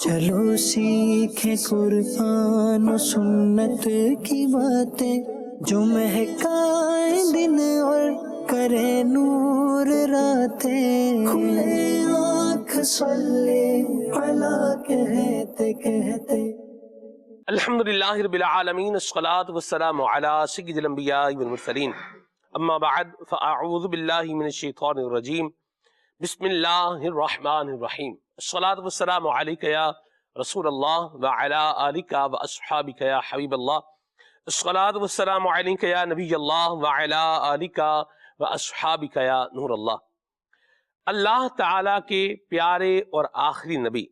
چلو سیکھیں قرآن و سنت کی باتیں جو مہکائیں دن اور کرے نور راتیں، کھلے آنکھ صلی علی کہتے کہتے۔ الحمدللہ رب العالمین، الصلاۃ والسلام علی سید الانبیاء والمرسلین، اما بعد فاعوذ باللہ من الشیطان الرجیم، بسم اللہ الرحمن الرحیم۔ الصلاۃ والسلام علیک یا رسول اللہ وعلی آلک واصحابک یا حبیب اللہ، الصلاۃ والسلام علیک یا نبی اللہ وعلی آلک واصحابک یا نور اللہ۔ اللہ تعالیٰ کے پیارے اور آخری نبی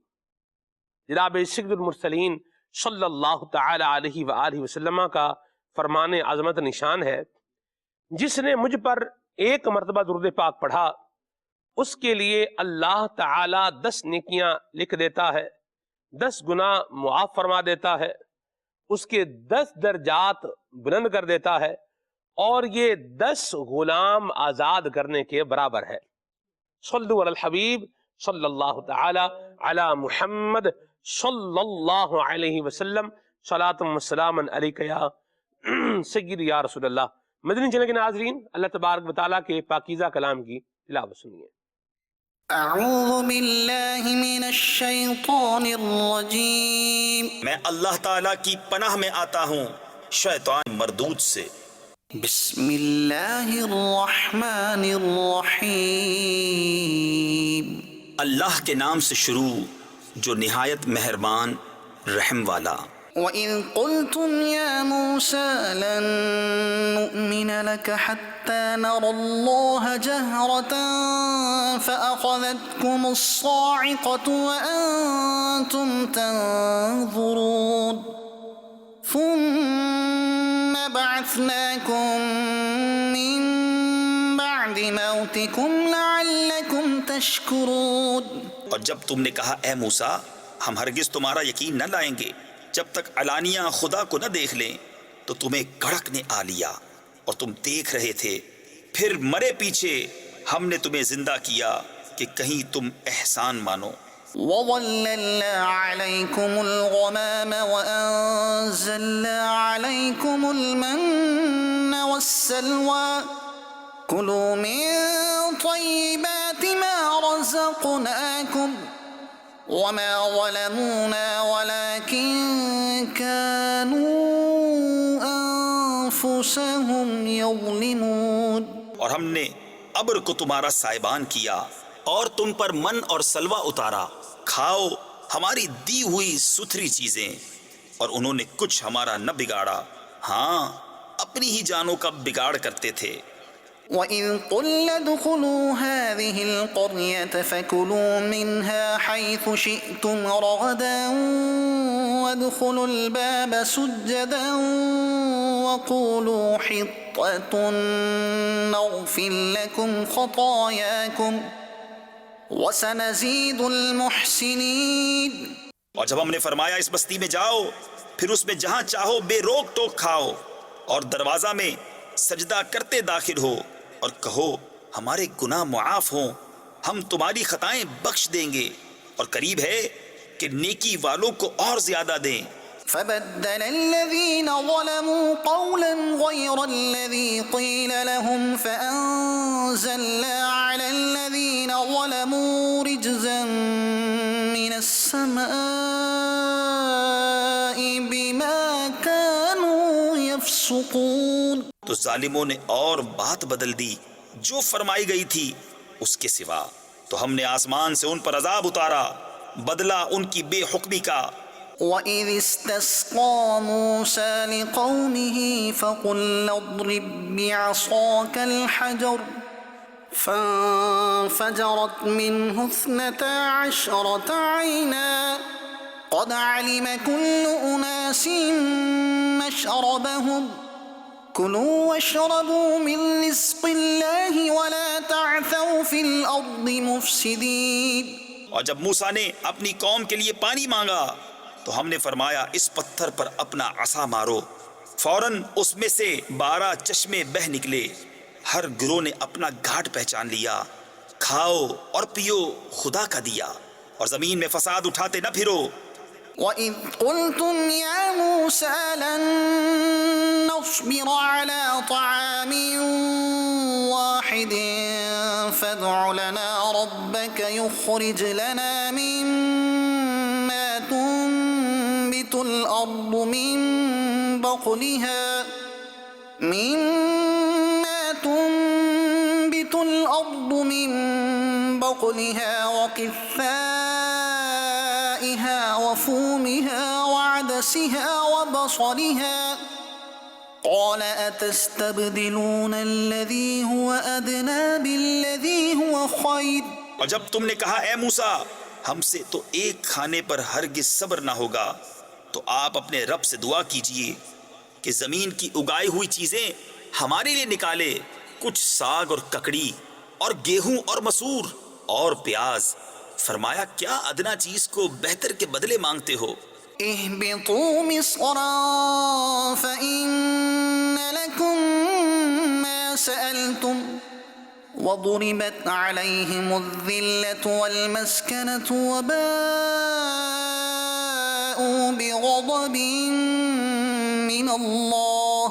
جناب سید المرسلین صلی اللہ تعالی علیہ وآلہ وسلم کا فرمان عظمت نشان ہے، جس نے مجھ پر ایک مرتبہ درود پاک پڑھا اس کے لیے اللہ تعالی 10 نیکیاں لکھ دیتا ہے، 10 گناہ معاف فرما دیتا ہے، اس کے 10 درجات بلند کر دیتا ہے، اور یہ 10 غلام آزاد کرنے کے برابر ہے۔ صلو علی الحبیب صلی اللہ تعالی علی محمد صلی اللہ علیہ وسلم، صلاۃ و سلام علیک یا سید یا رسول اللہ۔ مدنی چینل کے ناظرین، اللہ تبارک و تعالیٰ کے پاکیزہ کلام کی تلاوت سنیے۔ اعوذ باللہ من الشیطان الرجیم، میں اللہ تعالیٰ کی پناہ میں آتا ہوں شیطان مردود سے۔ بسم اللہ الرحمن الرحیم، اللہ کے نام سے شروع جو نہایت مہربان رحم والا۔ وَإِذْ قُلْتُمْ يَا مُوسَى لَن نُؤْمِنَ لَكَ حَتَّى نَرَى اللَّهَ جَهْرَةً فَأَخَذَتْكُمُ الصَّاعِقَةُ وَأَنْتُمْ تَنظُرُونَ ثُمَّ بَعَثْنَاكُمْ مِنْ بَعْدِ مَوْتِكُمْ لَعَلَّكُمْ تَشْكُرُونَ۔ اور جب تم نے کہا اے موسیٰ ہم ہرگز تمہارا یقین نہ لائیں گے جب تک علانیہ خدا کو نہ دیکھ لیں، تو تمہیں کڑک نے آ لیا اور تم دیکھ رہے تھے، پھر مرے پیچھے ہم نے تمہیں زندہ کیا کہ کہیں تم احسان مانو۔ وَظَلَّلْنَا عَلَيْكُمُ الْغَمَامَ وَأَنزَلْنَا عَلَيْكُمُ الْمَنَّ وَالسَّلْوَىٰ كُلُوا مِن طَيِّبَاتِ مَا رَزَقْنَاكُمْ وَمَا ظَلَمُونَا وَلَكِن كَانُوا أَنفُسَهُمْ يَظْلِمُونَ۔ اور ہم نے ابر کو تمہارا سائبان کیا اور تم پر من اور سلوہ اتارا، کھاؤ ہماری دی ہوئی ستھری چیزیں، اور انہوں نے کچھ ہمارا نہ بگاڑا، ہاں اپنی ہی جانوں کا بگاڑ کرتے تھے۔ وَإِذْ قُلْنَا ادْخُلُوا هَٰذِهِ الْقَرْيَةَ فَكُلُوا مِنْهَا حَيْثُ شِئْتُمْ رَغَدًا وَادْخُلُوا الْبَابَ سُجَّدًا وَقُولُوا حِطَّةٌ نَغْفِرْ لَكُمْ خَطَايَاكُمْ وَسَنَزِيدُ الْمُحْسِنِينَ۔ اور جب ہم نے فرمایا اس بستی میں جاؤ، پھر اس میں جہاں چاہو بے روک ٹوک کھاؤ، اور دروازہ میں سجدہ کرتے داخل ہو، اور کہو ہمارے گناہ معاف ہوں، ہم تمہاری خطائیں بخش دیں گے، اور قریب ہے کہ نیکی والوں کو اور زیادہ دیں۔ فَبَدَّلَ الَّذِينَ ظَلَمُوا قَوْلًا غَيْرَ الَّذِي قِيلَ لَهُمْ فَأَنزَلْنَا عَلَى الَّذِينَ ظَلَمُوا رِجْزًا مِّنَ السَّمَاءِ بِمَا كَانُوا يَفْسُقُونَ۔ تو ظالموں نے اور بات بدل دی جو فرمائی گئی تھی اس کے سوا، تو ہم نے آسمان سے ان پر عذاب اتارا بدلہ ان کی بے حکمی کا۔ وَإِذِ اسْتَسْقَىٰ مُوسَىٰ لِقَوْمِهِ فَقُلْنَا اضْرِب بِّعَصَاكَ الْحَجَرَ فَانفَجَرَتْ مِنْهُ 12 عَيْنًا قَدْ عَلِمَ كُلُّ أُنَاسٍ مَّشْرَبَهُمْ كُلُوا وَاشْرَبُوا مِن رِّزْقِ اللَّهِ وَلَا تَعْثَوْا فِي الْأَرْضِ مُفْسِدِينَ۔ اور جب موسیٰ نے اپنی قوم کے لیے پانی مانگا تو ہم نے فرمایا اس پتھر پر اپنا عصا مارو، فوراً اس میں سے 12 چشمے بہہ نکلے، ہر گروہ نے اپنا گھاٹ پہچان لیا، کھاؤ اور پیو خدا کا دیا۔ اور زمین میں فساد اٹھاتے نہ پھرو. وَإِذْ قُلْتُمْ يَا مُوسَى لَن نَّصْبِرَ عَلَىٰ طَعَامٍ وَاحِدٍ فَادْعُ لَنَا رَبَّكَ يُخْرِجْ لَنَا مِمَّا تُنبِتُ الْأَرْضُ مِن بَقْلِهَا وَقِثَّائِهَا وَفُومِهَا وَعَدَسِهَا وَبَصَلِهَا قَالَ أَتَسْتَبْدِلُونَ الَّذِي هُوَ أَدْنَىٰ بِالَّذِي هُوَ خَيْرٌ. اور جب تم نے کہا اے موسیٰ ہم سے تو ایک کھانے پر ہرگز صبر نہ ہوگا، تو آپ اپنے رب سے دعا کیجئے کہ زمین کی اگائی ہوئی چیزیں ہمارے لیے نکالے، کچھ ساگ اور ککڑی اور گیہوں اور مسور اور پیاز. فرمایا کیا ادنا چیز کو بہتر کے بدلے مانگتے ہو؟ اهبطوا مصرا فإن لكم ما سألتم وضربت عليهم الذلة والمسكنة وباءوا بغضب من الله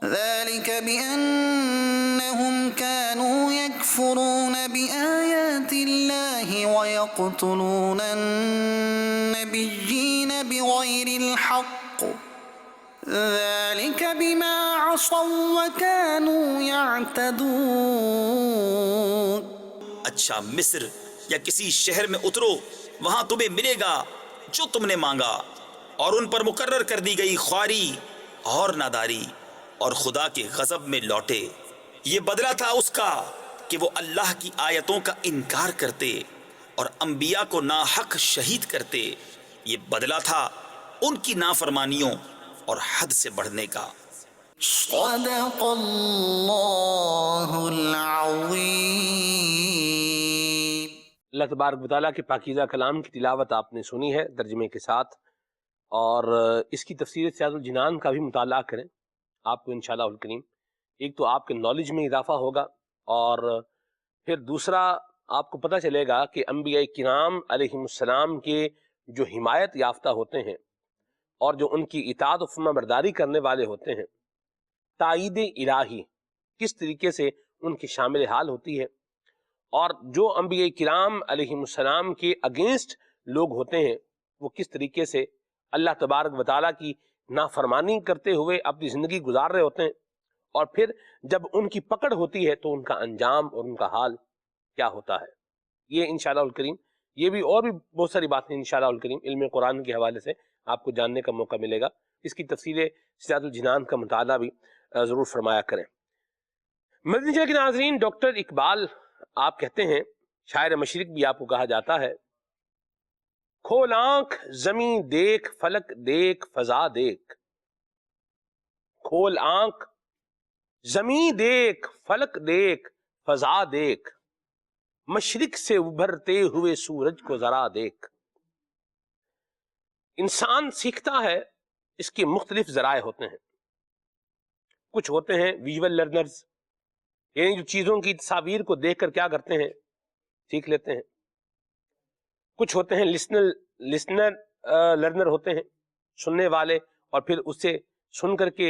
ذلك بأنهم كانوا يكفرون بآيات الله ويقتلون النبيين بغير الحق ذلك بما عصوا وكانوا يعتدون. اچھا مصر یا کسی شہر میں اترو، وہاں تمہیں ملے گا جو تم نے مانگا، اور ان پر مقرر کر دی گئی خواری اور ناداری، اور خدا کے غضب میں لوٹے. یہ بدلہ تھا اس کا کہ وہ اللہ کی آیتوں کا انکار کرتے اور انبیاء کو ناحق شہید کرتے. یہ بدلہ تھا ان کی نافرمانیوں اور حد سے بڑھنے کا. صدق اللہ العظیم. اللہ تبارک و تعالیٰ کے پاکیزہ کلام کی تلاوت آپ نے سنی ہے ترجمے کے ساتھ، اور اس کی تفسیر سیاض الجنان کا بھی مطالعہ کریں. آپ کو انشاءاللہ الکریم ایک تو آپ کے نالج میں اضافہ ہوگا، اور پھر دوسرا آپ کو پتہ چلے گا کہ انبیاء کرام علیہم السلام کے جو حمایت یافتہ ہوتے ہیں اور جو ان کی اطاعت و فرما برداری کرنے والے ہوتے ہیں، تائید الہی کس طریقے سے ان کی شامل حال ہوتی ہے، اور جو انبیاء کرام علیہم السلام کے اگینسٹ لوگ ہوتے ہیں وہ کس طریقے سے اللہ تبارک و تعالیٰ کی نافرمانی کرتے ہوئے اپنی زندگی گزار رہے ہوتے ہیں، اور پھر جب ان کی پکڑ ہوتی ہے تو ان کا انجام اور ان کا حال کیا ہوتا ہے. یہ انشاءاللہ الکریم یہ بھی اور بھی بہت ساری باتیں انشاءاللہ الکریم علم قرآن کے حوالے سے آپ کو جاننے کا موقع ملے گا. اس کی تفصیل سیاض الجنان کا مطالعہ بھی ضرور فرمایا کریں. مدنی چینل کے ناظرین، ڈاکٹر اقبال آپ کہتے ہیں، شاعر مشرق بھی آپ کو کہا جاتا ہے، کھول آنکھ زمین دیکھ فلک دیکھ فضا دیکھ. کھول آنکھ زمین دیکھ فلک دیکھ فضا دیکھ، مشرق سے ابھرتے ہوئے سورج کو ذرا دیکھ. انسان سیکھتا ہے، اس کے مختلف ذرائع ہوتے ہیں. کچھ ہوتے ہیں ویژول لرنرز، یعنی جو چیزوں کی تصاویر کو دیکھ کر کیا کرتے ہیں سیکھ لیتے ہیں. کچھ ہوتے ہیں لسنر لرنر ہوتے ہیں، سننے والے اور پھر اسے سن کر کے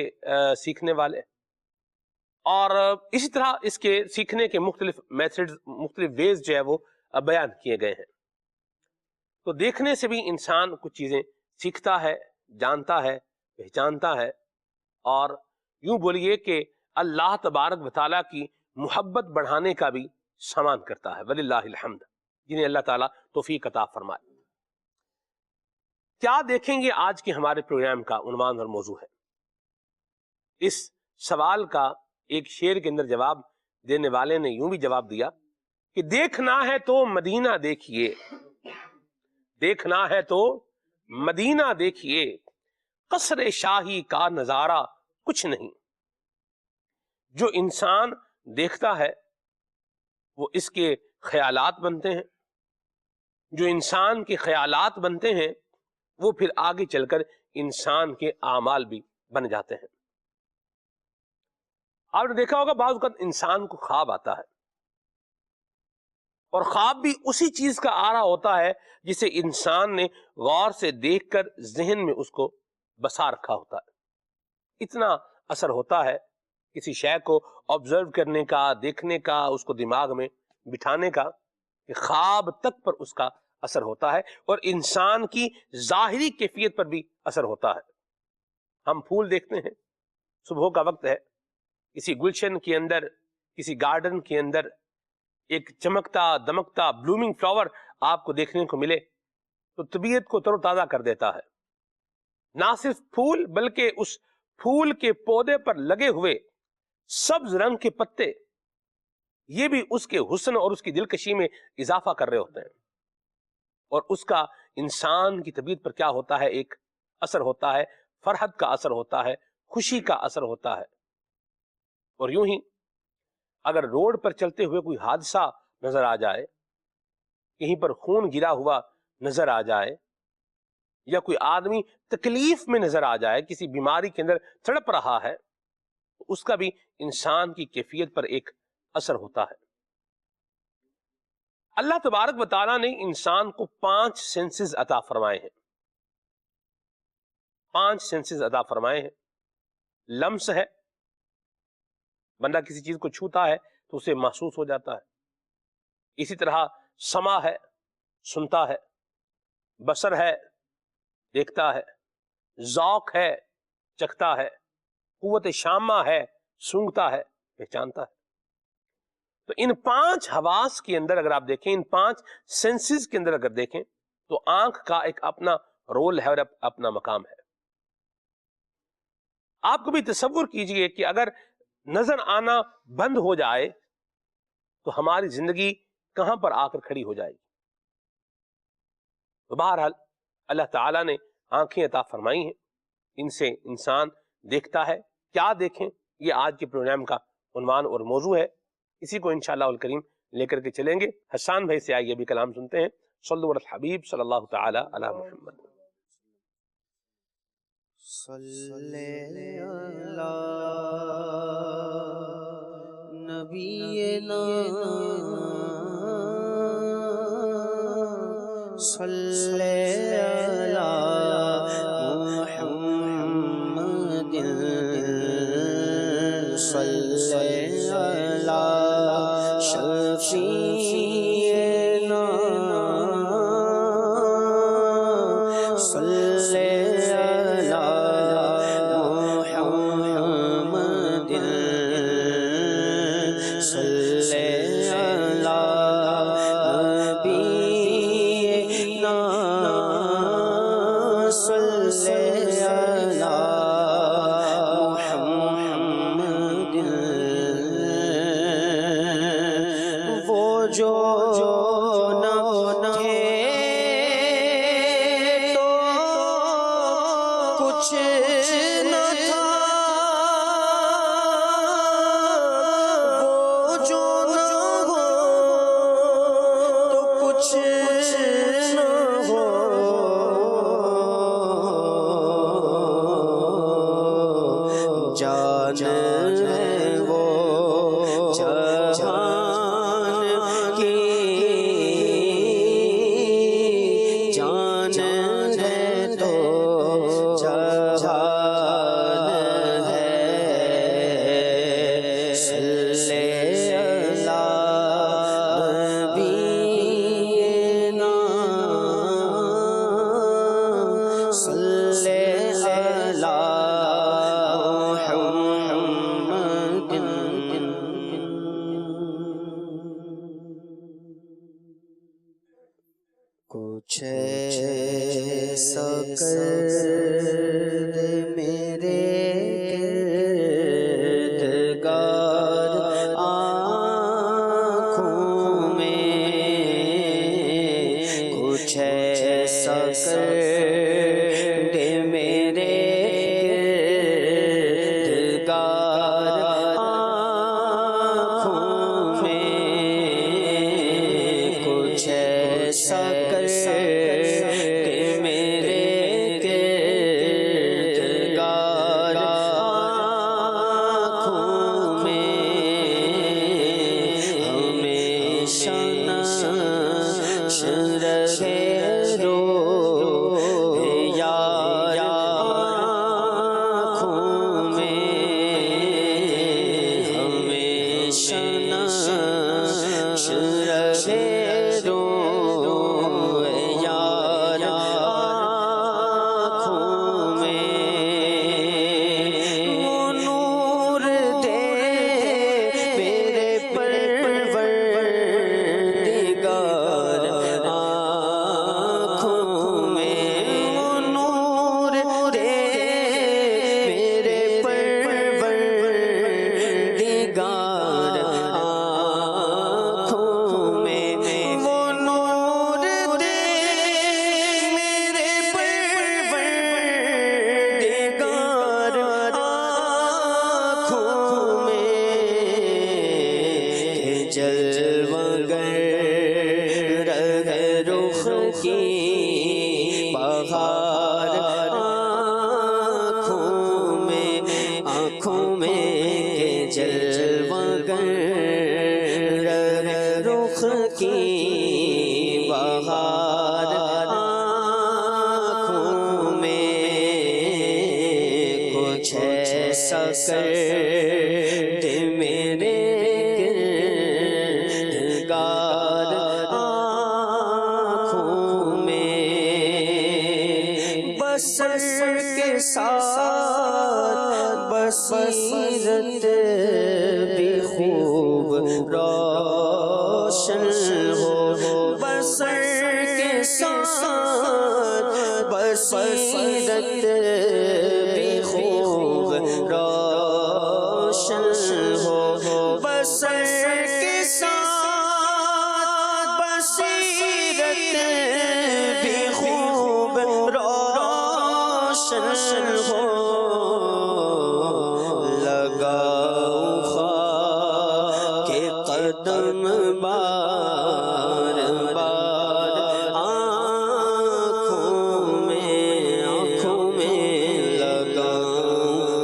سیکھنے والے. اور اسی طرح اس کے سیکھنے کے مختلف میتھڈز، مختلف ویز جو ہے وہ بیان کیے گئے ہیں. تو دیکھنے سے بھی انسان کچھ چیزیں سیکھتا ہے، جانتا ہے، پہچانتا ہے، اور یوں بولیے کہ اللہ تبارک و تعالیٰ کی محبت بڑھانے کا بھی سامان کرتا ہے. وللہ الحمد، جنہیں اللہ تعالیٰ توفیق عطا فرمائے. کیا دیکھیں گے آج کے ہمارے پروگرام کا عنوان اور موضوع ہے. اس سوال کا ایک شعر کے اندر جواب دینے والے نے یوں بھی جواب دیا کہ دیکھنا ہے تو مدینہ دیکھیے، دیکھنا ہے تو مدینہ دیکھیے، قصر شاہی کا نظارہ کچھ نہیں. جو انسان دیکھتا ہے وہ اس کے خیالات بنتے ہیں، جو انسان کے خیالات بنتے ہیں وہ پھر آگے چل کر انسان کے اعمال بھی بن جاتے ہیں. آپ نے دیکھا ہوگا بعض اوقات انسان کو خواب آتا ہے، اور خواب بھی اسی چیز کا آ رہا ہوتا ہے جسے انسان نے غور سے دیکھ کر ذہن میں اس کو بسا رکھا ہوتا ہے. اتنا اثر ہوتا ہے کسی شے کو آبزرو کرنے کا، دیکھنے کا، اس کو دماغ میں بٹھانے کا، کہ خواب تک پر اس کا اثر ہوتا ہے اور انسان کی ظاہری کیفیت پر بھی اثر ہوتا ہے. ہم پھول دیکھتے ہیں، صبح کا وقت ہے، کسی گلشن کے اندر، کسی گارڈن کے اندر ایک چمکتا دمکتا بلومنگ فلاور آپ کو دیکھنے کو ملے تو طبیعت کو تر و تازہ کر دیتا ہے. نہ صرف پھول بلکہ اس پھول کے پودے پر لگے ہوئے سبز رنگ کے پتے، یہ بھی اس کے حسن اور اس کی دلکشی میں اضافہ کر رہے ہوتے ہیں. اور اس کا انسان کی طبیعت پر کیا ہوتا ہے؟ ایک اثر ہوتا ہے، فرحت کا اثر ہوتا ہے، خوشی کا اثر ہوتا ہے. اور یوں ہی اگر روڈ پر چلتے ہوئے کوئی حادثہ نظر آ جائے، کہیں پر خون گرا ہوا نظر آ جائے، یا کوئی آدمی تکلیف میں نظر آ جائے، کسی بیماری کے اندر تڑپ رہا ہے، تو اس کا بھی انسان کی کیفیت پر ایک اثر ہوتا ہے. اللہ تبارک و تعالیٰ نے انسان کو 5 سینسز عطا فرمائے ہیں. 5 سینسز عطا فرمائے ہیں. لمس ہے، بندہ کسی چیز کو چھوتا ہے تو اسے محسوس ہو جاتا ہے. اسی طرح سمع ہے، سنتا ہے. بصر ہے، دیکھتا ہے. ذوق ہے، چکھتا ہے. قوت شامہ ہے، سونگھتا ہے، پہچانتا ہے. تو ان 5 حواس کے اندر اگر آپ دیکھیں، ان 5 سینسز کے اندر اگر دیکھیں تو آنکھ کا ایک اپنا رول ہے اور اپنا مقام ہے. آپ کو بھی تصور کیجئے کہ اگر نظر آنا بند ہو جائے تو ہماری زندگی کہاں پر آ کر کھڑی ہو جائے گی. تو بہرحال اللہ تعالیٰ نے آنکھیں عطا فرمائی ہیں، ان سے انسان دیکھتا ہے. کیا دیکھیں، یہ آج کے پروگرام کا عنوان اور موضوع ہے. اسی کو انشاءاللہ الکریم لے کر کے چلیں گے. حسان بھائی سے آئیے بھی کلام سنتے ہیں. صلو علی الحبیب صلی اللہ تعالی علی محمد. صلی علی نبینا صلی علی محمد صلی علی شفیعنا صلی کچھ ایسا کر دے میرے گردگار آنکھوں میں، کچھ ایسا کر دے میرے گردگار آنکھوں میں، کچھ ایسا شنا بہار آنکھوں میں کے جلوہ گر رخ کی بہار آنکھوں میں کچھ ایسا کر دے میرے گردگار آنکھوں میں بسر کے ساتھ بصیرت بھی خوب روشن ہو بسر کے ساتھ بصیرت بھی خوب روشن ہو بسر کے ساتھ بصیرت بھی خوب روشن ہو لگاؤ خواہ کے قدم بار بار آنکھوں میں لگاؤ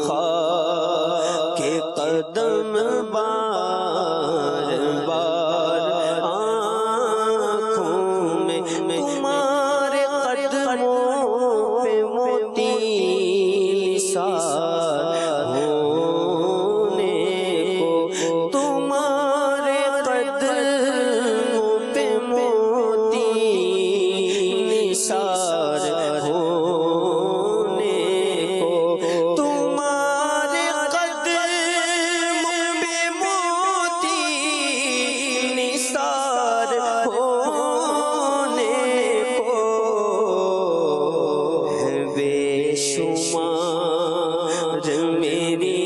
خواہ کے قدم بار بار آنکھوں میں تمہارے قدموں پہ موتی نثار ہونے کو تمہارے قدموں پہ موتی نثار ہونے کو تمہارے قدموں پہ موتی نثار ہونے کو ہے بے شمار میری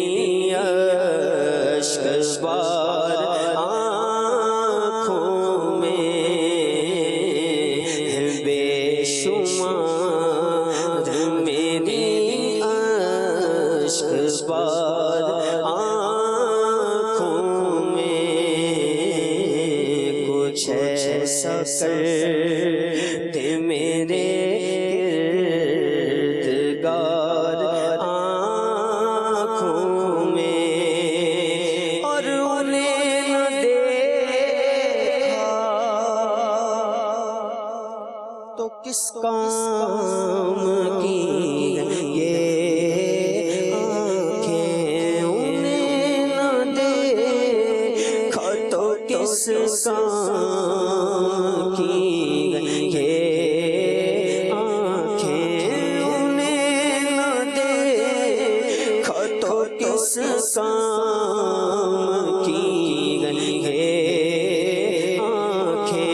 اشک بار آنکھوں میں ہے بے شمار میری اشک بار آنکھوں میں کچھ ایسا کر دے میرے گردگار آنکھوں میں اور انہیں نہ دیکھا تو کس کام کی یہ آنکھیں انہیں نہ دیکھا تو کس کام کی یہ آنکھیں انہیں نہ دیکھا تو کس کام کی یہ آنکھیں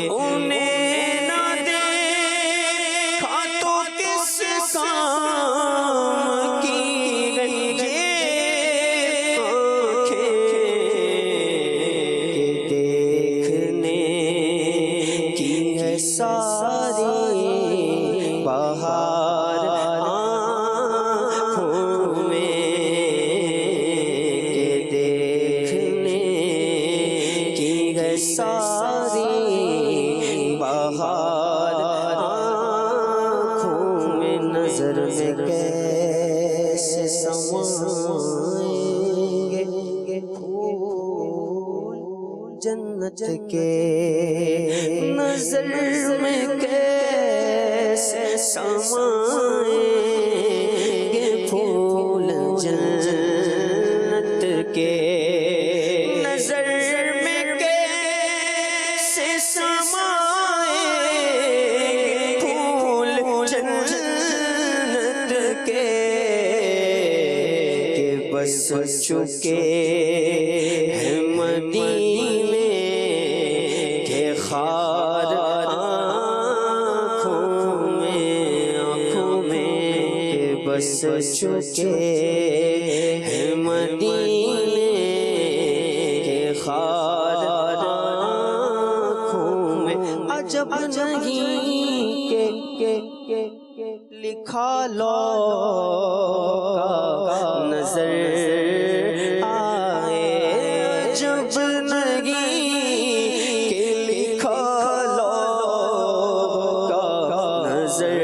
انہیں نہ دیکھا تو کس کام کی یہ آنکھیں دیکھنے کی ہے ساری بہار آنکھوں میں دیکھنے کی ہے ساری بہار آنکھوں میں نظر میں کیسے سمائیں گے پھول جنت کے نظر میں کیسے سمائیں گے پھول جنت کے نظر میں کیسے سمائیں گے پھول جنت کے کہ بس چکے ہیں مدینے کے خار آنکھوں میں کہ بس چکے ہیں مدینے کے خار آنکھوں میں عجب نہیں کہ لکھا لو کا نظر آئے عجب نہیں کہ لکھا لو کا نظر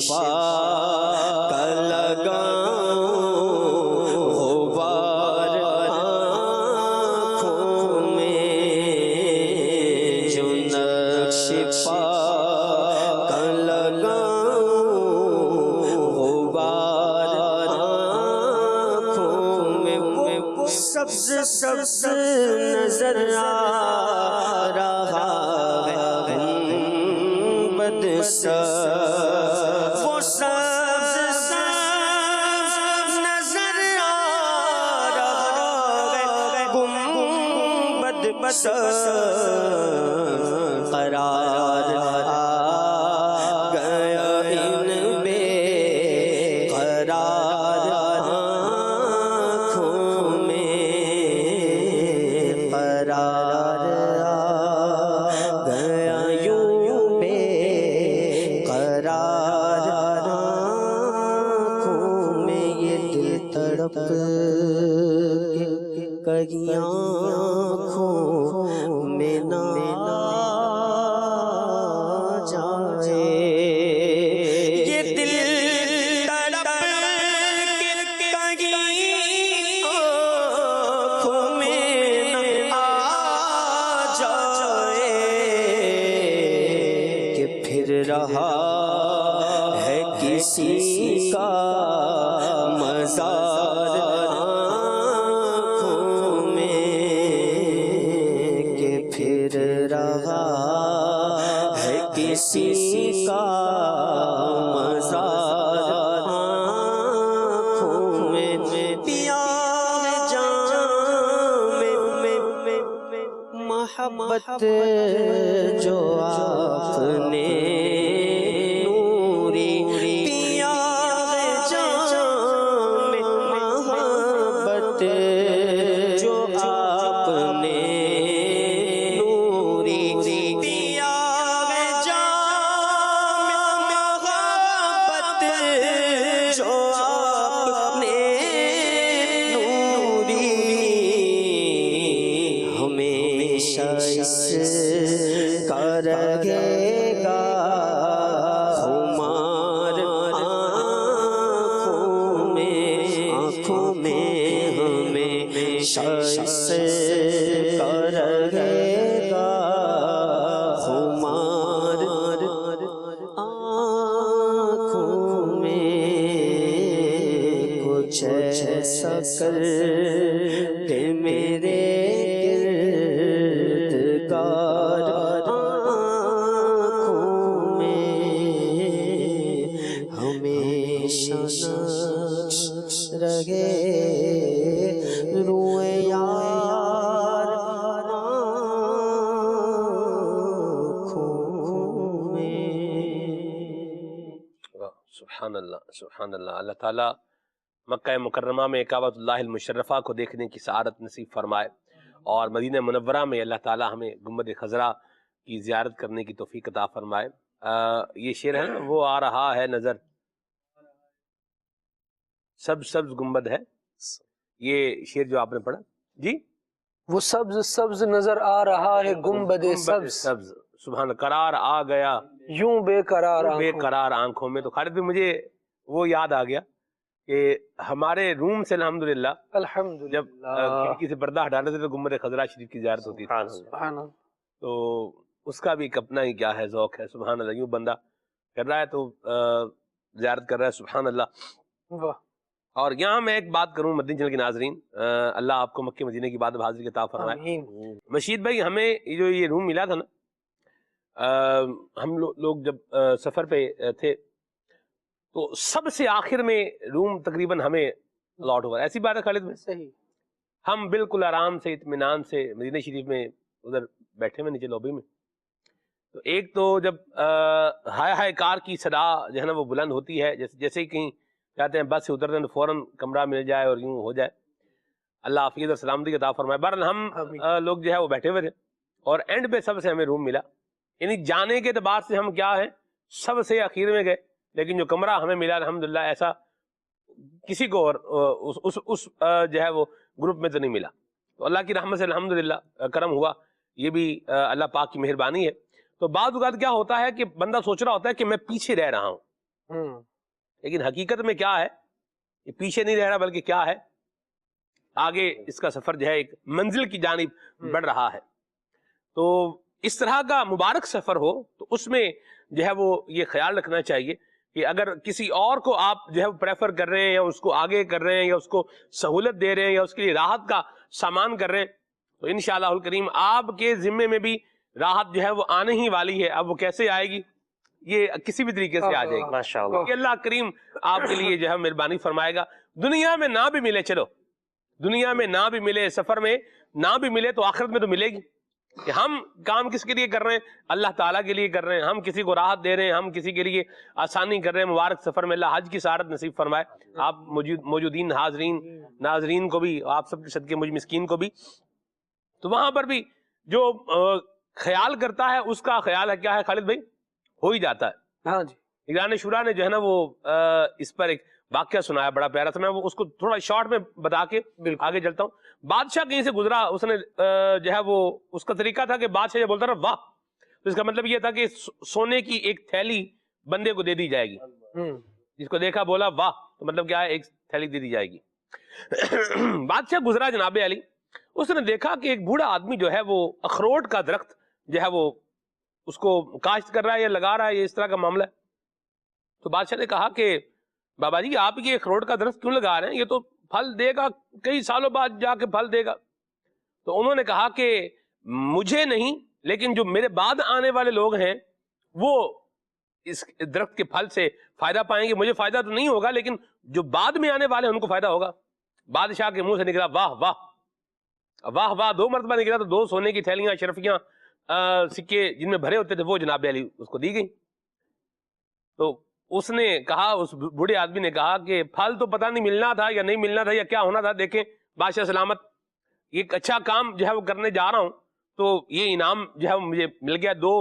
پا کا لگاؤں غبار آنکھوں میں، جو نقش پا کا لگاؤں غبار آنکھوں میں، وہ سبز سبز نظر آ رہا ہے گنبد سا، وہ سبز سبز نظر آ رہا ہے گنبد سا، قرار آ گیا ان بے قرار آنکھوں میں، قرار آ گیا یوں بے قرار آنکھوں میں، یہ دل تڑپ کے کہیں آنکھوں میں نہ جائے، یہ دل تڑپ کے کہیں آنکھوں میں نہ جائے، کہ پھر رہا ہے کسی کا مزار آنکھوں میں، کہ پھر رہا ہے کسی کا مزار آنکھوں میں، پیا جام میں محبت جو آپ نے نوری پیا جام میں محبت جو آپ نے نوری پیا جام محبت جو آپ نے نوری، ہمیشہ اس کا رہے گا خمار آنکھوں میں، ہمیشہ اس کا رہے گا خمار آنکھوں میں، کچھ ایسا کر کہ میرے گردگار آنکھوں میں، ہمیشہ نقش رہے روئے یار آنکھوں میں۔ سبحان اللہ سبحان اللہ۔ اللہ تعالیٰ مکہ مکرمہ میں کعبۃ اللہ المشرفہ کو دیکھنے کی سعادت نصیب فرمائے، اور مدینہ منورہ میں اللہ تعالیٰ ہمیں گنبد خضرا کی زیارت کرنے کی توفیق عطا فرمائے۔ یہ شعر ہے نا، وہ آ رہا ہے نظر سبز سبز گنبد ہے، یہ شعر جو آپ نے پڑھا جی، وہ سبز سبز نظر آ رہا ہے گنبد سبز، سبز سبحان، قرار آ گیا یوں بے قرار بے قرار آنکھوں میں۔ تو خالد بھی مجھے وہ یاد آ گیا کہ ہمارے روم سے الحمدللہ جب الحمدللہ کھڑکی سے پردہ ہٹانے سے تو گنبد خضرا شریف کی زیارت ہوتی تھی، سبحان اللہ، تو اس کا بھی ایک اپنا ہی کیا ہے ذوق ہے، سبحان اللہ۔ یوں بندہ کر رہا ہے تو زیارت کر رہا ہے، سبحان اللہ۔ واہ، اور یہاں میں ایک بات کروں مدنی چینل کے ناظرین، اللہ آپ کو مکہ مدینے کی بات حاضری کی عطا فرمائے۔ آمین۔ مشید بھائی، ہمیں جو یہ روم ملا تھا نا، ہم لوگ جب سفر پہ تھے تو سب سے آخر میں روم تقریباً ہمیں الاٹ ہوا، ایسی بات ہے خالد بھائی؟ صحیح، ہم بالکل آرام سے اطمینان سے مدینہ شریف میں ادھر بیٹھے ہوئے نیچے لوبی میں، تو ایک تو جب ہائے ہائے کار کی صدا جو ہے نا وہ بلند ہوتی ہے، جیسے ہی کہیں چاہتے ہیں بس سے اترتے ہیں تو فوراً کمرہ مل جائے اور یوں ہو جائے، اللہ عافیت اور سلامتی عطا فرمائے۔ بہرحال ہم لوگ جو ہے وہ بیٹھے ہوئے تھے، اور اینڈ پہ سب سے ہمیں روم ملا، یعنی جانے کے اعتبار سے ہم کیا ہیں سب سے اخیر میں گئے، لیکن جو کمرہ ہمیں ملا الحمدللہ ایسا کسی کو اور اس جو ہے وہ گروپ میں تو نہیں ملا، تو اللہ کی رحمت سے الحمدللہ کرم ہوا، یہ بھی اللہ پاک کی مہربانی ہے۔ تو بعض اوقات کیا ہوتا ہے کہ بندہ سوچ رہا ہوتا ہے کہ میں پیچھے رہ رہا ہوں، لیکن حقیقت میں کیا ہے، یہ پیچھے نہیں رہ رہا بلکہ کیا ہے، آگے اس کا سفر جو ہے ایک منزل کی جانب بڑھ رہا ہے۔ تو اس طرح کا مبارک سفر ہو تو اس میں جو ہے وہ یہ خیال رکھنا چاہیے کہ اگر کسی اور کو آپ جو ہے پریفر کر رہے ہیں یا اس کو آگے کر رہے ہیں یا اس کو سہولت دے رہے ہیں یا اس کے لیے راحت کا سامان کر رہے ہیں تو انشاءاللہ الکریم آپ کے ذمے میں بھی راحت جو ہے وہ آنے ہی والی ہے۔ اب وہ کیسے آئے گی، یہ کسی بھی طریقے سے آ جائے گی ماشاءاللہ۔ کہ اللہ کریم آپ کے لیے جو ہے مہربانی فرمائے گا۔ دنیا میں نہ بھی ملے، چلو دنیا میں نہ بھی ملے، سفر میں نہ بھی ملے تو آخرت میں تو ملے گی۔ کہ ہم کام کس کے لیے کر رہے ہیں، اللہ تعالیٰ کے لیے کر رہے ہیں، ہم کسی کو راحت دے رہے ہیں، ہم کسی کے لیے آسانی کر رہے ہیں۔ مبارک سفر میں اللہ حج کی سعادت نصیب فرمائے آپ موجودین حاضرین ناظرین کو بھی، آپ سب کے صدقے مجھ مسکین کو بھی۔ تو وہاں پر بھی جو خیال کرتا ہے اس کا خیال ہے کیا ہے خالد بھائی، ہو ہی جاتا ہے۔ ہاں جی، نگران شورا نے جو ہے نا وہ اس پر ایک واقعہ سنایا بڑا پیارا تھا، میں وہ اس کو تھوڑا شارٹ میں بتا کے آگے چلتا ہوں۔ بادشاہ کہیں سے گزرا، اس نے جو ہے وہ اس کا طریقہ تھا کہ بادشاہ جب بولتا رہا واہ، تو اس کا مطلب یہ تھا کہ سونے کی ایک تھیلی بندے کو دے دی جائے گی۔ جس کو دیکھا بولا واہ، تو مطلب کیا ہے، ایک تھیلی دے دی جائے گی۔ بادشاہ گزرا جناب علی، اس نے دیکھا کہ ایک بوڑھا آدمی جو ہے وہ اخروٹ کا درخت جو ہے وہ اس کو کاشت کر رہا ہے یا لگا رہا ہے، یہ اس طرح کا معاملہ ہے۔ تو بادشاہ نے کہا کہ بابا جی آپ یہ اخروٹ کا درخت کیوں لگا رہے ہیں، یہ تو پھل دے گا، کئی سالوں بعد جا کے پھل دے گا۔ تو انہوں نے کہا کہ مجھے نہیں، لیکن جو میرے بعد آنے والے لوگ ہیں وہ اس درخت کے پھل سے فائدہ پائیں گے، مجھے فائدہ تو نہیں ہوگا لیکن جو بعد میں آنے والے ہیں ان کو فائدہ ہوگا۔ بادشاہ کے منہ سے نکلا واہ واہ واہ واہ، 2 مرتبہ نکلا، تو 2 سونے کی تھیلیاں اشرفیاں سکے جن میں بھرے ہوتے تھے وہ جناب علی اس کو دی گئی۔ تو اس نے کہا، اس بوڑھے آدمی نے کہا کہ پھل تو پتہ نہیں ملنا تھا یا نہیں ملنا تھا یا کیا ہونا تھا، دیکھیں بادشاہ سلامت ایک اچھا کام جو ہے وہ کرنے جا رہا ہوں تو یہ انعام جو ہے وہ مجھے مل گیا، 2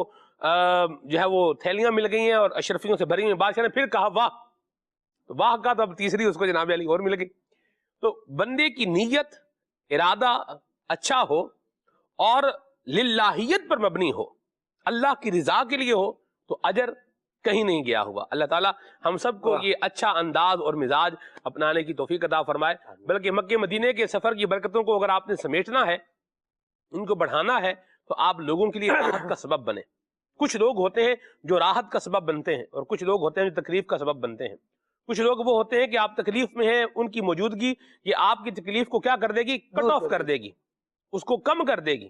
جو ہے وہ تھیلیاں مل گئی ہیں اور اشرفیوں سے بھری ہوئی۔ بادشاہ نے پھر کہا واہ، تو واہ کا تو اب تیسری اس کو جناب علی اور مل گئی۔ تو بندے کی نیت ارادہ اچھا ہو اور للہیت پر مبنی ہو، اللہ کی رضا کے لیے ہو، تو اجر کہیں نہیں گیا ہوا۔ اللہ تعالیٰ ہم سب کو یہ اچھا انداز اور مزاج اپنانے کی توفیق عطا فرمائے۔ بلکہ مکہ مدینے کے سفر کی برکتوں کو اگر آپ نے سمیٹنا ہے، ان کو بڑھانا ہے، تو آپ لوگوں کے لیے راحت کا سبب بنے۔ کچھ لوگ ہوتے ہیں جو راحت کا سبب بنتے ہیں اور کچھ لوگ ہوتے ہیں جو تکلیف کا سبب بنتے ہیں۔ کچھ لوگ وہ ہوتے ہیں کہ آپ تکلیف میں ہیں، ان کی موجودگی یہ آپ کی تکلیف کو کیا کر دے گی، کٹ آف کر دے گی، اس کو کم کر دے گی۔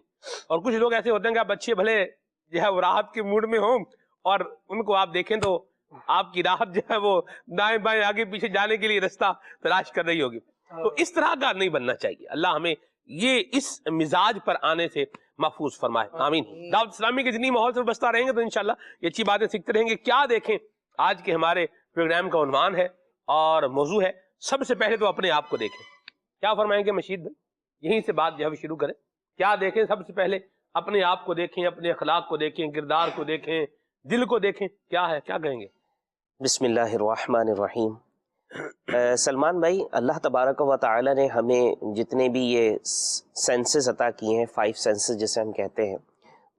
اور کچھ لوگ ایسے ہوتے ہیں کہ آپ اچھے بھلے جو ہے وہ راحت کے موڈ میں ہوں اور ان کو آپ دیکھیں تو آپ کی راحت جو ہے وہ دائیں بائیں آگے پیچھے جانے کے لیے رستہ تلاش کر رہی ہوگی۔ تو اس طرح کا نہیں بننا چاہیے۔ اللہ ہمیں یہ اس مزاج پر آنے سے محفوظ فرمائے، آمین۔ دعوت اسلامی کے جتنی ماحول سے بستا رہیں گے تو انشاءاللہ یہ اچھی باتیں سیکھتے رہیں گے۔ کیا دیکھیں، آج کے ہمارے پروگرام کا عنوان ہے اور موضوع ہے سب سے پہلے تو اپنے آپ کو دیکھیں۔ کیا فرمائیں گے مشید بھائی، یہیں سے بات جو ہے شروع کریں۔ کیا دیکھیں، سب سے پہلے اپنے آپ کو دیکھیں، اپنے اخلاق کو دیکھیں، کردار کو دیکھیں، دل کو دیکھیں، کیا ہے، کیا کہیں گے؟ بسم اللہ الرحمن الرحیم۔ سلمان بھائی، اللہ تبارک و تعالی نے ہمیں جتنے بھی یہ سینسز عطا کیے ہیں، 5 سینسز جسے ہم کہتے ہیں،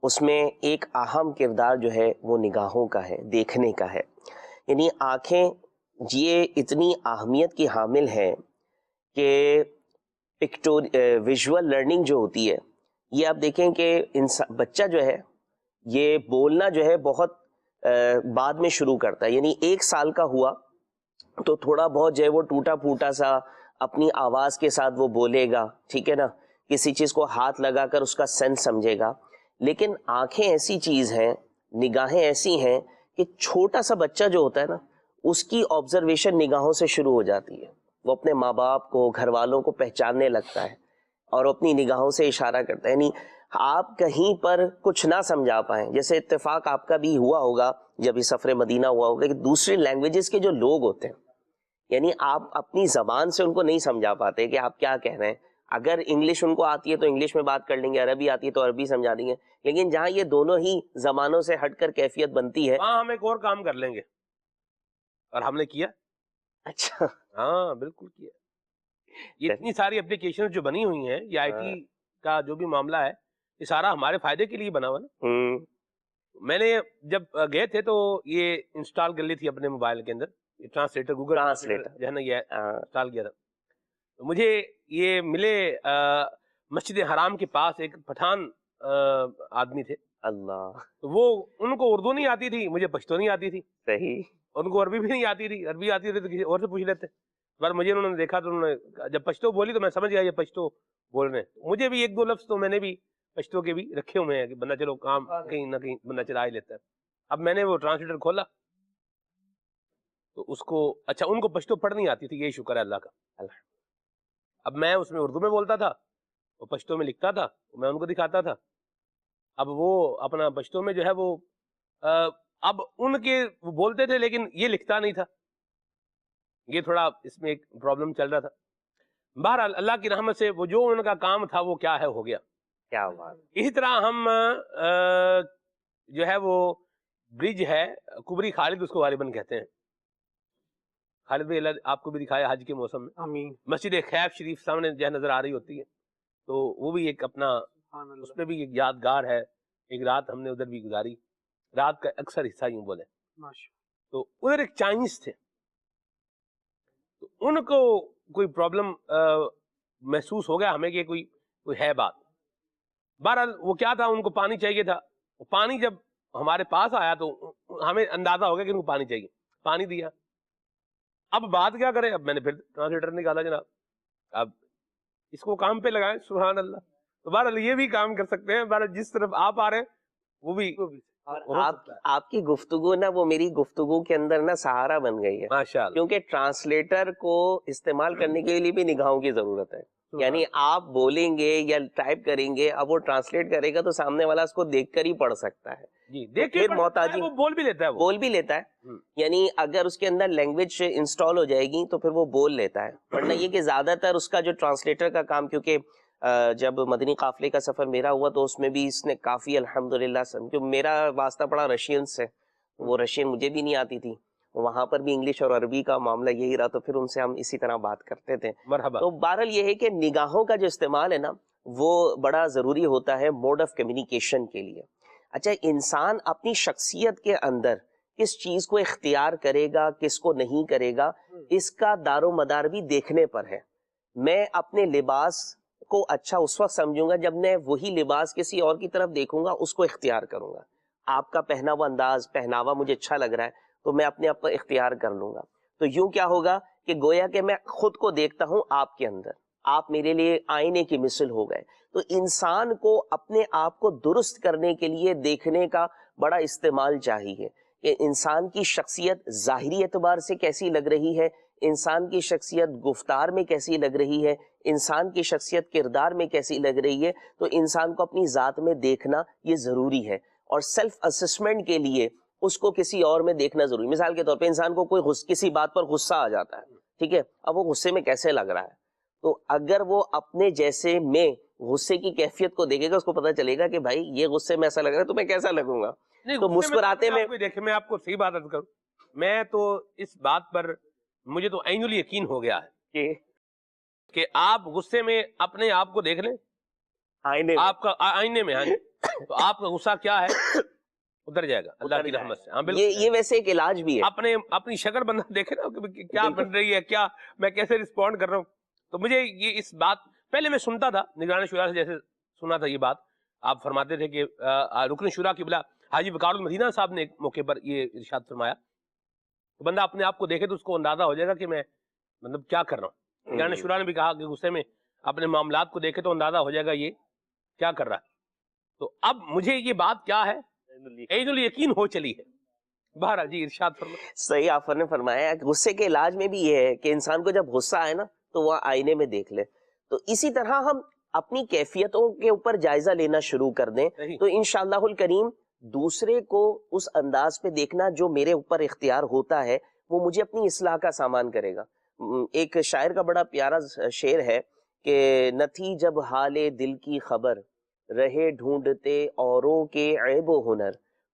اس میں ایک اہم کردار جو ہے وہ نگاہوں کا ہے، دیکھنے کا ہے۔ یعنی آنکھیں یہ اتنی اہمیت کی حامل ہیں کہ ویژول لرننگ جو ہوتی ہے، یہ آپ دیکھیں کہ بچہ جو ہے یہ بولنا جو ہے بہت بعد میں شروع کرتا ہے۔ یعنی 1 سال کا ہوا تو تھوڑا بہت جو ہے وہ ٹوٹا پھوٹا سا اپنی آواز کے ساتھ وہ بولے گا، ٹھیک ہے نا، کسی چیز کو ہاتھ لگا کر اس کا سینس سمجھے گا۔ لیکن آنکھیں ایسی چیز ہیں، نگاہیں ایسی ہیں کہ چھوٹا سا بچہ جو ہوتا ہے نا، اس کی آبزرویشن نگاہوں سے شروع ہو جاتی ہے۔ وہ اپنے ماں باپ کو، گھر والوں کو پہچاننے لگتا ہے اور اپنی نگاہوں سے اشارہ کرتا ہے۔ یعنی آپ کہیں پر کچھ نہ سمجھا پائیں، جیسے اتفاق آپ کا بھی ہوا ہوگا جب یہ سفر مدینہ ہوا ہوگا کہ دوسری لینگویجز کے جو لوگ ہوتے ہیں، یعنی آپ اپنی زبان سے ان کو نہیں سمجھا پاتے کہ آپ کیا کہہ رہے ہیں۔ اگر انگلش ان کو آتی ہے تو انگلش میں بات کر لیں گے، عربی آتی ہے تو عربی سمجھا دیں گے، لیکن جہاں یہ دونوں ہی زبانوں سے ہٹ کر کیفیت بنتی ہے، ہاں ہم ایک اور کام کر لیں گے، اور ہم نے کیا۔ اچھا ہاں بالکل کیا۔ یہ اتنی ساری اپلیکیشن جو بنی ہوئی ہیں، یہ آئی ٹی کا جو بھی معاملہ ہے، یہ سارا ہمارے فائدے کے لیے بنا ہوا نا۔ میں نے جب گئے تھے تو یہ انسٹال کر لی تھی اپنے موبائل کے اندر، یہ ٹرانسلیٹر، گوگل ٹرانسلیٹر جو ہے نا یہ ہاں، انسٹال کیا تھا. تو مجھے یہ ملے مسجد حرام کے پاس ایک پٹھان آدمی تھے. اللہ تو وہ ان کو اردو نہیں آتی تھی، مجھے پشتو نہیں آتی تھی، صحیح. ان کو عربی بھی نہیں آتی تھی، عربی آتی تھی تو کسی اور سے پوچھ لیتے. پر مجھے انہوں نے دیکھا تو انہوں نے جب پشتو بولی تو میں سمجھ گیا یہ پشتو بول رہے ہیں. مجھے بھی ایک دو لفظ تو میں نے بھی پشتو کے بھی رکھے ہوئے ہیں کہ بندہ چلو کام کہیں نہ کہیں بندہ چلا ہی لیتا ہے. اب میں نے وہ ٹرانسلیٹر کھولا تو اس کو، اچھا ان کو پشتو پڑھ نہیں آتی تھی، یہی شکر ہے اللہ کا. اب میں اس میں اردو میں بولتا تھا، وہ پشتو میں لکھتا تھا، میں ان کو دکھاتا تھا. اب وہ اپنا پشتو میں جو ہے وہ اب ان کے وہ بولتے تھے لیکن یہ لکھتا نہیں تھا. یہ تھوڑا اس میں ایک پرابلم چل رہا تھا. بہرحال اللہ کی رحمت سے وہ جو ان کا کام تھا وہ کیا ہے ہو گیا. کیا بات. اسی طرح ہم جو ہے وہ برج ہے کبری خالد، اس کو غالباً کہتے ہیں. خالد بھائی اللہ آپ کو بھی دکھایا حج کے موسم میں. آمین. مسجد خیف شریف سامنے جو ہے نظر آ رہی ہوتی ہے، تو وہ بھی ایک اپنا اس پہ بھی ایک یادگار ہے. ایک رات ہم نے ادھر بھی گزاری، رات کا اکثر حصہ یوں بولے. تو ادھر ایک چائنیز تھے، تو ان کو کوئی پرابلم محسوس ہو گیا ہمیں کہ کوئی ہے بات. بہرحال وہ کیا تھا، ان کو پانی چاہیے تھا. وہ پانی جب ہمارے پاس آیا تو ہمیں اندازہ ہو گیا کہ ان کو پانی چاہیے، پانی دیا. اب بات کیا کریں، اب میں نے پھر ٹرانسلیٹر نکالا جناب، اب اس کو کام پہ لگائیں. سبحان اللہ. تو بہرحال یہ بھی کام کر سکتے ہیں. بہرحال جس طرف آپ آ رہے ہیں وہ بھی اور آپ کی گفتگو نا وہ میری گفتگو کے اندر نا سہارا بن گئی ہے، ماشاء اللہ. کیونکہ ٹرانسلیٹر کو استعمال کرنے کے لیے بھی نگاہوں کی ضرورت ہے. یعنی آپ بولیں گے یا ٹائپ کریں گے، اب وہ ٹرانسلیٹ کرے گا تو سامنے والا اس کو دیکھ کر ہی پڑھ سکتا ہے. جی تو دیکھ کے پھر محتاجی وہ بول بھی لیتا ہے، وہ بول بھی لیتا ہے. یعنی اگر اس کے اندر لینگویج انسٹال ہو جائے گی تو پھر وہ بول لیتا ہے. ورنہ یہ کہ زیادہ تر اس کا جو ٹرانسلیٹر کا کام، کیونکہ جب مدنی قافلے کا سفر میرا ہوا تو اس میں بھی اس نے کافی الحمدللہ جو میرا واسطہ پڑا رشین سے، وہ رشین مجھے بھی نہیں آتی تھی. وہاں پر بھی انگلش اور عربی کا معاملہ یہی رہا، تو پھر ان سے ہم اسی طرح بات کرتے تھے. مرحبا. تو بہرحال یہ ہے کہ نگاہوں کا جو استعمال ہے نا وہ بڑا ضروری ہوتا ہے موڈ آف کمیونیکیشن کے لیے. اچھا، انسان اپنی شخصیت کے اندر کس چیز کو اختیار کرے گا، کس کو نہیں کرے گا، اس کا دار و مدار بھی دیکھنے پر ہے. میں اپنے لباس کو اچھا اس وقت سمجھوں گا جب میں وہی لباس کسی اور کی طرف دیکھوں گا، اس کو اختیار کروں گا. آپ کا پہنا ہوا انداز، پہناوا مجھے اچھا لگ رہا ہے تو میں اپنے آپ کو اختیار کر لوں گا. تو یوں کیا ہوگا کہ گویا کہ میں خود کو دیکھتا ہوں آپ کے اندر، آپ میرے لیے آئینے کی مثل ہو گئے. تو انسان کو اپنے آپ کو درست کرنے کے لیے دیکھنے کا بڑا استعمال چاہیے کہ انسان کی شخصیت ظاہری اعتبار سے کیسی لگ رہی ہے، انسان کی شخصیت گفتار میں کیسی لگ رہی ہے، انسان کی شخصیت کردار میں کیسی لگ رہی ہے. تو انسان کو اپنی ذات میں دیکھنا یہ ضروری ہے، اور سیلف اسسمنٹ کے لیے اس کو کسی اور میں دیکھنا ضروری. مثال کے طور پہ انسان کو کوئی کسی بات پر غصہ آ جاتا ہے، ٹھیک ہے، اب وہ غصے میں کیسے لگ رہا ہے، تو اگر وہ اپنے جیسے میں غصے کی کیفیت کو دیکھے گا، اس کو پتہ چلے گا کہ بھائی یہ غصے میں ایسا لگ رہا ہے تو میں کیسا لگوں گا. تو مسکراتے میں دیکھیں، میں آپ کو صحیح بات عرض کروں، میں تو اس بات پر مجھے تو عین الیقین ہو گیا ہے کہ آپ غصے میں اپنے آپ کو دیکھ لیں آئینے آپ کا آئینے میں، ہاں جی، تو آپ کا غصہ کیا ہے اتر جائے گا اللہ کی رحمت سے. ہاں بالکل، یہ ویسے ایک علاج بھی ہے. اپنی شکل بندہ دیکھے نا کہ کیا بن رہی ہے، کیا میں کیسے رسپونڈ کر رہا ہوں. تو مجھے یہ اس بات پہلے میں سنتا تھا نگران شورا سے، جیسے سنا تھا یہ بات آپ فرماتے تھے کہ رکن شورا قبلہ حاجی وقار المدینہ صاحب نے ایک موقع پر یہ ارشاد فرمایا تو بندہ اپنے آپ کو دیکھے تو اس کو اندازہ ہو جائے گا کہ میں مطلب کیا کر رہا ہوں. نگران شورا نے بھی کہا کہ غصے میں اپنے معاملات کو دیکھے تو اندازہ ہو جائے گا یہ کیا کر رہا ہے. تو اب مجھے یہ بات کیا ہے عین الیقین ہو چلی ہے. بہرحال جی ارشاد فرمائیں. صحیح آپ نے فرمایا. غصے کے علاج میں بھی یہ ہے کہ انسان کو جب غصہ آئے نا تو وہ آئینے میں دیکھ لے. تو اسی طرح ہم اپنی کیفیتوں کے اوپر جائزہ لینا شروع کر دیں تو انشاءاللہ الکریم دوسرے کو اس انداز پہ دیکھنا جو میرے اوپر اختیار ہوتا ہے وہ مجھے اپنی اصلاح کا سامان کرے گا. ایک شاعر کا بڑا پیارا شعر ہے کہ نہ تھی جب حال دل کی خبر، رہے ڈھونڈتے اوروں کے عیب و ہنر،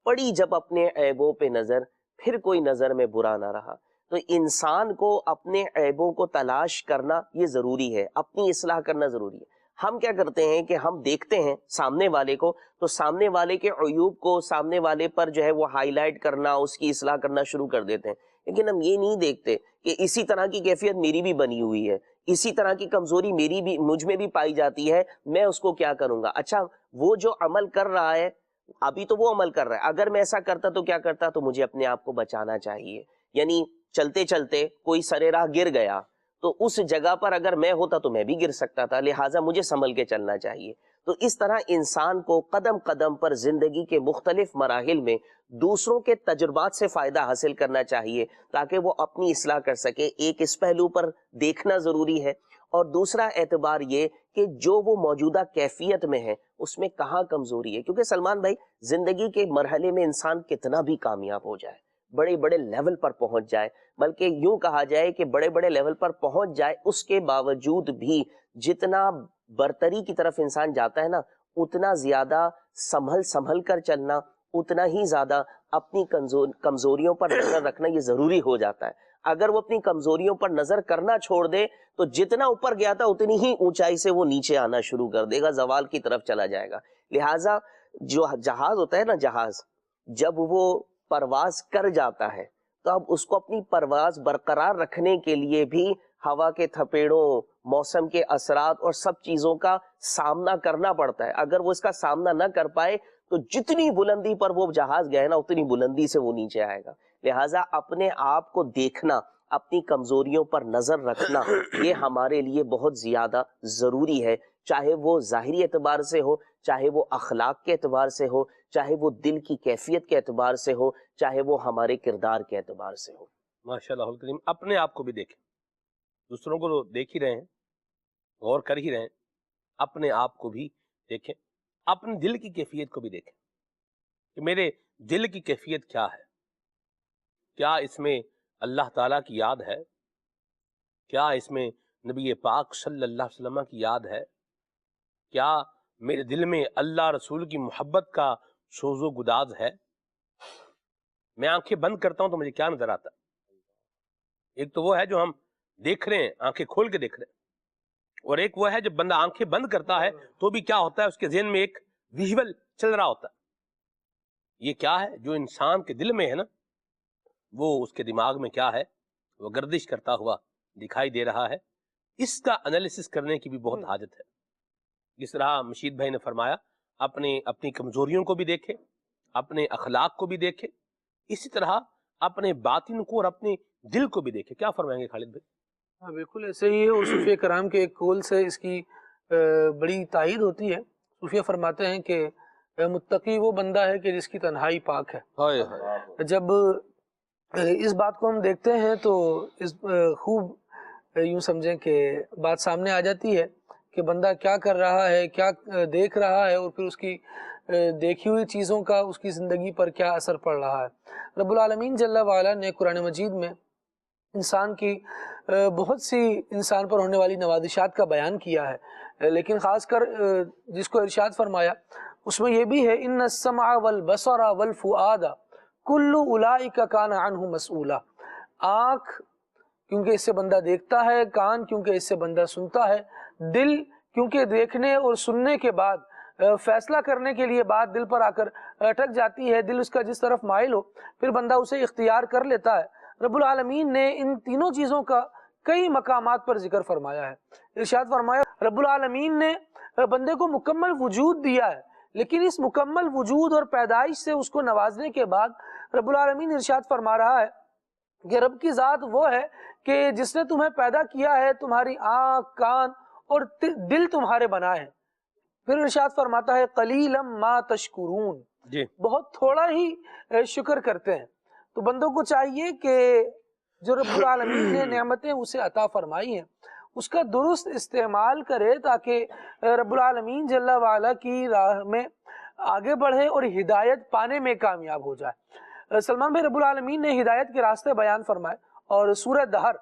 پڑی جب اپنے عیبوں پہ نظر، پھر کوئی نظر میں برا نہ رہا. تو انسان کو اپنے عیبوں کو تلاش کرنا یہ ضروری ہے، اپنی اصلاح کرنا ضروری ہے. ہم کیا کرتے ہیں کہ ہم دیکھتے ہیں سامنے والے کو تو سامنے والے کے عیوب کو سامنے والے پر جو ہے وہ ہائی لائٹ کرنا، اس کی اصلاح کرنا شروع کر دیتے ہیں، لیکن ہم یہ نہیں دیکھتے کہ اسی طرح کی کیفیت میری بھی بنی ہوئی ہے، اسی طرح کی کمزوری میری بھی مجھ میں بھی پائی جاتی ہے، میں اس کو کیا کروں گا؟ اچھا وہ جو عمل کر رہا ہے ابھی تو وہ عمل کر رہا ہے، اگر میں ایسا کرتا تو کیا کرتا؟ تو مجھے اپنے آپ کو بچانا چاہیے، یعنی چلتے چلتے کوئی سرے راہ گر گیا تو اس جگہ پر اگر میں ہوتا تو میں بھی گر سکتا تھا، لہٰذا مجھے سنبھل کے چلنا چاہیے۔ تو اس طرح انسان کو قدم قدم پر زندگی کے مختلف مراحل میں دوسروں کے تجربات سے فائدہ حاصل کرنا چاہیے تاکہ وہ اپنی اصلاح کر سکے۔ ایک اس پہلو پر دیکھنا ضروری ہے، اور دوسرا اعتبار یہ کہ جو وہ موجودہ کیفیت میں ہے اس میں کہاں کمزوری ہے، کیونکہ سلمان بھائی زندگی کے مرحلے میں انسان کتنا بھی کامیاب ہو جائے، بڑے بڑے لیول پر پہنچ جائے، بلکہ یوں کہا جائے کہ بڑے بڑے لیول پر پہنچ جائے، اس کے باوجود بھی جتنا برتری کی طرف انسان جاتا ہے نا، اتنا زیادہ سنبھل کر چلنا، اتنا ہی زیادہ اپنی کمزوریوں پر نظر رکھنا یہ ضروری ہو جاتا ہے۔ اگر وہ اپنی کمزوریوں پر نظر کرنا چھوڑ دے تو جتنا اوپر گیا تھا اتنی ہی اونچائی سے وہ نیچے آنا شروع کر دے گا، زوال کی طرف چلا جائے گا۔ لہٰذا جو جہاز ہوتا ہے نا، جہاز جب وہ پرواز کر جاتا ہے تو اب اس کو اپنی پرواز برقرار رکھنے کے لیے بھی ہوا کے تھپیڑوں، موسم کے اثرات اور سب چیزوں کا سامنا کرنا پڑتا ہے۔ اگر وہ اس کا سامنا نہ کر پائے تو جتنی بلندی پر وہ جہاز گئے نا اتنی بلندی سے وہ نیچے آئے گا۔ لہٰذا اپنے آپ کو دیکھنا، اپنی کمزوریوں پر نظر رکھنا یہ ہمارے لیے بہت زیادہ ضروری ہے، چاہے وہ ظاہری اعتبار سے ہو، چاہے وہ اخلاق کے اعتبار سے ہو، چاہے وہ دل کی کیفیت کے اعتبار سے ہو، چاہے وہ ہمارے کردار کے اعتبار سے ہو۔ ماشاءاللہ الکریم، اپنے آپ کو بھی دیکھیں، دوسروں کو تو دیکھ ہی رہے ہیں، غور کر ہی رہے ہیں، اپنے آپ کو بھی دیکھیں، اپنے دل کی کیفیت کو بھی دیکھیں کہ میرے دل کی کیفیت کیا ہے، کیا اس میں اللہ تعالیٰ کی یاد ہے، کیا اس میں نبی پاک صلی اللہ علیہ وسلم کی یاد ہے، کیا میرے دل میں اللہ رسول کی محبت کا سوز و گداز ہے؟ میں آنکھیں بند کرتا ہوں تو مجھے کیا نظر آتا ہے؟ ایک تو وہ ہے جو ہم دیکھ رہے ہیں، آنکھیں کھول کے دیکھ رہے ہیں، اور ایک وہ ہے جب بندہ آنکھیں بند کرتا ہے تو بھی کیا ہوتا ہے، اس کے ذہن میں ایک ویژول چل رہا ہوتا ہے۔ یہ کیا ہے جو انسان کے دل میں ہے نا، وہ اس کے دماغ میں کیا ہے، وہ گردش کرتا ہوا دکھائی دے رہا ہے۔ اس کا انالیسس کرنے کی بھی بہت حاجت ہے۔ جس طرح مشید بھائی نے فرمایا، اپنی کمزوریوں کو بھی دیکھے، اپنے اخلاق کو بھی دیکھے، اسی طرح اپنے باطن کو اور اپنے دل کو بھی دیکھے۔ کیا فرمائیں گے خالد بھائی؟ ہاں بالکل ایسے ہی ہے، اور صوفیہ کرام کے ایک قول سے اس کی بڑی تائید ہوتی ہے۔ صوفیہ فرماتے ہیں کہ متقی وہ بندہ ہے کہ جس کی تنہائی پاک ہے۔ جب اس بات کو ہم دیکھتے ہیں تو اس خوب یوں سمجھیں کہ بات سامنے آ جاتی ہے کہ بندہ کیا کر رہا ہے، کیا دیکھ رہا ہے، اور پھر اس کی دیکھی ہوئی چیزوں کا اس کی زندگی پر کیا اثر پڑ رہا ہے۔ رب العالمین جل وعلا نے قرآن مجید میں انسان کی بہت سی انسان پر ہونے والی نوازشات کا بیان کیا ہے، لیکن خاص کر جس کو ارشاد فرمایا اس میں یہ بھی ہے، ان السمع والبصر والفؤاد کل اولئک کان عنہ مسئولا۔ آنکھ کیونکہ اس سے بندہ دیکھتا ہے، کان کیونکہ اس سے بندہ سنتا ہے، دل کیونکہ دیکھنے اور سننے کے بعد فیصلہ کرنے کے لیے بات دل پر آ کر اٹک جاتی ہے، دل اس کا جس طرف مائل ہو پھر بندہ اسے اختیار کر لیتا ہے۔ رب العالمین نے ان تینوں چیزوں کا کئی مقامات پر ذکر فرمایا ہے۔ ارشاد فرمایا، رب العالمین نے بندے کو مکمل وجود دیا ہے، لیکن اس مکمل وجود اور پیدائش سے اس کو نوازنے کے بعد رب العالمین ارشاد فرما رہا ہے کہ رب کی ذات وہ ہے کہ جس نے تمہیں پیدا کیا ہے، تمہاری آنکھ، کان اور دل تمہارے بنائے ہیں۔ پھر ارشاد فرماتا ہے قلیلا ما تشکرون، جی بہت تھوڑا ہی شکر کرتے ہیں۔ تو بندوں کو چاہیے کہ جو رب العالمین نے نعمتیں اسے عطا فرمائی ہیں اس کا درست استعمال کرے تاکہ رب العالمین جل وعلا کی راہ میں آگے بڑھے اور ہدایت پانے میں کامیاب ہو جائے۔ سلمان بھائی، رب العالمین نے ہدایت کے راستے بیان فرمائے، اور سورہ دہر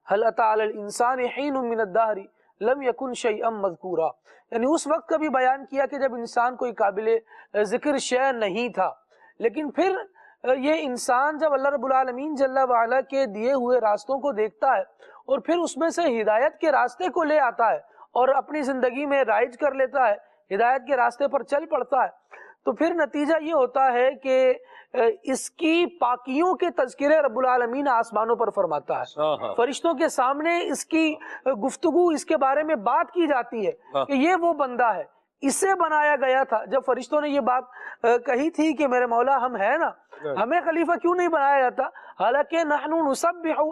هل اتى على الانسان حين من الدهر لم يكن شيئا مذکورا، یعنی اس وقت کا بھی بیان کیا کہ جب انسان کوئی قابل ذکر شے نہیں تھا، لیکن پھر یہ انسان جب اللہ رب العالمین جل وعلا کے دیے ہوئے راستوں کو دیکھتا ہے اور پھر اس میں سے ہدایت کے راستے کو لے آتا ہے اور اپنی زندگی میں رائج کر لیتا ہے، ہدایت کے راستے پر چل پڑتا ہے، تو پھر نتیجہ یہ ہوتا ہے کہ اس کی پاکیوں کے تذکرے رب العالمین آسمانوں پر فرماتا ہے، فرشتوں کے سامنے اس کی گفتگو، اس کے بارے میں بات کی جاتی ہے کہ یہ وہ بندہ ہے، اسے بنایا گیا تھا۔ جب فرشتوں نے یہ بات کہی تھی کہ میرے مولا ہم ہیں نا، ہمیں خلیفہ کیوں نہیں بنایا جاتا، حالانکہ نحن نسبح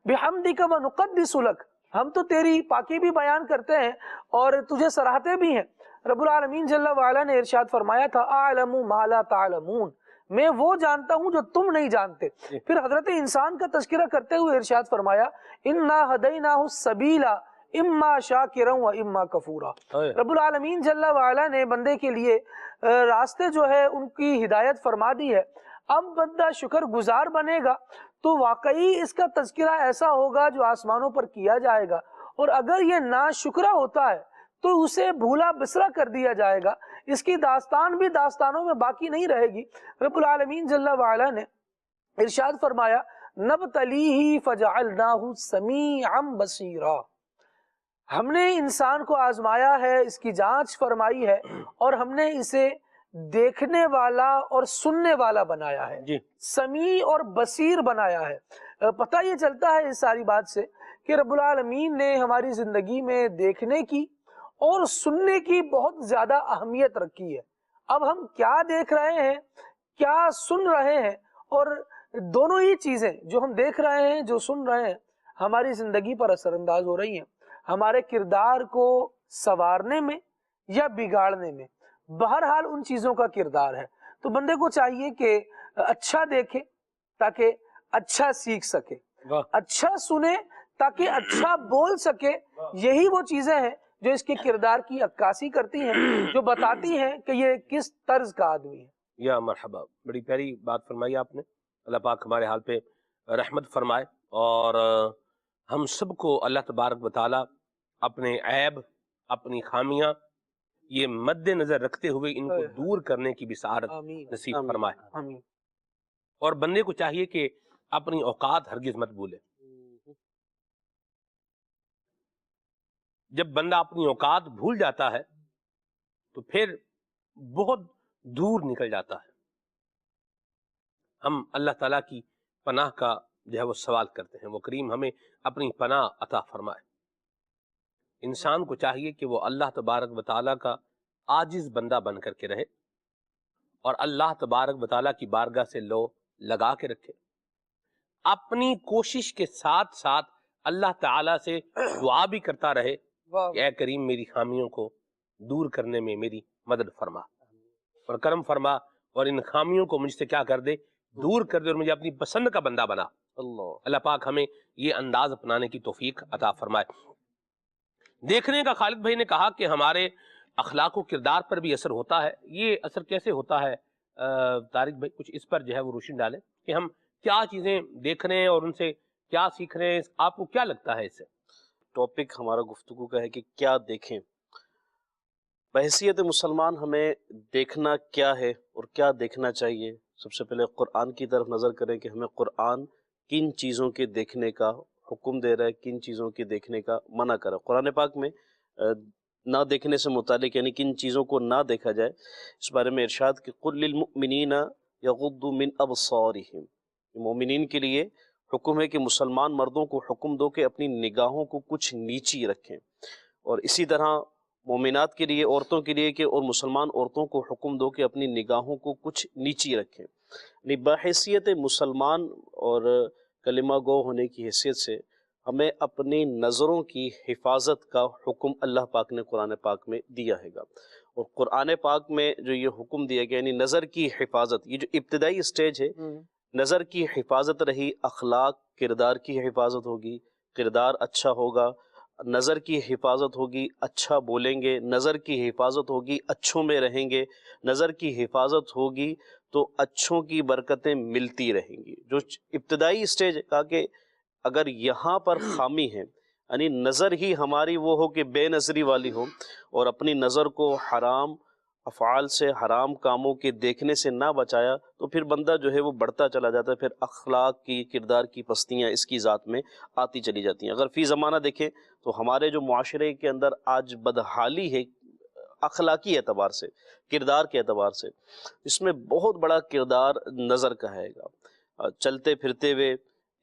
بحمدک ونقدس لک، ہم تو تیری پاکی بھی بیان کرتے ہیں اور تجھے سراہتے بھی ہیں۔ رب العالمین جل وعلا نے ارشاد فرمایا تھا اعلم ما لا تعلمون، میں وہ جانتا ہوں جو تم نہیں جانتے۔ پھر حضرت انسان کا تذکرہ کرتے ہوئے ارشاد فرمایا انا ہدیناہ السبیل اما شاکرا و اما کفورا۔ رب العالمین جل وعلا نے بندے کے لیے راستے جو ہے ان کی ہدایت فرما دی ہے۔ اب بندہ شکر گزار بنے گا تو واقعی اس کا تذکرہ ایسا ہوگا جو آسمانوں پر کیا جائے گا، اور اگر یہ ناشکرہ ہوتا ہے تو اسے بھولا بسرا کر دیا جائے گا، اس کی داستان بھی داستانوں میں باقی نہیں رہے گی۔ رب العالمین جل وعلا نے ارشاد فرمایا نبتلیہ فجعلناہ سمیعا بصیرا، ہم نے انسان کو آزمایا ہے، اس کی جانچ فرمائی ہے، اور ہم نے اسے دیکھنے والا اور سننے والا بنایا ہے، سمیع اور بصیر بنایا ہے۔ پتہ یہ چلتا ہے اس ساری بات سے کہ رب العالمین نے ہماری زندگی میں دیکھنے کی اور سننے کی بہت زیادہ اہمیت رکھی ہے۔ اب ہم کیا دیکھ رہے ہیں، کیا سن رہے ہیں، اور دونوں ہی چیزیں جو ہم دیکھ رہے ہیں، جو سن رہے ہیں، ہماری زندگی پر اثر انداز ہو رہی ہیں، ہمارے کردار کو سنوارنے میں یا بگاڑنے میں۔ بہرحال ان چیزوں کا کردار ہے، تو بندے کو چاہیے کہ اچھا دیکھے تاکہ اچھا سیکھ سکے، اچھا سنے تاکہ اچھا بول سکے۔ یہی وہ چیزیں ہیں جو اس کے کردار کی عکاسی کرتی ہیں، جو بتاتی ہیں کہ یہ کس طرز کا آدمی ہے۔ یا مرحبا، بڑی پیاری بات فرمائی آپ نے۔ اللہ پاک ہمارے حال پہ رحمت فرمائے، اور ہم سب کو اللہ تبارک و تعالی اپنے عیب، اپنی خامیاں یہ مد نظر رکھتے ہوئے ان کو دور کرنے کی بصارت نصیب فرمائے۔ آمین۔ اور بندے کو چاہیے کہ اپنی اوقات ہرگز مت بھولے۔ جب بندہ اپنی اوقات بھول جاتا ہے تو پھر بہت دور نکل جاتا ہے۔ ہم اللہ تعالیٰ کی پناہ کا جو ہے وہ سوال کرتے ہیں، وہ کریم ہمیں اپنی پناہ عطا فرمائے۔ انسان کو چاہیے کہ وہ اللہ تبارک و تعالیٰ کا عاجز بندہ بن کر کے رہے، اور اللہ تبارک و تعالیٰ کی بارگاہ سے لو لگا کے رکھے، اپنی کوشش کے ساتھ ساتھ اللہ تعالیٰ سے دعا بھی کرتا رہے کہ اے کریم میری خامیوں کو دور کرنے میں میری مدد فرما اور کرم فرما، اور ان خامیوں کو مجھ سے کیا کر دے، دور کر دے، اور مجھے اپنی پسند کا بندہ بنا۔ اللہ پاک ہمیں یہ انداز اپنانے کی توفیق عطا فرمائے۔ دیکھنے کا خالد بھائی نے کہا کہ ہمارے اخلاق و کردار پر بھی اثر ہوتا ہے۔ یہ اثر کیسے ہوتا ہے طارق بھائی؟ کچھ اس پر جو ہے وہ روشنی ڈالیں کہ ہم کیا چیزیں دیکھ رہے ہیں اور ان سے کیا سیکھ رہے ہیں، آپ کو کیا لگتا ہے اس سے؟ ٹاپک ہمارا گفتگو کا ہے کہ کیا دیکھیں۔ بحیثیت مسلمان ہمیں دیکھنا کیا ہے اور کیا دیکھنا چاہیے۔ سب سے پہلے قرآن کی طرف نظر کریں کہ ہمیں قرآن کن چیزوں کے دیکھنے کا حکم دے رہا ہے، کن چیزوں کے دیکھنے کا منع کر رہا ہے۔ قرآن پاک میں نہ دیکھنے سے متعلق یعنی کن چیزوں کو نہ دیکھا جائے، اس بارے میں ارشاد کہ قل للمؤمنین یغضوا من ابصارہم، مومنین کے لیے حکم ہے کہ مسلمان مردوں کو حکم دو کہ اپنی نگاہوں کو کچھ نیچی رکھیں، اور اسی طرح مومنات کے لیے، عورتوں کے لیے کہ اور مسلمان عورتوں کو حکم دو کہ اپنی نگاہوں کو کچھ نیچی رکھیں۔ یعنی بحیثیت مسلمان اور کلمہ گو ہونے کی حیثیت سے ہمیں اپنی نظروں کی حفاظت کا حکم اللہ پاک نے قرآن پاک میں دیا ہے گا، اور قرآن پاک میں جو یہ حکم دیا گیا یعنی نظر کی حفاظت، یہ جو ابتدائی سٹیج ہے، نظر کی حفاظت رہی، اخلاق کردار کی حفاظت ہوگی، کردار اچھا ہوگا، نظر کی حفاظت ہوگی، اچھا بولیں گے، نظر کی حفاظت ہوگی، اچھوں میں رہیں گے، نظر کی حفاظت ہوگی تو اچھوں کی برکتیں ملتی رہیں گی۔ جو ابتدائی سٹیج کہا کہ اگر یہاں پر خامی ہے، یعنی نظر ہی ہماری وہ ہو کہ بے نظری والی ہو، اور اپنی نظر کو حرام افعال سے، حرام کاموں کے دیکھنے سے نہ بچایا تو پھر بندہ جو ہے وہ بڑھتا چلا جاتا ہے، پھر اخلاق کی، کردار کی پستیاں اس کی ذات میں آتی چلی جاتی ہیں۔ اگر فی زمانہ دیکھیں تو ہمارے جو معاشرے کے اندر آج بدحالی ہے اخلاقی اعتبار سے، کردار کے اعتبار سے، اس میں بہت بڑا کردار نظر کا ہے گا۔ چلتے پھرتے ہوئے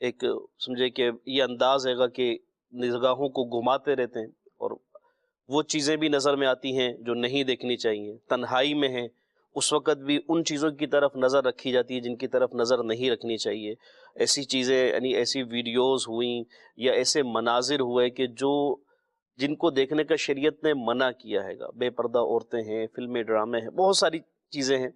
ایک سمجھے کہ یہ انداز ہے گا کہ نگاہوں کو گھماتے رہتے ہیں، اور وہ چیزیں بھی نظر میں آتی ہیں جو نہیں دیکھنی چاہیے۔ تنہائی میں ہیں اس وقت بھی ان چیزوں کی طرف نظر رکھی جاتی ہے جن کی طرف نظر نہیں رکھنی چاہیے۔ ایسی چیزیں یعنی ایسی ویڈیوز ہوئیں یا ایسے مناظر ہوئے کہ جن کو دیکھنے کا شریعت نے منع کیا ہے گا۔ بے پردہ عورتیں ہیں، فلمیں، ڈرامے ہیں، بہت ساری چیزیں ہیں۔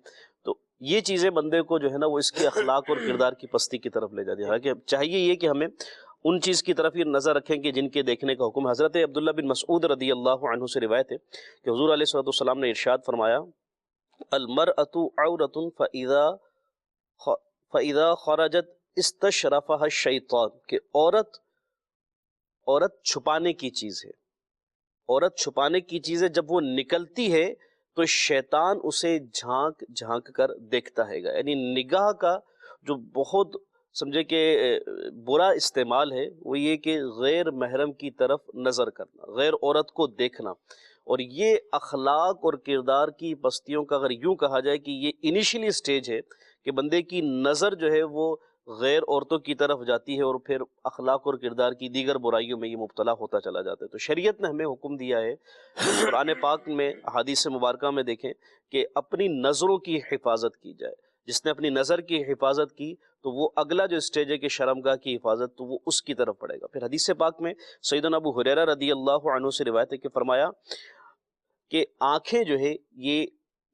تو یہ چیزیں بندے کو جو ہے نا وہ اس کے اخلاق اور کردار کی پستی کی طرف لے جاتی ہے۔ حالانکہ چاہیے یہ کہ ہمیں ان چیز کی طرف یہ نظر رکھیں کہ جن کے دیکھنے کا حکم۔ حضرت عبداللہ بن مسعود رضی اللہ عنہ سے روایت ہے کہ حضور علیہ الصلوۃ والسلام نے ارشاد فرمایا، المرأۃ عورۃ فإذا خرجت استشرفها الشیطان، کہ عورت چھپانے کی چیز ہے، عورت چھپانے کی چیز ہے، جب وہ نکلتی ہے تو شیطان اسے جھانک جھانک کر دیکھتا ہے گا۔ یعنی نگاہ کا جو بہت سمجھے کہ برا استعمال ہے وہ یہ کہ غیر محرم کی طرف نظر کرنا، غیر عورت کو دیکھنا۔ اور یہ اخلاق اور کردار کی پستیوں کا اگر یوں کہا جائے کہ یہ انیشلی سٹیج ہے کہ بندے کی نظر جو ہے وہ غیر عورتوں کی طرف جاتی ہے اور پھر اخلاق اور کردار کی دیگر برائیوں میں یہ مبتلا ہوتا چلا جاتا ہے۔ تو شریعت نے ہمیں حکم دیا ہے، قرآن پاک میں، احادیث مبارکہ میں دیکھیں کہ اپنی نظروں کی حفاظت کی جائے۔ جس نے اپنی نظر کی حفاظت کی تو وہ اگلا جو سٹیج ہے کہ شرمگاہ کی حفاظت، تو وہ اس کی طرف پڑے گا۔ پھر حدیث پاک میں سیدنا ابو ہریرہ رضی اللہ عنہ سے روایت ہے کہ فرمایا کہ آنکھیں جو ہے یہ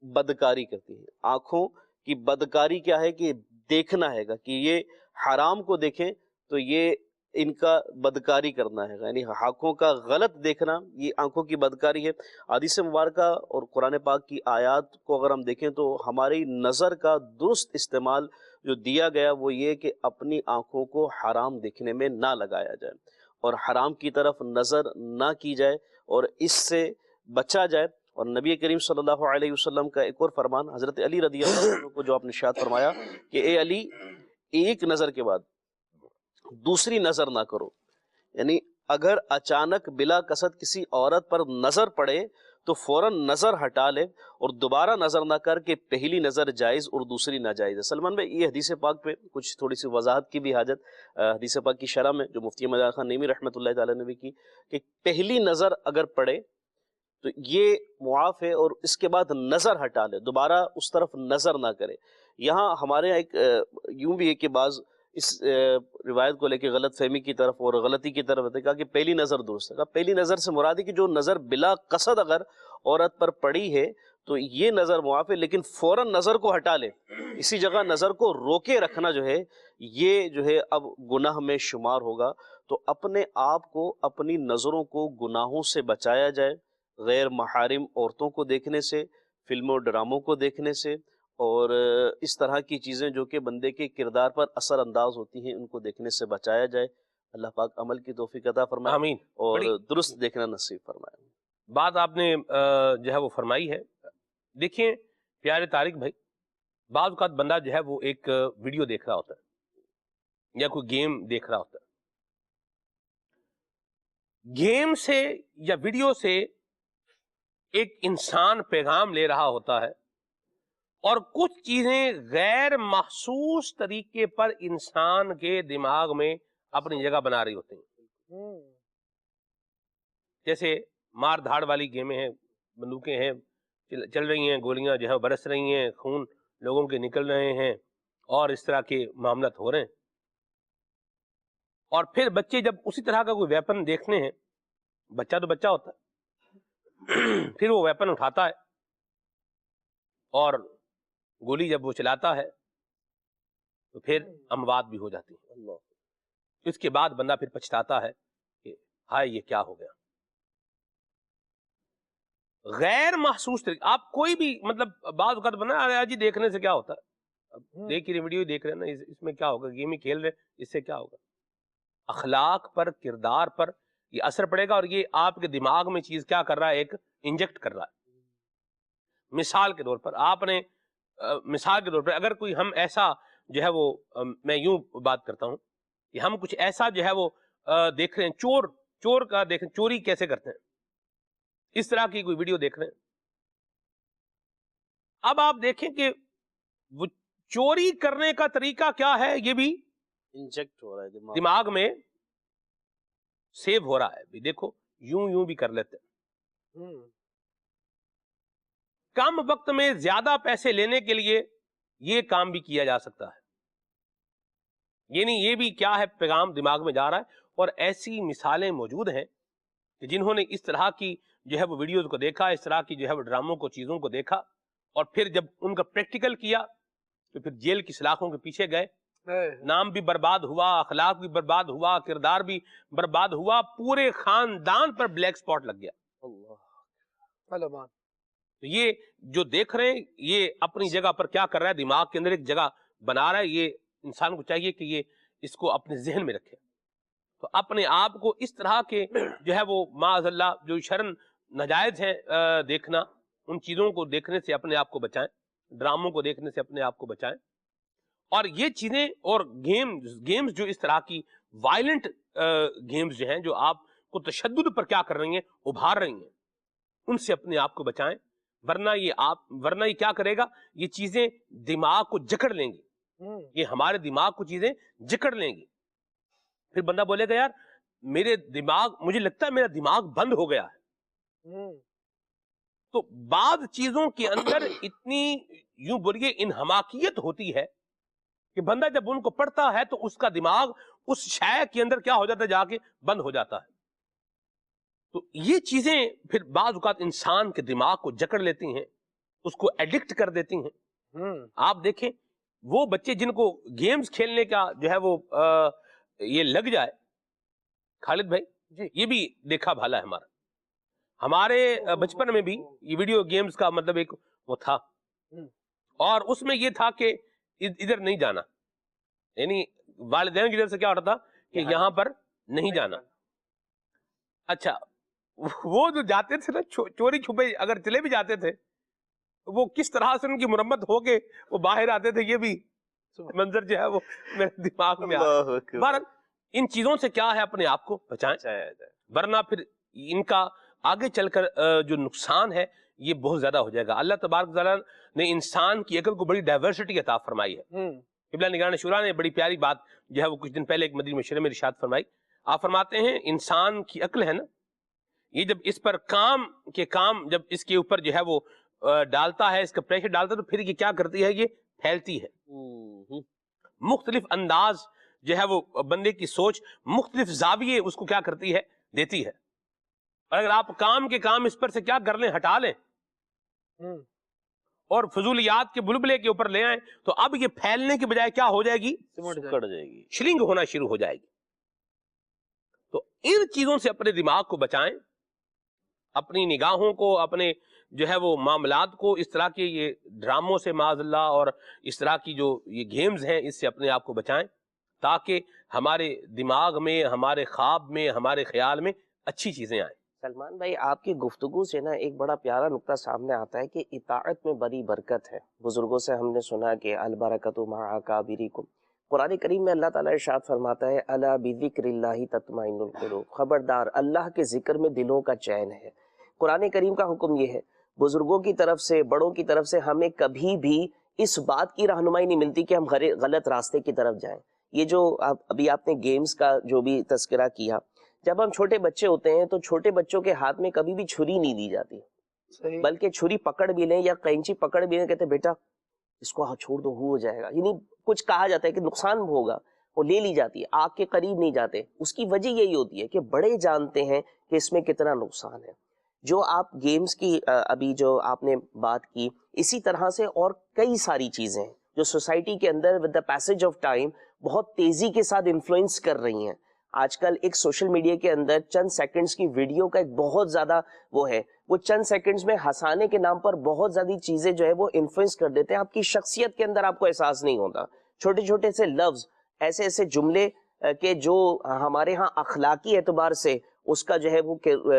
بدکاری کرتی ہیں۔ آنکھوں کی بدکاری کیا ہے کہ دیکھنا ہے گا، کہ یہ حرام کو دیکھیں تو یہ ان کا بدکاری کرنا ہے، یعنی آنکھوں کا غلط دیکھنا یہ آنکھوں کی بدکاری ہے۔ حدیث مبارکہ اور قرآن پاک کی آیات کو اگر ہم دیکھیں تو ہماری نظر کا درست استعمال جو دیا گیا وہ یہ کہ اپنی آنکھوں کو حرام دیکھنے میں نہ لگایا جائے اور حرام کی طرف نظر نہ کی جائے اور اس سے بچا جائے۔ اور نبی کریم صلی اللہ علیہ وسلم کا ایک اور فرمان حضرت علی رضی اللہ عنہ کو جو آپ نے ارشاد فرمایا کہ اے علی، ایک نظر کے بعد دوسری نظر نہ کرو، یعنی اگر اچانک بلا قصد کسی عورت پر نظر پڑے تو فوراً نظر ہٹا لے اور دوبارہ نظر نہ کر کے پہلی نظر جائز اور دوسری ناجائز ہے۔ سلمان بھائی، یہ حدیث پاک پہ کچھ تھوڑی سی وضاحت کی بھی حاجت حدیث پاک کی شرح میں جو مفتی مجاہد خان نیمی رحمۃ اللہ تعالی نے بھی کی کہ پہلی نظر اگر پڑے تو یہ معاف ہے اور اس کے بعد نظر ہٹا لے، دوبارہ اس طرف نظر نہ کرے۔ یہاں ہمارے یہاں ایک یوں بھی ہے کہ بعض اس روایت کو لے کے غلط فہمی کی طرف اور غلطی کی طرف ہے، کہا کہ پہلی نظر درست ہے۔ کہا پہلی نظر سے مراد ہے کہ جو نظر بلا قصد اگر عورت پر پڑی ہے تو یہ نظر معاف ہے، لیکن فوراً نظر کو ہٹا لے، اسی جگہ نظر کو روکے رکھنا جو ہے یہ جو ہے اب گناہ میں شمار ہوگا۔ تو اپنے آپ کو، اپنی نظروں کو گناہوں سے بچایا جائے، غیر محارم عورتوں کو دیکھنے سے، فلموں ڈراموں کو دیکھنے سے، اور اس طرح کی چیزیں جو کہ بندے کے کردار پر اثر انداز ہوتی ہیں ان کو دیکھنے سے بچایا جائے۔ اللہ پاک عمل کی توفیق عطا فرمائے، آمین۔ اور درست دیکھنا نصیب فرمائے۔ بات آپ نے جو ہے وہ فرمائی ہے۔ دیکھیں پیارے طارق بھائی، بعض اوقات بندہ جو ہے وہ ایک ویڈیو دیکھ رہا ہوتا ہے یا کوئی گیم دیکھ رہا ہوتا ہے، گیم سے یا ویڈیو سے ایک انسان پیغام لے رہا ہوتا ہے اور کچھ چیزیں غیر محسوس طریقے پر انسان کے دماغ میں اپنی جگہ بنا رہی ہوتی ہیں۔ جیسے مار دھاڑ والی گیمیں ہیں، بندوقیں ہیں چل رہی ہیں، گولیاں جو ہے برس رہی ہیں، خون لوگوں کے نکل رہے ہیں اور اس طرح کے معاملات ہو رہے ہیں۔ اور پھر بچے جب اسی طرح کا کوئی ویپن دیکھتے ہیں، بچہ تو بچہ ہوتا ہے، پھر وہ ویپن اٹھاتا ہے اور گولی جب وہ چلاتا ہے تو پھر اموات بھی ہو جاتی ہیں۔ اس کے بعد بندہ پھر پچھتاتا ہے کہ ہائے یہ کیا ہو گیا۔ غیر محسوس طریقے، آپ کوئی بھی مطلب بعض اوقات بنا جی دیکھنے سے کیا ہوتا ہے، دیکھ رہے ویڈیو دیکھ رہے نا، اس میں کیا ہوگا، گیم ہی کھیل رہے، اس سے کیا ہوگا۔ اخلاق پر، کردار پر یہ اثر پڑے گا اور یہ آپ کے دماغ میں چیز کیا کر رہا ہے، ایک انجیکٹ کر رہا ہے۔ مثال کے طور پر آپ نے مثال کے طور پر اگر کوئی ہم ایسا جو ہے وہ میں یوں بات کرتا ہوں کہ ہم کچھ ایسا جو ہے وہ دیکھ رہے ہیں، چور کا دیکھ چوری کیسے کرتے ہیں، اس طرح کی کوئی ویڈیو دیکھ رہے ہیں، اب آپ دیکھیں کہ وہ چوری کرنے کا طریقہ کیا ہے، یہ بھی انجیکٹ ہو رہا ہے دماغ میں سیو ہو رہا ہے، بھی دیکھو یوں بھی کر لیتے ہیں۔ کم وقت میں زیادہ پیسے لینے کے لیے یہ کام بھی کیا جا سکتا ہے، یعنی یہ بھی کیا ہے، پیغام دماغ میں جا رہا ہے۔ اور ایسی مثالیں موجود ہیں کہ جنہوں نے اس طرح کی جو ہے وہ ویڈیوز کو دیکھا، اس طرح کی جو ہے وہ ڈراموں کو، چیزوں کو دیکھا، اور پھر جب ان کا پریکٹیکل کیا تو پھر جیل کی سلاخوں کے پیچھے گئے، نام بھی برباد ہوا، اخلاق بھی برباد ہوا، کردار بھی برباد ہوا، پورے خاندان پر بلیک سپاٹ لگ گیا۔ تو یہ جو دیکھ رہے ہیں یہ اپنی جگہ پر کیا کر رہا ہے، دماغ کے اندر ایک جگہ بنا رہا ہے۔ یہ انسان کو چاہیے کہ یہ اس کو اپنے ذہن میں رکھے، تو اپنے آپ کو اس طرح کے جو ہے وہ معاذ اللہ جو شرن ناجائز ہیں دیکھنا، ان چیزوں کو دیکھنے سے اپنے آپ کو بچائیں، ڈراموں کو دیکھنے سے اپنے آپ کو بچائیں۔ اور یہ چیزیں اور گیمز جو اس طرح کی وائلنٹ گیمز جو ہیں، جو آپ کو تشدد پر کیا کر رہی ہیں، ابھار رہی ہیں، ان سے اپنے آپ کو بچائیں، ورنہ یہ کیا کرے گا، یہ چیزیں دماغ کو جکڑ لیں گی، یہ ہمارے دماغ کو چیزیں جکڑ لیں گی۔ پھر بندہ بولے گا یار مجھے لگتا ہے میرا دماغ بند ہو گیا ہے۔ تو بعض چیزوں کے اندر اتنی یوں بولیے انہماکیت ہوتی ہے کہ بندہ جب ان کو پڑھتا ہے تو اس کا دماغ اس شے کے اندر کیا ہو جاتا ہے، جا کے بند ہو جاتا ہے۔ تو یہ چیزیں پھر بعض اوقات انسان کے دماغ کو جکڑ لیتی ہیں، اس کو ایڈکٹ کر دیتی ہیں۔ آپ دیکھیں وہ بچے جن کو گیمز کھیلنے کا جو ہے وہ یہ لگ جائے، خالد بھائی جی یہ بھی دیکھا بھالا ہے ہمارے بچپن میں بھی یہ ویڈیو گیمز کا مطلب ایک وہ تھا، اور اس میں یہ تھا کہ ادھر نہیں جانا، یعنی والدین کی طرف سے کیا ہوتا تھا کہ یہاں پر نہیں جانا۔ اچھا وہ جو جاتے تھے نا چوری چھپے اگر چلے بھی جاتے تھے، وہ کس طرح سے ان کی مرمت ہو کے وہ باہر آتے تھے، یہ بھی منظر جو ہے وہ میرے دماغ میں بہرحال ان چیزوں سے کیا ہے اپنے آپ کو بچائیں، ورنہ پھر ان کا آگے چل کر جو نقصان ہے یہ بہت زیادہ ہو جائے گا۔ اللہ تبارک و تعالیٰ نے انسان کی عقل کو بڑی ڈائیورسٹی عطا فرمائی ہے۔ قبلہ نگران شورا نے بڑی پیاری بات جو ہے وہ کچھ دن پہلے ایک مدنی مشورے میں ارشاد فرمائی۔ آپ فرماتے ہیں انسان کی عقل ہے نا، یہ جب اس پر کام جب اس کے اوپر جو ہے وہ ڈالتا ہے، اس کا پریشر ڈالتا ہے، تو پھر یہ کیا کرتی ہے، یہ پھیلتی ہے، مختلف انداز جو ہے وہ بندے کی سوچ، مختلف زاویے اس کو کیا کرتی ہے، دیتی ہے۔ اور اگر آپ کام اس پر سے کیا کر لیں، ہٹا لیں اور فضولیات کے بلبلے کے اوپر لے آئیں، تو اب یہ پھیلنے کے بجائے کیا ہو جائے گی، کٹ جائے گی، شرنک ہونا شروع ہو جائے گی۔ تو ان چیزوں سے اپنے دماغ کو بچائیں، اپنی نگاہوں کو، اپنے جو ہے وہ معاملات کو اس طرح کے یہ ڈراموں سے معاذ اللہ اور اس طرح کی جو یہ گیمز ہیں اس سے اپنے آپ کو بچائیں، تاکہ ہمارے دماغ میں، ہمارے خواب میں، ہمارے خیال میں اچھی چیزیں آئیں۔ سلمان بھائی آپ کی گفتگو سے نا ایک بڑا پیارا نقطہ سامنے آتا ہے کہ اطاعت میں بڑی برکت ہے۔ بزرگوں سے ہم نے سنا کہ البرکۃ مع اکابرکم، قرآن کریم میں اللہ تعالیٰ ارشاد فرماتا ہے الا بذکر اللہ تطمئن القلوب، خبردار اللہ کے ذکر میں دلوں کا چین ہے۔ قرآن کریم کا حکم یہ ہے، بزرگوں کی طرف سے، بڑوں کی طرف سے ہمیں کبھی بھی اس بات کی رہنمائی نہیں ملتی کہ ہم غلط راستے کی طرف جائیں۔ یہ جو ابھی آپ نے گیمز کا جو بھی تذکرہ کیا، جب ہم چھوٹے بچے ہوتے ہیں تو چھوٹے بچوں کے ہاتھ میں کبھی بھی چھری نہیں دی جاتی، بلکہ چھری پکڑ بھی لیں یا قینچی پکڑ بھی لیں، کہتے بیٹا اس کو چھوڑ دو، ہو جائے گا، یعنی کچھ کہا جاتا ہے کہ نقصان ہوگا، وہ لے لی جاتی ہے، آگ کے قریب نہیں جاتے۔ اس کی وجہ یہی ہوتی ہے کہ بڑے جانتے ہیں کہ اس میں کتنا نقصان ہے۔ جو آپ گیمز کی ابھی جو آپ نے بات کی، اسی طرح سے اور کئی ساری چیزیں جو سوسائٹی کے اندر with the passage of time بہت تیزی کے ساتھ انفلوئنس کر رہی ہیں۔ آج کل ایک سوشل میڈیا کے اندر چند سیکنڈز کی ویڈیو کا ایک بہت زیادہ وہ ہے، وہ چند سیکنڈز میں ہنسانے کے نام پر بہت زیادہ چیزیں جو ہے وہ انفلوئنس کر دیتے ہیں، آپ کی شخصیت کے اندر آپ کو احساس نہیں ہوتا۔ چھوٹے چھوٹے سے لفظ، ایسے ایسے جملے کہ جو ہمارے ہاں اخلاقی اعتبار سے اس کا جو ہے وہ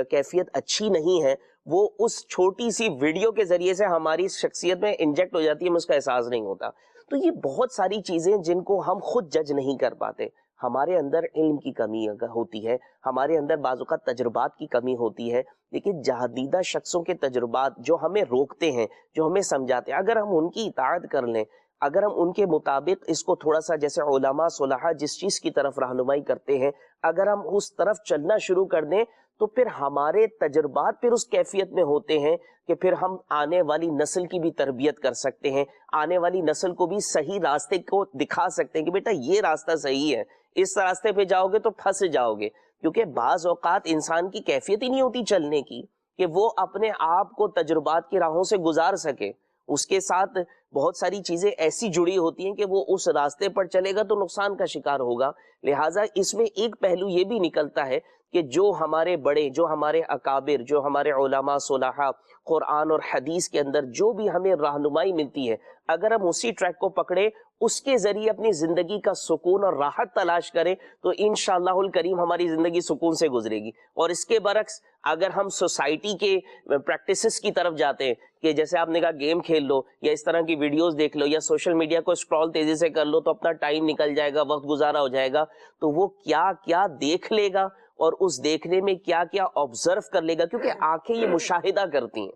کیفیت اچھی نہیں ہے، وہ اس چھوٹی سی ویڈیو کے ذریعے سے ہماری شخصیت میں انجیکٹ ہو جاتی ہے، ہمیں اس کا احساس نہیں ہوتا. تو یہ بہت ساری چیزیں جن کو ہم خود جج نہیں کر پاتے. ہمارے اندر علم کی کمی ہوتی ہے، ہمارے اندر بعض اوقات تجربات کی کمی ہوتی ہے، لیکن جہادیدہ شخصوں کے تجربات جو ہمیں روکتے ہیں، جو ہمیں سمجھاتے ہیں، اگر ہم ان کی اطاعت کر لیں، اگر ہم ان کے مطابق اس کو تھوڑا سا، جیسے علماء صلحاء جس چیز کی طرف رہنمائی کرتے ہیں، اگر ہم اس طرف چلنا شروع کر دیں تو پھر ہمارے تجربات پھر اس کیفیت میں ہوتے ہیں کہ پھر ہم آنے والی نسل کی بھی تربیت کر سکتے ہیں، آنے والی نسل کو بھی صحیح راستے کو دکھا سکتے ہیں کہ بیٹا یہ راستہ صحیح ہے، اس راستے پہ جاؤ گے تو پھنس جاؤ گے. کیونکہ بعض اوقات انسان کی کیفیت ہی نہیں ہوتی چلنے کی کہ وہ اپنے آپ کو تجربات کی راہوں سے گزار سکے. اس کے ساتھ بہت ساری چیزیں ایسی جڑی ہوتی ہیں کہ وہ اس راستے پر چلے گا تو نقصان کا شکار ہوگا. لہٰذا اس میں ایک پہلو یہ بھی نکلتا ہے کہ جو ہمارے بڑے، جو ہمارے اکابر، جو ہمارے علماء صلحاء قرآن اور حدیث کے اندر جو بھی ہمیں رہنمائی ملتی ہے، اگر ہم اسی ٹریک کو پکڑے، اس کے ذریعے اپنی زندگی کا سکون اور راحت تلاش کریں، تو انشاءاللہ الکریم ہماری زندگی سکون سے گزرے گی. اور اس کے برعکس اگر ہم سوسائٹی کے پریکٹسز کی طرف جاتے ہیں کہ جیسے آپ نے کہا گیم کھیل لو یا اس طرح کی ویڈیوز دیکھ لو یا سوشل میڈیا کو اسکرول تیزی سے کر لو تو اپنا ٹائم نکل جائے گا، وقت گزارا ہو جائے گا، تو وہ کیا کیا دیکھ لے گا اور اس دیکھنے میں کیا کیا آبزرو کر لے گا، کیونکہ آنکھیں یہ مشاہدہ کرتی ہیں.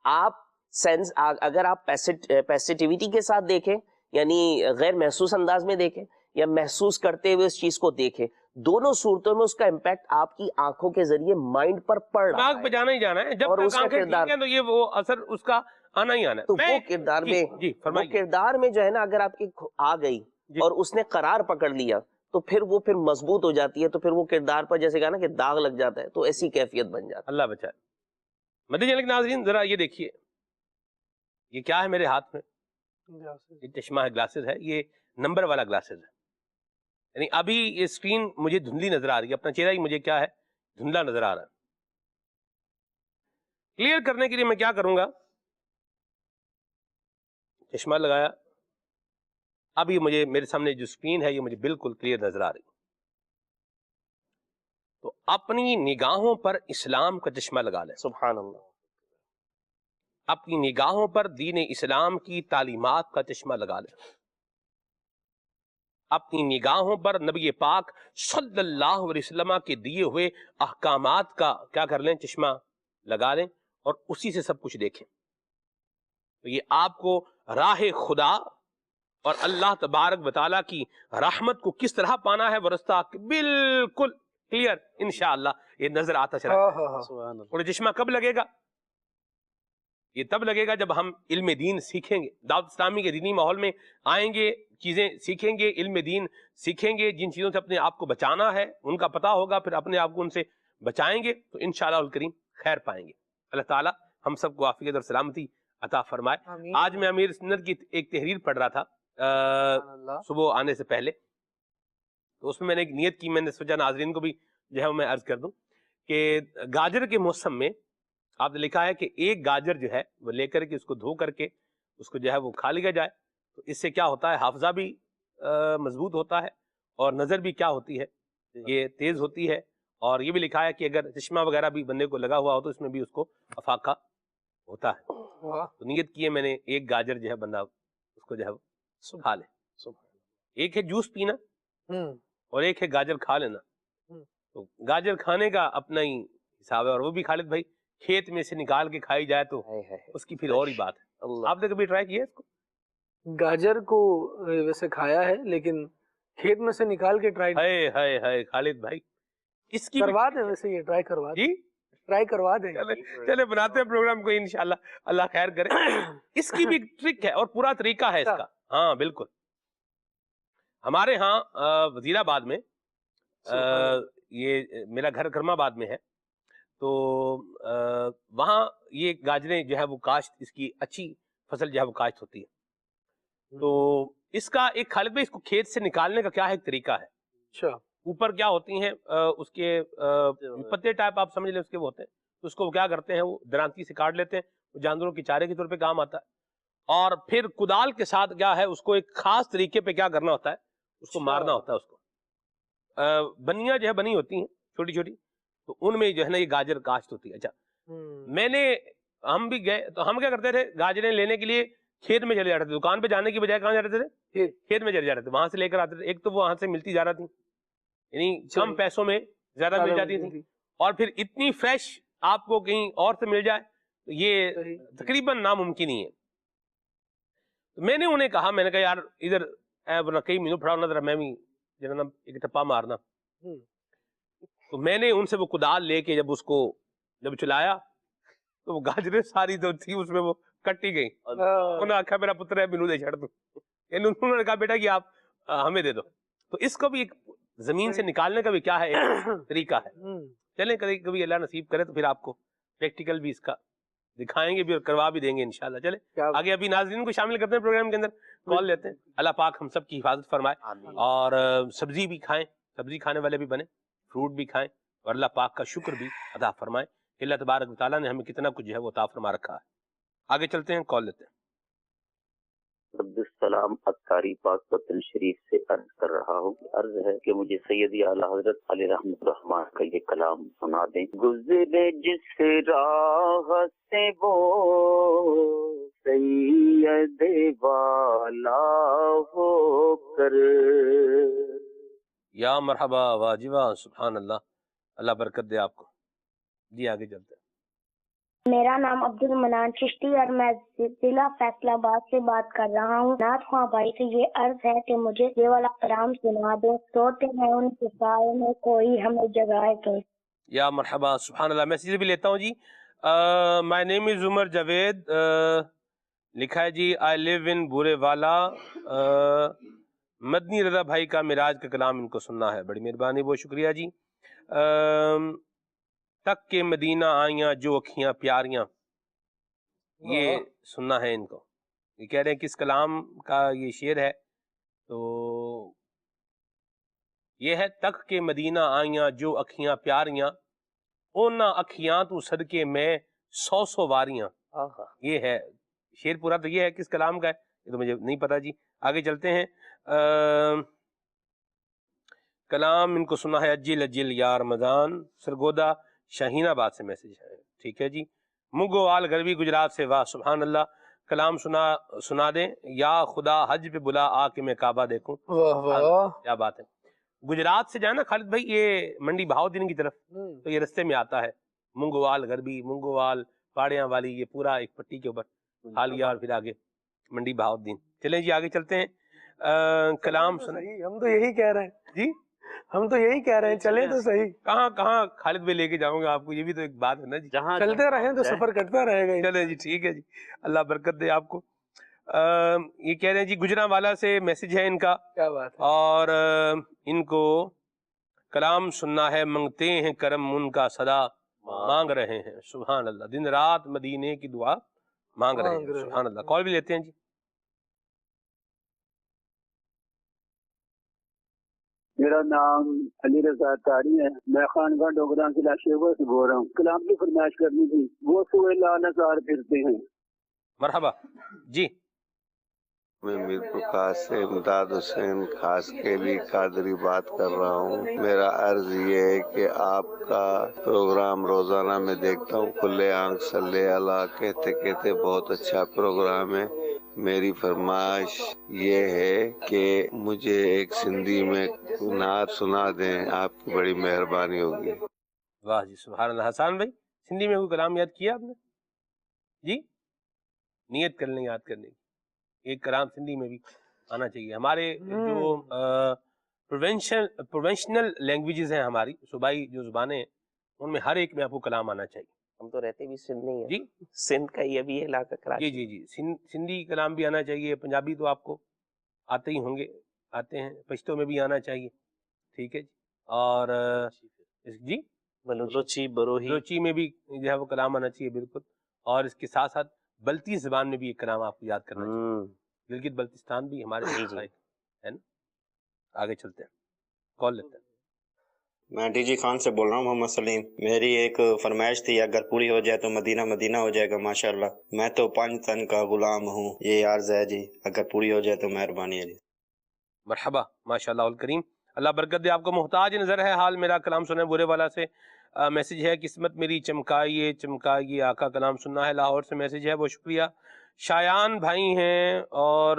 آپ سینس اگر آپ پیسیٹیوٹی کے ساتھ دیکھیں، یعنی غیر محسوس انداز میں دیکھیں، یا محسوس کرتے ہوئے اس چیز کو دیکھیں، دونوں صورتوں میں اس کا امپیکٹ آپ کی آنکھوں کے ذریعے مائنڈ پر پڑ رہا دماغ پہ ہے جانا ہی جانا ہے. جب اور تک اس کا آنکھیں کردار، ٹھیک ہیں تو یہ وہ اثر اس کا آنا ہی آنا ہے. تو وہ کردار میں، جی وہ فرمائیے. کردار میں جو ہے نا اگر آپ کی آ گئی جی. اور اس نے قرار پکڑ لیا تو پھر وہ پھر مضبوط ہو جاتی ہے، تو پھر وہ کردار پر جیسے کہا نا کہ داغ لگ جاتا ہے، تو ایسی کیفیت بن جاتی ہے. اللہ بچائے. مدنی چینل کے ناظرین ذرا یہ دیکھیے، یہ کیا ہے میرے ہاتھ میں؟ یہ چشمہ ہے، گلاسز ہے، یہ نمبر والا گلاسز ہے. یعنی ابھی یہ اسکرین مجھے دھندلی نظر آ رہی ہے، اپنا چہرہ ہی مجھے کیا ہے، دھندلا نظر آ رہا ہے. کلیئر کرنے کے لیے میں کیا کروں گا، چشمہ لگایا، اب یہ مجھے میرے سامنے جو اسکرین ہے یہ مجھے بالکل کلیئر نظر آ رہی ہے. تو اپنی نگاہوں پر اسلام کا چشمہ لگا لیں. سبحان اللہ. اپنی نگاہوں پر دین اسلام کی تعلیمات کا چشمہ لگا لیں. اپنی نگاہوں پر نبی پاک صلی اللہ علیہ وسلم کے دیے ہوئے احکامات کا کیا کر لیں، چشمہ لگا لیں اور اسی سے سب کچھ دیکھیں. تو یہ آپ کو راہ خدا اور اللہ تبارک و تعالیٰ کی رحمت کو کس طرح پانا ہے وہ رستہ بالکل کلیئر انشاءاللہ یہ نظر آتا چلا. اور چشمہ کب لگے گا؟ یہ تب لگے گا جب ہم علم دین سیکھیں گے، دعوت اسلامی کے دینی ماحول میں آئیں گے، چیزیں سیکھیں گے، علم دین سیکھیں گے، جن چیزوں سے اپنے آپ کو بچانا ہے ان کا پتہ ہوگا، پھر اپنے آپ کو ان سے بچائیں گے تو انشاءاللہ الکریم خیر پائیں گے. اللہ تعالیٰ ہم سب کو عافیت اور سلامتی عطا فرمائے. آج میں امیر سنت کی ایک تحریر پڑھ رہا تھا صبح آنے سے پہلے، تو اس میں نے ایک نیت کی، میں نے سوچا ناظرین کو بھی جو ہے میں عرض کر دوں کہ گاجر کے موسم میں آپ نے لکھا ہے کہ ایک گاجر جو ہے وہ لے کر کے اس کو دھو کر کے اس کو جو ہے وہ کھا لیا جائے، تو اس سے کیا ہوتا ہے، حافظہ بھی مضبوط ہوتا ہے اور نظر بھی کیا ہوتی ہے، یہ تیز ہوتی ہے. اور یہ بھی لکھا ہے کہ اگر چشمہ وغیرہ بھی بندے کو لگا ہوا ہو تو اس میں بھی اس کو افاقہ ہوتا ہے. تو نیت کی ہے میں نے ایک گاجر جو ہے بندہ اس کو جو ہے وہ کھا لے. ایک ہے جوس پینا اور ایک ہے گاجر کھا لینا. تو گاجر کھانے کا اپنا ہی حساب ہے، اور وہ بھی خالد بھائی کھیت میں سے نکال کے کھائی جائے تو اس کی پھر اور ہی بات ہے. آپ نے کبھی ٹرائی کیا اس کو؟ گاجر کو ویسے کھایا ہے لیکن کھیت میں سے نکال کے ٹرائی ہے خالد بھائی اس کی کروا دیں، ویسے یہ ٹرائی کروا دیں. جی ٹرائی کروا دیں. چلے بناتے ہیں پروگرام کو انشاءاللہ، اللہ خیر کرے. اس کی بھی ٹرک ہے اور پورا طریقہ ہے اس کا. ہاں بالکل. ہمارے ہاں وزیر آباد میں، یہ میرا گھر کرم آباد میں ہے، تو وہاں یہ گاجریں جو ہے وہ کاشت، اس کی اچھی فصل جو ہے وہ کاشت ہوتی ہے. تو اس کا ایک خالد بھائی اس کو کھیت سے نکالنے کا کیا ہے ایک طریقہ ہے. اچھا. اوپر کیا ہوتی ہیں اس کے پتے ٹائپ آپ سمجھ لیں اس کے وہ ہوتے ہیں، تو اس کو وہ کیا کرتے ہیں، وہ درانتی سے کاٹ لیتے ہیں، وہ جانوروں کے چارے کے طور پہ کام آتا ہے. اور پھر کدال کے ساتھ کیا ہے اس کو ایک خاص طریقے پہ کیا کرنا ہوتا ہے، اس کو مارنا ہوتا ہے. اس کو بنیاں جو ہے بنی ہوتی ہیں چھوٹی چھوٹی، تو ان میں جو ہے نا یہ گاجر کاشت ہوتی ہے. اچھا ہم بھی گئے تو ہم کیا کرتے تھے, گاجریں لینے کے لیے کھیت میں چلے جاتے تھے, دکان پہ جانے کی بجائے کہاں جاتے تھے, کھیت میں چلے جاتے تھے, وہاں سے لے کر آتے تھے. ایک تو وہ وہاں سے ملتی زیادہ تھی, یعنی کم پیسوں میں زیادہ مل جاتی تھی, اور پھر اتنی فریش آپ کو کہیں اور سے مل جائے تو یہ تقریباً ناممکن ہی ہے. میں نے انہیں کہا, میں نے کہا یار ادھر کئی مینو پڑا نظر میں بھی جناب ایک ٹپا مارنا. تو میں نے ان سے وہ کدال لے کے جب چلایا تو وہ گاجریں ساری جو تھی اس میں وہ کٹی گئی. انہوں نے کہا میرا پتر ہے مینو دے چھڑ دو, یعنی انہوں نے کہا بیٹا کہ آپ ہمیں دے دو. تو اس کو بھی ایک زمین سے نکالنے کا بھی کیا ہے ایک طریقہ ہے. چلیں کبھی اللہ نصیب کرے تو پھر آپ کو پریکٹیکل بھی اس کا دکھائیں گے بھی اور کروا بھی دیں گے انشاءاللہ. چلے آگے ابھی ناظرین کو شامل کرتے ہیں پروگرام کے اندر, کال لیتے ہیں. اللہ پاک ہم سب کی حفاظت فرمائے, اور سبزی بھی کھائیں, سبزی کھانے والے بھی بنے, فروٹ بھی کھائیں, اور اللہ پاک کا شکر بھی ادا فرمائیں کہ اللہ تبارک و تعالیٰ نے ہمیں کتنا کچھ جو ہے وہ عطا فرما رکھا ہے. آگے چلتے ہیں, کال لیتے ہیں. عبدالسلام اتاری پاکستان شریف سے عرض کر رہا ہوں. عرض ہے کہ مجھے سیدی اعلیٰ حضرت علی رحمت الرحمن کا یہ کلام سنا دیں. گزرے جس راہ سے وہ سید والا ہو کر. یا مرحبا, واجبہ, سبحان اللہ, اللہ برکت دے آپ کو. جی آگے چلتے ہیں. میرا نام عبد المنان چشتی اور میں ضلع فیصلہ آباد سے بات کر رہا ہوں. نعت خواں بھائی سے یہ عرض ہے کہ مجھے یہ والا کلام سنا دو. سوتے ہیں ان کے سائے میں کوئی ہمیں جگائے تو. یا مرحبا, سبحان اللہ. میسیج بھی لیتا ہوں جی. مائی نیم از عمر جاوید, لکھا ہے جی آئی لیو ان بورے والا. مدنی رضا بھائی کا معراج کا کلام ان کو سننا ہے, بڑی مہربانی, بہت شکریہ جی. تک کے مدینہ آئیاں جو اکھیاں پیاریاں, یہ سننا ہے ان کو. یہ کہہ رہے ہیں کس کلام کا یہ شعر ہے, تو یہ ہے تک کے مدینہ آئیاں جو اکھیاں پیاریاں, اونا اکھیاں تو صدقے میں 100 واریاں. یہ ہے شعر پورا. تو یہ ہے کس کلام کا ہے یہ تو مجھے نہیں پتا جی. آگے چلتے ہیں. کلام ان کو سنا ہے اجل اجل یا رمضان, سرگودا شاہین آباد سے میسج ہے. ٹھیک ہے جی. مگوال غربی گجرات سے, واہ سبحان اللہ. کلام سنا دیں. یا خدا حج پہ بلا آ کے میں کعبہ دیکھوں. کیا بات ہے. گجرات سے جائے نا خالد بھائی, یہ منڈی بہاؤدین کی طرف, تو یہ رستے میں آتا ہے. منگوال غربی, منگوال, پاڑیاں والی, یہ پورا ایک پٹی کے اوپر حالیہ, اور پھر آگے منڈی بہاؤدین. چلیں جی آگے چلتے ہیں. کلام سنا. ہم تو یہی کہہ رہے ہیں جی, ہم تو یہی کہہ رہے ہیں چلیں تو صحیح. کہاں خالد بھائی لے کے جاؤں گا آپ کو, یہ بھی تو ایک بات ہے نا جی. جہاں چلتے رہیں تو سفر کٹتا رہے گا. چلیں جی, ٹھیک ہے جی, اللہ برکت دے آپ کو. یہ کہہ رہے ہیں جی گجرانوالا سے میسج ہے ان کا. کیا بات ہے. اور ان کو کلام سننا ہے. منگتے ہیں کرم ان کا صدا مانگ رہے ہیں. سبحان اللہ, دن رات مدینے کی دعا مانگ رہے ہیں. سبحان اللہ. کال بھی لیتے ہیں جی. میرا نام علی رضا تاری ہے, میں خانگاہ ڈوگراں ضلع شیوا سے بول رہا ہوں. کلام کی فرمائش کرنی تھی. وہ سوئے لالزار پھرتے ہیں. مرحبا جی. میں میر پرکاش سے امداد حسین خاص کے لیے قادری بات کر رہا ہوں. میرا عرض یہ ہے کہ آپ کا پروگرام روزانہ میں دیکھتا ہوں, کھلے آنکھ صلی اللہ کہتے کہتے بہت اچھا پروگرام ہے. میری فرمائش یہ ہے کہ مجھے ایک سندھی میں نعت سنا دیں, آپ کی بڑی مہربانی ہوگی. واہ جی, سبحان اللہ. حسان بھائی سندھی میں کوئی کلام یاد کیا آپ نے جی؟ نیت کر لیں یاد کرنے کی. ایک کلام سندھی میں بھی آنا چاہیے. ہمارے جو پروونشنل لینگویجز ہیں ہماری صوبائی جو زبانیں ہیں, ان میں ہر ایک میں آپ کو کلام آنا چاہیے. ہم تو رہتے بھی سندھ میں ہی ہیں جی, سندھ کا یہ بھی علاقہ کراچی. جی جی جی, سندھی کلام بھی آنا چاہیے. پنجابی تو آپ کو آتے ہی ہوں گے, آتے ہیں. پشتو میں بھی آنا چاہیے. ٹھیک ہے جی. اور جی بلوچی میں بھی جو ہے وہ کلام آنا چاہیے بالکل. اور اس کے ساتھ ساتھ بلتی زبان میں بھی ایک کلام آپ کو یاد کرنا چاہیے. گلگت بلتستان بھی ہمارے ہے نا. آگے چلتے ہیں, کال لیتے ہیں. میں ڈی جی خان سے بول رہا ہوں, محمد سلیم. میری ایک فرمائش تھی, اگر پوری ہو جائے تو مدینہ مدینہ ہو جائے گا ماشاءاللہ. میں تو 5 تن کا غلام ہوں, یہ عرض ہے جی, اگر پوری ہو جائے تو مہربانی ہے جی. مرحبا, ماشاءاللہ الکریم. اللہ برکت دے آپ کو. محتاج نظر ہے حال میرا کلام سنے برے والا سے. میسیج ہے قسمت میری چمکائیے چمکائیے آقا کلام سننا ہے. لاہور سے میسیج ہے, بہت شکریہ. شایان بھائی ہیں اور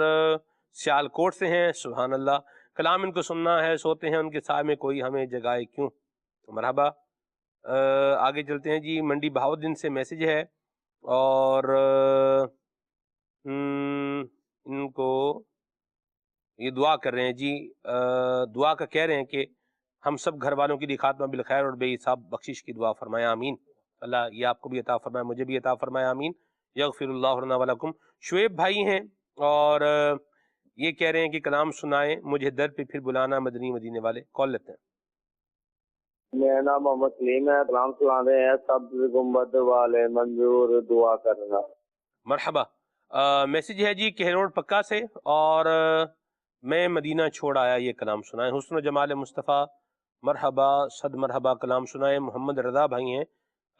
سیالکوٹ سے ہیں. سبحان اللہ, کلام ان کو سننا ہے, سوتے ہیں ان کے سائے میں کوئی ہمیں جگائے کیوں. مرحبا. آگے چلتے ہیں جی. منڈی بہاؤدین سے میسیج ہے اور ان کو یہ دعا کر رہے ہیں جی, دعا کا کہہ رہے ہیں کہ ہم سب گھر والوں کی بھی خاتمہ بالخیر اور بے حساب بخشش کی دعا فرمائے, آمین. اللہ یہ آپ کو بھی عطا فرمائے, مجھے بھی عطا فرمائے, آمین. یغفر اللہ لنا ولکم. شعیب بھائی ہیں اور یہ کہہ رہے ہیں کہ کلام سنائیں, مجھے در پہ پھر بلانا مدنی مدینے والے. کال لیتے ہیں. میرا نام محمد سلیم ہے. کلام سنا رہے ہیں سب گنبد والے منظور دعا کرنا. مرحبا. میسیج ہے جی کہہ روڈ پکا سے اور میں مدینہ چھوڑ آیا, یہ کلام سنائیں. حسن و جمال مصطفیٰ, مرحبا صد مرحبا, کلام سنائیں. محمد رضا بھائی ہیں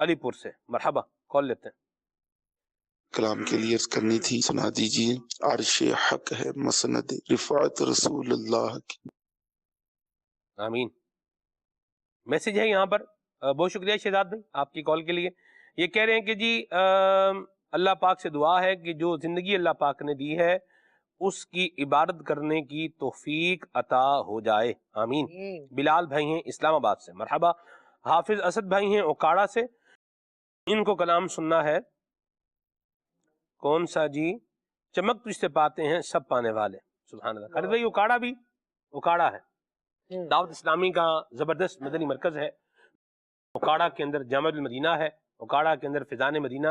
علی پور سے. مرحبا. کال لیتے ہیں. کلام کے لیے عرض کرنی تھی, سنا دیجیے. عرش حق ہے مسند رفعت رسول اللہ کی. آمین. میسیج ہے یہاں پر. بہت شکریہ شہزاد بھائی آپ کی کال کے لیے. یہ کہہ رہے ہیں کہ جی اللہ پاک سے دعا ہے کہ جو زندگی اللہ پاک نے دی ہے اس کی عبادت کرنے کی توفیق عطا ہو جائے, آمین. بلال بھائی ہیں اسلام آباد سے. مرحبا. حافظ اسد بھائی ہیں اوکاڑا سے, ان کو کلام سننا ہے. کون سا جی؟ چمک تجھ سے پاتے ہیں سب پانے والے. سبحان اللہ. خالد بھائی اوکاڑا بھی اوکاڑا ہے, دعوت اسلامی کا زبردست مدنی مرکز ہے. اوکاڑا کے اندر جامع المدینہ ہے, اوکاڑا کے اندر فیضان مدینہ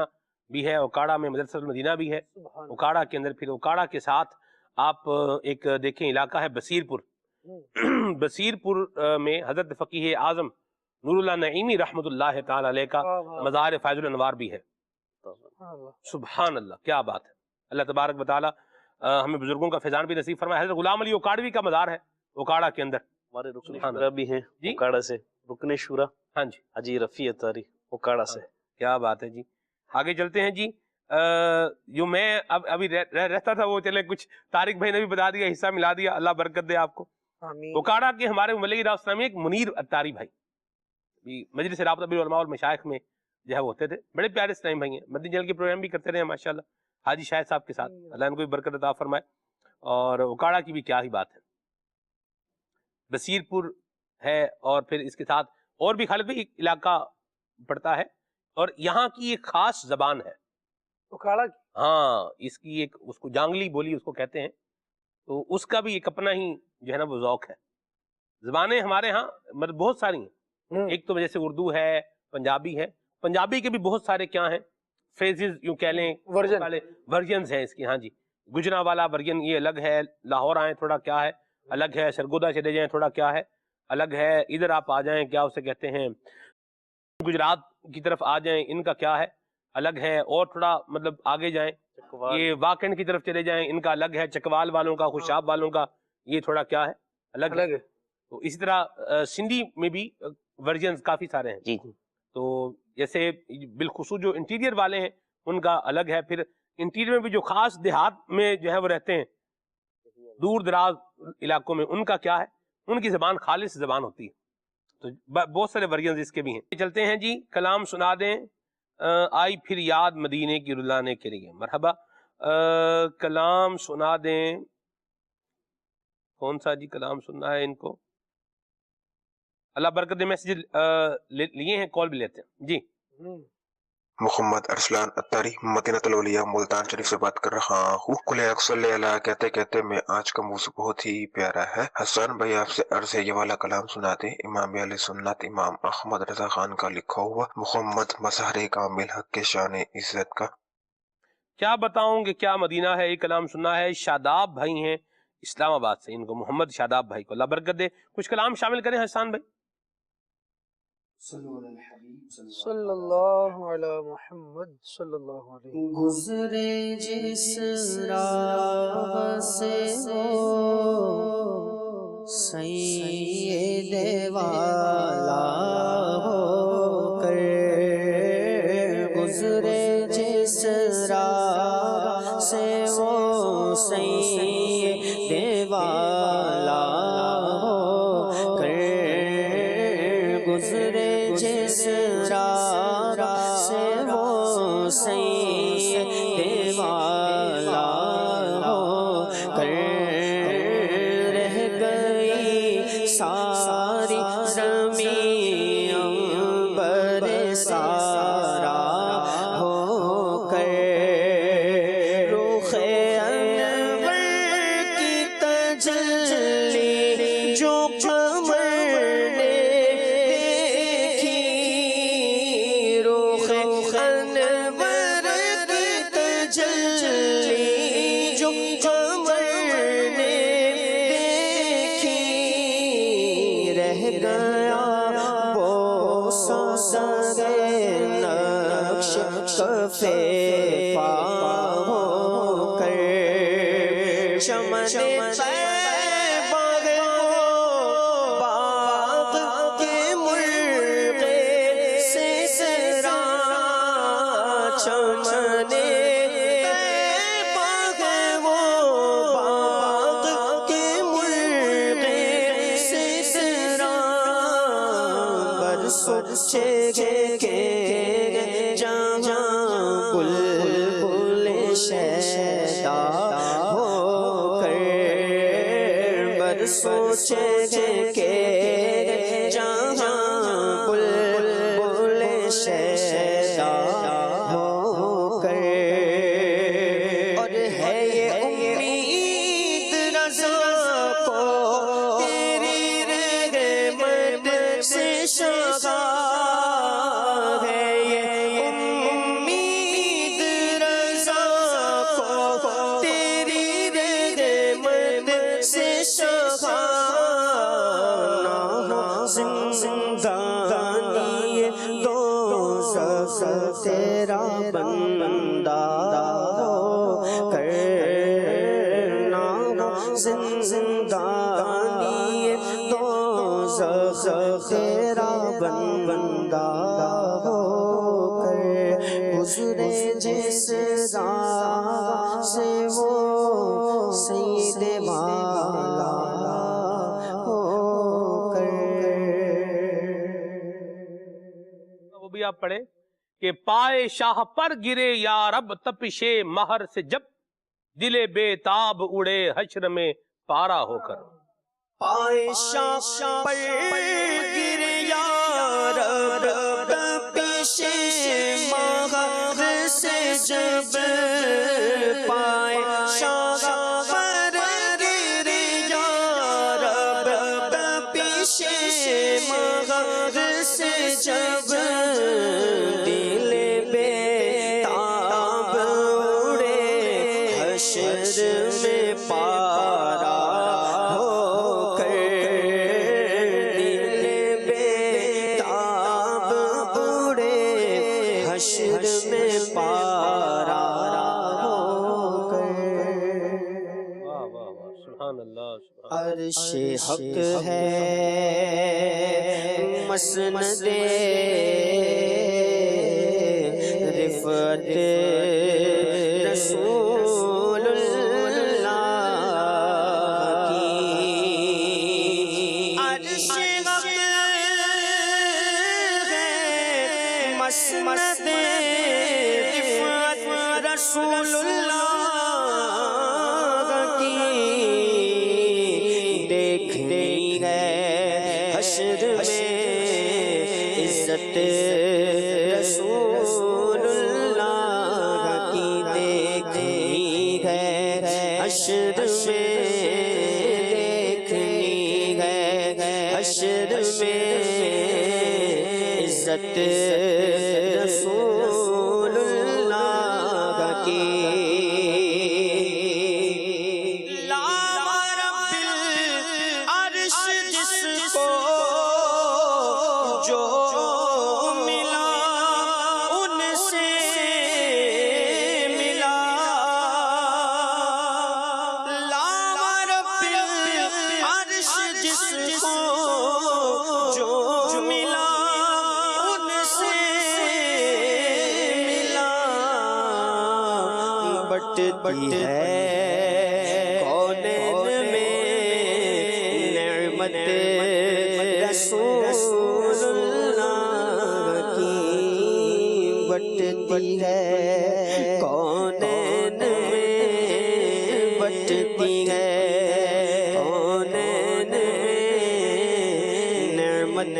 بھی ہے, اوکاڑا میں مدرسہ المدینہ بھی ہے. اوکاڑا کے اندر پھر اوکاڑا کے ساتھ آپ ایک دیکھیں علاقہ ہے بصیر پور. بصیر پور میں حضرت فقیہ اعظم نور اللہ نعیمی رحمۃ اللہ تعالی علیہ کا مزار فیض الانوار بھی ہے. سبحان اللہ, کیا بات ہے. اللہ تبارک و تعالی ہمیں بزرگوں کا فیضان بھی نصیب فرمائے. حضرت غلام علی اوکاڑوی کا مزار ہے اوکاڑا کے اندر. ہمارے رکن شورا بھی ہیں اوکاڑا سے, رکن شورا. ہاں جی. حجی رفیع اتاری اوکاڑا سے. کیا بات ہے جی. آگے چلتے ہیں جی. جو میں ابھی رہتا تھا وہ چلے کچھ طارق بھائی نے بھی بتا دیا, حصہ ملا دیا, اللہ برکت دے آپ کو. اوکاڑا کے ہمارے مبلغ دعوت اسلامی ایک منیر اتاری بھائی مجلس رابطہ بین العلماء والمشائخ میں جو ہے وہ ہوتے تھے, بڑے پیارے اسلامی بھائی ہیں, مدنی چینل کے پروگرام بھی کرتے رہے ماشاءاللہ, حاجی شاہد صاحب کے ساتھ. اللہ ان کو بھی برکت عطا فرمائے. اور اوکاڑا کی بھی کیا ہی بات ہے. بصیر پور ہے اور پھر اس کے ساتھ اور بھی خالد بھائی علاقہ پڑتا ہے, اور یہاں کی ایک خاص زبان ہے اوکاڑا کی. ہاں, اس کی ایک اس کو جانگلی بولی اس کو کہتے ہیں, تو اس کا بھی ایک اپنا ہی جو ہے نا وہ ذوق ہے. زبانیں ہمارے ہاں مطلب بہت ساری ہیں. ایک تو جیسے اردو ہے, پنجابی ہے. پنجابی کے بھی بہت سارے کیا ہیں فریزز یوں کہہ لیں, ورژنز ہیں اس کی. ہاں جی. گجرا والا ورژن یہ الگ ہے, لاہور آئیں تھوڑا کیا ہے الگ ہے, سرگودا چلے جائیں تھوڑا کیا ہے الگ ہے, ادھر آپ آ جائیں کیا اسے کہتے ہیں گجرات کی طرف آ جائیں ان کا کیا ہے الگ ہے, اور تھوڑا مطلب آگے جائیں یہ واکنڈ کی طرف چلے جائیں ان کا الگ ہے, چکوال والوں کا, خوشاب والوں کا یہ تھوڑا کیا ہے الگ ہے. تو اسی طرح سندھی میں بھی ورژنز کافی سارے ہیں. جی. تو جیسے بالخصوص جو انٹیریئر والے ہیں ان کا الگ ہے. پھر انٹیریئر میں بھی جو خاص دیہات میں جو ہے وہ رہتے ہیں دور دراز علاقوں میں, ان کا کیا ہے, ان کی زبان خالص زبان ہوتی ہے. تو بہت سارے ورژنز اس کے بھی ہیں. چلتے ہیں جی. کلام سنا دیں آئی پھر یاد مدینے کی رلانے کے لیے. مرحبا. کلام سنا دیں. کون سا جی کلام سننا ہے ان کو؟ اللہ برکت دے. میسیج لیے ہیں, کال بھی لیتے ہیں جی. محمد ارسلان اتاری مدینہ الاولیاء ملتان شریف سے بات کر رہا ہوں. کل صلی اللہ کہتے کہتے میں آج کا موضوع بہت ہی پیارا ہے. حسان بھائی آپ سے عرض ہے یہ والا کلام سنا دیں. امام علیہ سنت امام احمد رضا خان کا لکھا ہوا محمد مظہر کامل حق کے شان عزت کا. کیا بتاؤں کہ کیا مدینہ ہے. یہ کلام سننا ہے. شاداب بھائی ہیں اسلام آباد سے, ان کو محمد شاداب بھائی کو اللہ برکت دے. کچھ کلام شامل کریں حسان بھائی. صلی اللہ علی محمد صلی اللہ علیہ. گزرے جس راہ سے وہ سید والا ہو کر, گزرے جس راہ سے وہ سید والا ہو اسرار سے وہ سید والا ہو کر رہ گئی ساری زمین انبر سارا ہو کر رخ انور کی تجلی جو قمر نے دیکھی رخ انور کی تجلی جو قمر نے دیکھی رہ گیا وہ سوسن نقش کفے پا ہو کر چمن طیبہ باغ کے مرغ سے سرا چمن طیبہ وہ باغ کے مرغ سے سرا برسوں کے جہاں بلبل شیدا ہو کر برسوں کے جہاں بلبل شیدا ہو کر اور ہے یہ امید رضا کو تیری رحمت سے شفا ہے یہ امید رضا کو تیری رحمت سے شفا نہ زندانی دوزخ تیرا بندہ ہو کر نہ زندانی دوزخ تیرا بندہ ہو کر گزرے جس راہ سے وہ سید والا ہو کر وہ بھی آپ پڑھیں کہ پائے شاہ پر گرے یا رب تپش مہر سے جب دل بے تاب اڑے حشر میں پارا ہو کر پائے شاہ پر گرے یا رب تپش مہر سے جب پائے شاہ پر گرے یا رب تپش مہر سے جب دل بے تاب اڑے حشر میں پارا ہو کر دل بے تاب اڑے حشر میں پارا ہو کر سبحان اللہ عرش حق ہے مسند رفعت رسول اللہ کی عرش حق ہے مسند رفعت رسول اللہ کی دیکھنی ہے حشر میں عزت رسول اللہ کی دیکھنی ہے حشر میں دیکھنی ہے حشر میں عزت رسول اللہ کی جو ملا ان سے ملا لاما رب العرش جس کو جو ملا ان سے ملا بٹتی ہے کونین میں نعمت رسول اللہ بٹتی ہے کونین میں بٹتی ہے کونین میں نعمت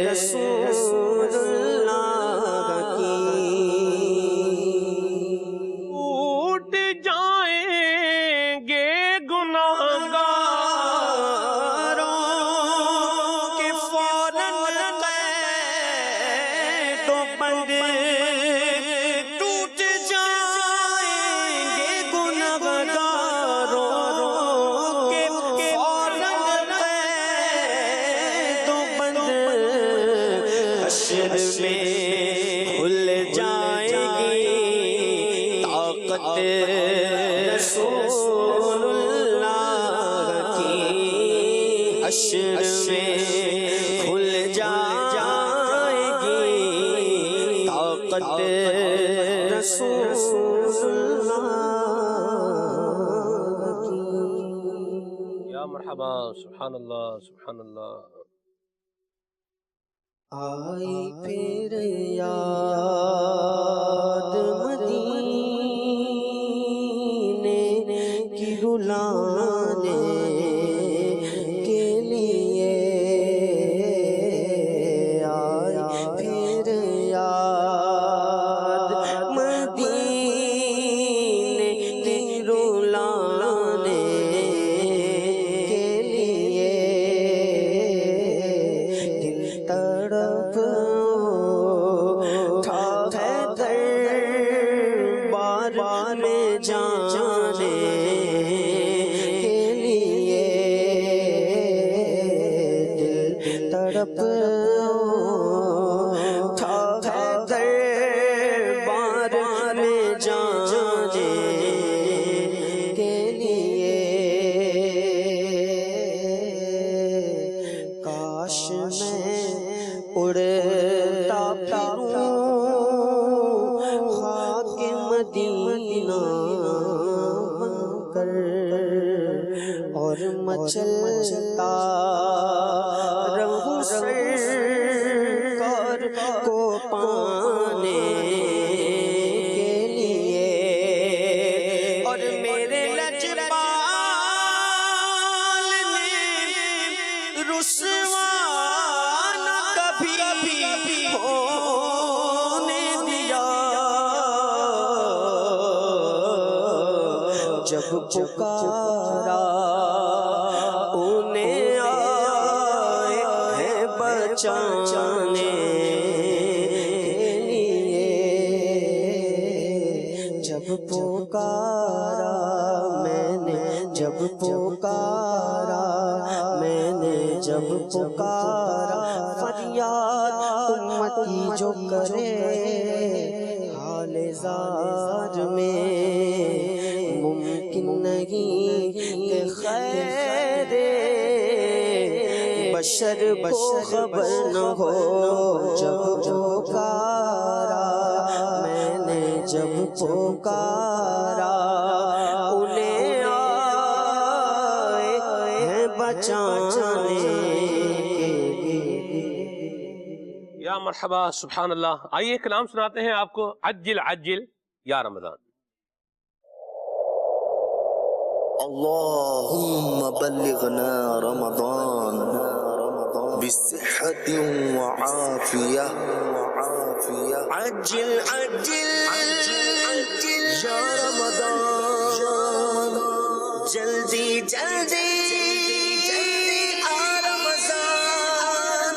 رسول اللہ کی ٹوٹ جائیں گے گناہگاروں کہ فوراً قید و بند ٹوٹ جائیں گے گناہگاروں کہ فوراً قید و بند حشر میں کھل جائے گی طاقت رسول اللہ کی حشر میں کھل جائے گی طاقت رسول اللہ کی یا مرحبا سبحان اللہ سبحان اللہ آئی پھر یاد مدینے کی رلانے کے لیے آئی پھر یاد مدینے کی رلانے کے لیے دل تڑپ اٹھا ہے دربار میں جانے کے لیے دل تڑپ اٹھا ہے دربار میں جانے کے لیے کاش میں اڑتا پھروں خاک مدینہ بن کر اور مچلتا رہوں سرکار کو پانے کے لیے اور میرے لجپال نے رسوا نہ کبھی ہونے دیا جب پکارا انہیں آئے ہیں بچانے کے لیے جب پکارا میں نے جب پکارا میں نے جب پکارا فریاد امتی جو کرے حال زار میں ممکن نہیں کہ خیر بشر کو خبر نہ ہو جب پکارا میں نے جب پکارا انہیں آئے ہیں بچانے یا مرحبا سبحان اللہ آئیے کلام سناتے ہیں آپ کو عجل عجل یا رمضان اللهم بلغنا رمضان بصحة وعافية عجل عجل يا رمضان جلدی جلدی آ رمضان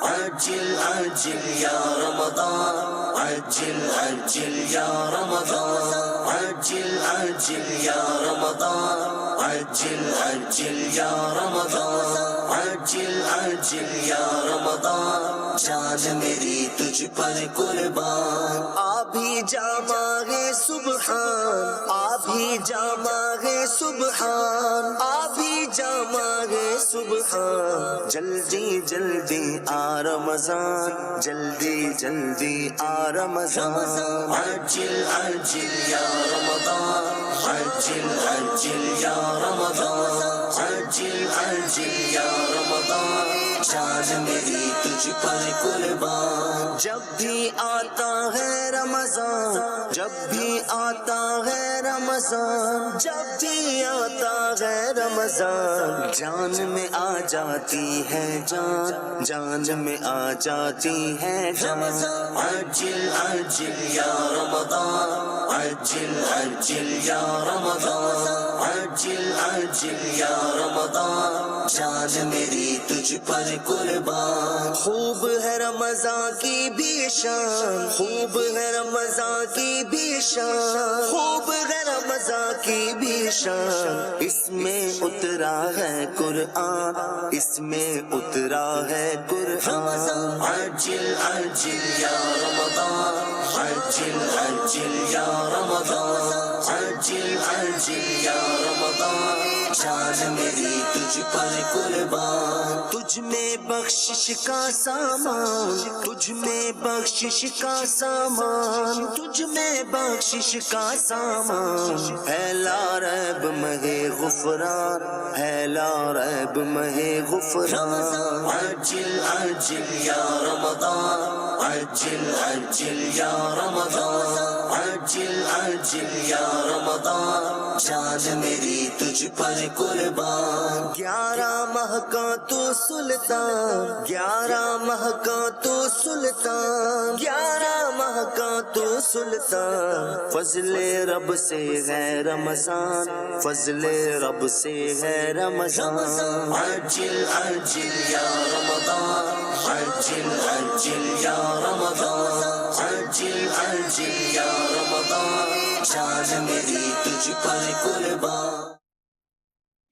عجل عجل يا رمضان عجل عجل يا رمضان عجل عجل يا رمضان عجل عجل يا رمضان عجل عجل يا رمضان جان میری تجھ پر قربان آبھی جا مانگے سبحان آبھی جا مانگے سبحان آبھی جا مانگے سبحان جلدی جلدی آ رمضان جلدی جلدی آ رمضان عجل عجل یا رمضان عجل عجل یا رمضان عجل عجل یا رمضان جان میری تجھ پر قربان. جب بھی آتا ہے رمضان, جب بھی آتا ہے رمضان, جب بھی آتا ہے رمضان, جان میں آ جاتی ہے جان, جان میں آ جاتی ہے جان. عجل عجل یا رمضان, عجل عجل یا رمضان, عجل عجل یا رمضان, جان میری تجھ پر قربان. خوب ہے رمضان کی بھی شان, خوب ہے رمضان کی بھی شان, خوب ہے رمضان کی بھی شان. اس میں اترا ہے قرآن, اس میں اترا ہے قرآن. عجل عجل یا رمضان, عجل عجل یا رمضان, عجل عجل یا رمضان, جان میری تجھ پر قربان. تجھ میں بخشش کا سامان, تجھ میں بخشش کا سامان, تجھ میں بخشش کا سامان. ہے لا ریب مہ غفران, ہے لا ریب مہ غفران. عجل عجل یا رمضان, عجل عجل یا رمضان, عجل عجل یا رمضان, جان میری تجھ پر قربان. 11 ماہ کا تو سلطان, 11 ماہ کا تو سلطان, 11 ماہ کا تو سلطان. فضل رب سے ہے رمضان, فضل رب سے ہے رمضان. عجل عجل یا رمضان, عجل عجل یا رمضان, عجل عجل یا رمضان, جان میری تجھ پر قربان.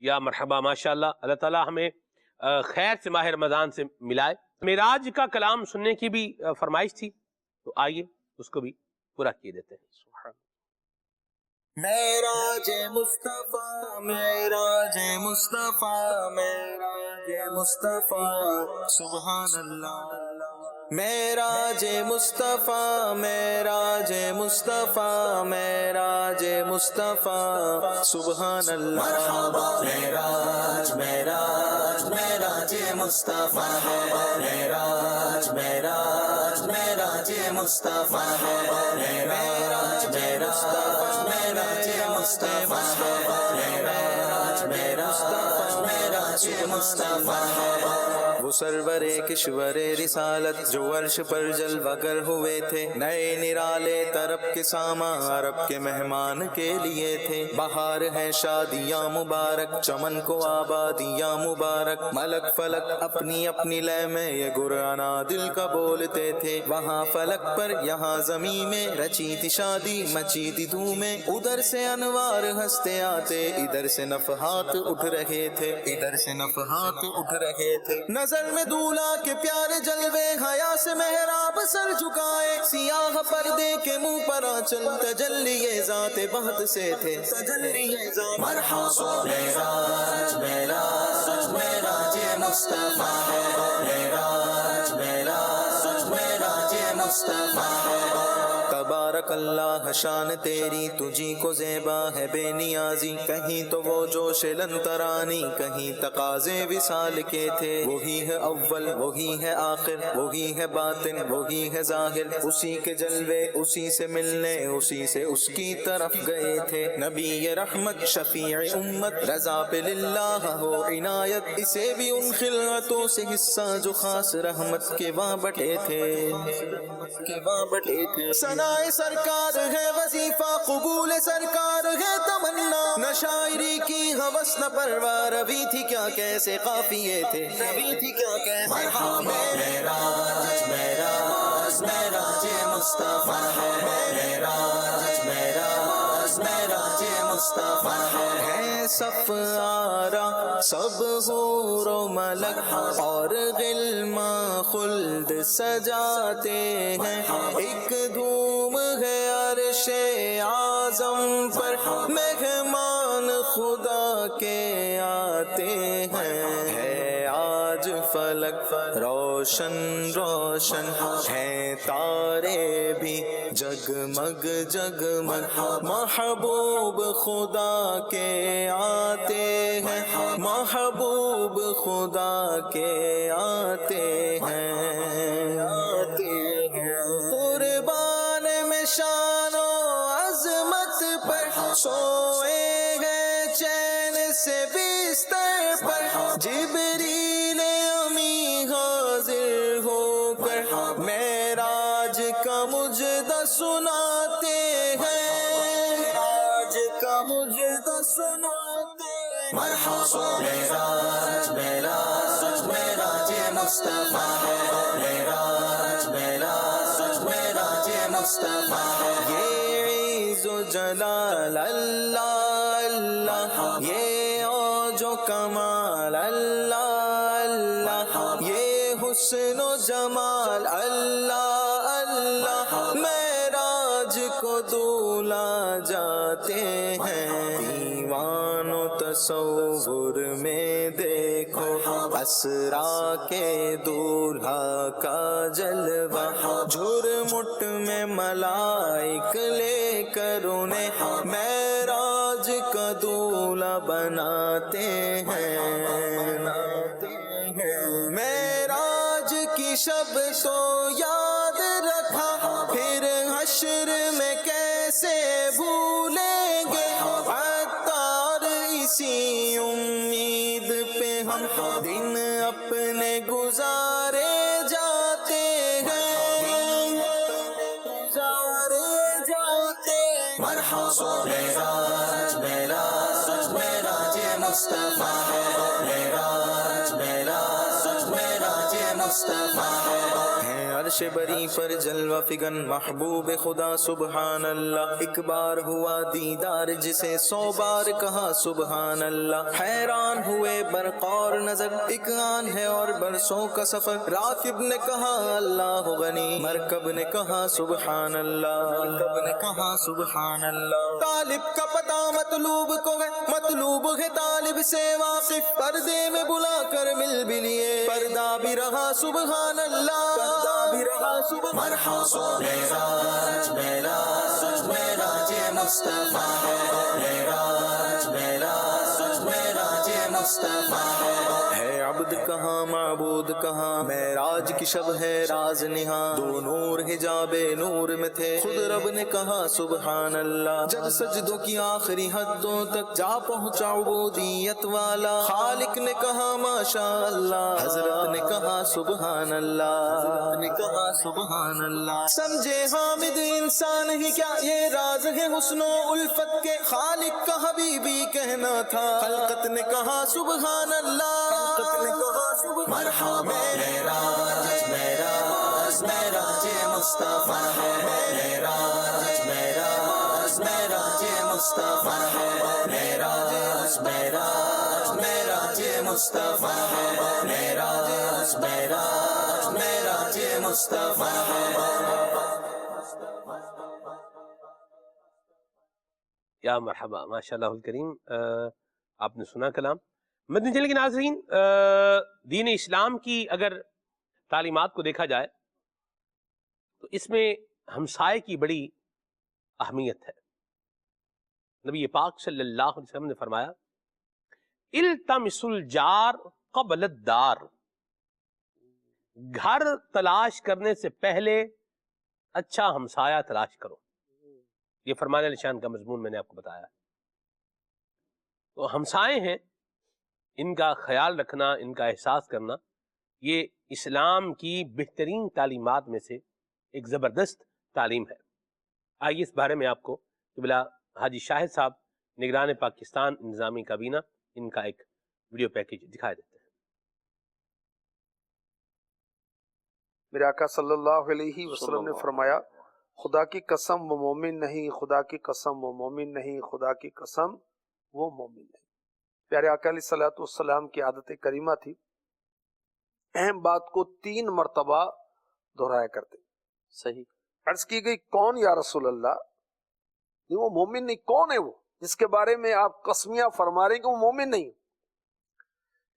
یا مرحبا, ماشاءاللہ. اللہ تعالیٰ ہمیں خیر سے ماہ رمضان سے ملائے. معراج کا کلام سننے کی بھی فرمائش تھی, تو آئیے اس کو بھی پورا کیے دیتے ہیں. معراج مصطفیٰ, معراج مصطفیٰ, معراج مصطفیٰ, سبحان اللہ. معراج مصطفیٰ, معراج مصطفیٰ, معراج مصطفیٰ, سبحان اللہ. مرحبا معراج, معراج, معراج مصطفیٰ, معراج, معراج, معراج مصطفیٰ, معراج, معراج, معراج مصطفیٰ, معراج, معراج, معراج مصطفیٰ. وہ سرور کشور رسالت جو عرش پر جلوہ گر ہوئے تھے, نئے نرالے طرب کے ساما عرب کے مہمان کے لیے تھے. بہار ہے شادیاں مبارک, چمن کو آبادیاں مبارک, ملک فلک اپنی اپنی لے میں یہ گرانا دل کا بولتے تھے. وہاں فلک پر یہاں زمین میں رچی تھی شادی, مچی تھی دھومیں. ادھر سے انوار ہنستے آتے, ادھر سے نفحات اٹھ رہے تھے, ادھر سے نفحات اٹھ رہے تھے. نظر میں دولہا کے پیارے جلوے, حیا سے محراب سر جھکائے, سیاہ پردے کے منہ پر آنچل, تجلی ذات بہت سے تھے, تجلی ذات. مرحبا معراج, معراج, معراج مصطفیٰ, معراج, معراج, معراج مصطفیٰ. تبارک اللہ شان تیری, تجھی کو زیبا ہے بے نیازی. کہیں تو وہ جوش لنترانی, کہیں تقاضے وصال کے تھے. وہی ہے اول, وہی ہے آخر, وہی ہے باطن, وہی ہے ظاہر. اسی کے جلوے اسی سے ملنے, اسی سے اس کی طرف گئے تھے. نبی رحمت شفیع امت, رضا پہ للہ ہو عنایت. اسے بھی ان خلعتوں سے حصہ جو خاص رحمت کے وہاں بٹے تھے, کے وہاں بٹے تھے. ثنائے سرکار ہے وظیفہ, قبول سرکار ہے تمنا. نہ شاعری کی ہوس نہ پرواہ, روی تھی کیا کیسے قافیے تھے, روی تھی کیا کیسے. معراج, معراج, معراج مصطفیٰ, معراج, معراج, معراج مصطفیٰ. ہے صف آرا سب حور و ملک, اور غلما خلد سجاتے ہیں. ایک دھوم ہے عرش اعظم پر, مہمان خدا کے آتے ہیں. ہے آج فلک روشن روشن ہیں تارے بھی جگمگ جگمگ محبوب خدا کے آتے ہیں محبوب خدا کے آتے ہیں قربان میں شان و عظمت پر سوئے گئے چین سے بستر پر جبریل امی حاضر ہو کر معراج کا مجدہ سناتے ہیں معراج کا مجدہ سناتے ہیں مرحبا معراج معراج معراج مصطفیٰ ہے معراج معراج معراج مصطفیٰ ہے یہ عز و جلال اللہ اللہ یہ اوج و کمال اللہ اللہ یہ حسن و جمال اللہ اللہ معراج کو دولا جاتے ہیں دیوان و تصور میں دیکھو اسرا کے دولہا کا جلوہ جھرمٹ میں ملائک لے کر انہیں معراج کا دولہا بناتے ہیں معراج کی شب تو یاد رکھا پھر حشر میں کیسے بھولیں گے عطار اسی امید پہ ہم دن اپنے گزارے جاتے ہیں گزارے جاتے مرحبا معراج معراج معراج مصطفیٰ ہے معراج معراج معراج مصطفیٰ ہے عرش بری پر جلوہ فگن محبوب خدا سبحان اللہ ایک بار ہوا دیدار جسے 100 بار کہا سبحان اللہ حیران ہوئے برقور نظر ایک آن ہے اور برسوں کا سفر راکب نے کہا اللہ غنی مرکب نے کہا سبحان اللہ مرکب نے کہا سبحان اللہ طالب کا پتہ مطلوب کو ہے مطلوب ہے طالب سے واقف پردے میں بلا کر مل بھی لیے پردہ بھی رہا سبحان اللہ پردہ بھی رہا سبحان مرحبا معراج معراج معراج مصطفیٰ ہے معراج معراج معراج مصطفیٰ ہے عبد کہاں معبود کہاں معراج کی شب ہے راز نہاں دو نور حجاب نور میں تھے خود رب نے کہا سبحان اللہ جب سجدوں کی آخری حدوں تک جا پہنچا عبودیت والا خالق نے کہا ماشاء اللہ حضرت نے کہا سبحان اللہ حضرت نے کہا سبحان اللہ سمجھے حامد انسان ہی کیا یہ راز ہے حسن و الفت کے خالق کا حبیبی کہنا تھا خلقت نے کہا سبحان اللہ خلقت نے کہا سبحان مرحبا معراج معراج معراج مصطفیٰ ہے معراج معراج معراج مصطفیٰ ہے معراج معراج معراج مصطفیٰ ہے معراج معراج معراج مصطفیٰ ہے یا مرحبا ماشاء اللہ الکریم. آپ نے سنا کلام. مدنی چینل کے ناظرین، دین اسلام کی اگر تعلیمات کو دیکھا جائے تو اس میں ہمسائے کی بڑی اہمیت ہے. نبی پاک صلی اللہ علیہ وسلم نے فرمایا التمس الجار قبل الدار، گھر تلاش کرنے سے پہلے اچھا ہمسایہ تلاش کرو. یہ فرمان علی شان کا مضمون میں نے آپ کو بتایا. تو ہمسائے ہیں، ان کا خیال رکھنا، ان کا احساس کرنا، یہ اسلام کی بہترین تعلیمات میں سے ایک زبردست تعلیم ہے. آئیے اس بارے میں آپ کو قبلہ حاجی شاہد صاحب نگران پاکستان انتظامی کابینہ ان کا ایک ویڈیو پیکیج دکھا دیتے ہیں. میرے آقا صلی اللہ علیہ وسلم نے فرمایا خدا کی قسم وہ مومن نہیں، خدا کی قسم وہ مومن نہیں، خدا کی قسم وہ مومن نہیں. پیارے آقا علیہ الصلوۃ والسلام کی عادت کریمہ تھی اہم بات کو 3 مرتبہ دہرایا کرتے. صحیح. عرض کی گئی کون یا رسول اللہ؟ وہ مومن نہیں. کون ہے وہ جس کے بارے میں آپ قسمیاں فرما رہے ہیں کہ وہ مومن نہیں؟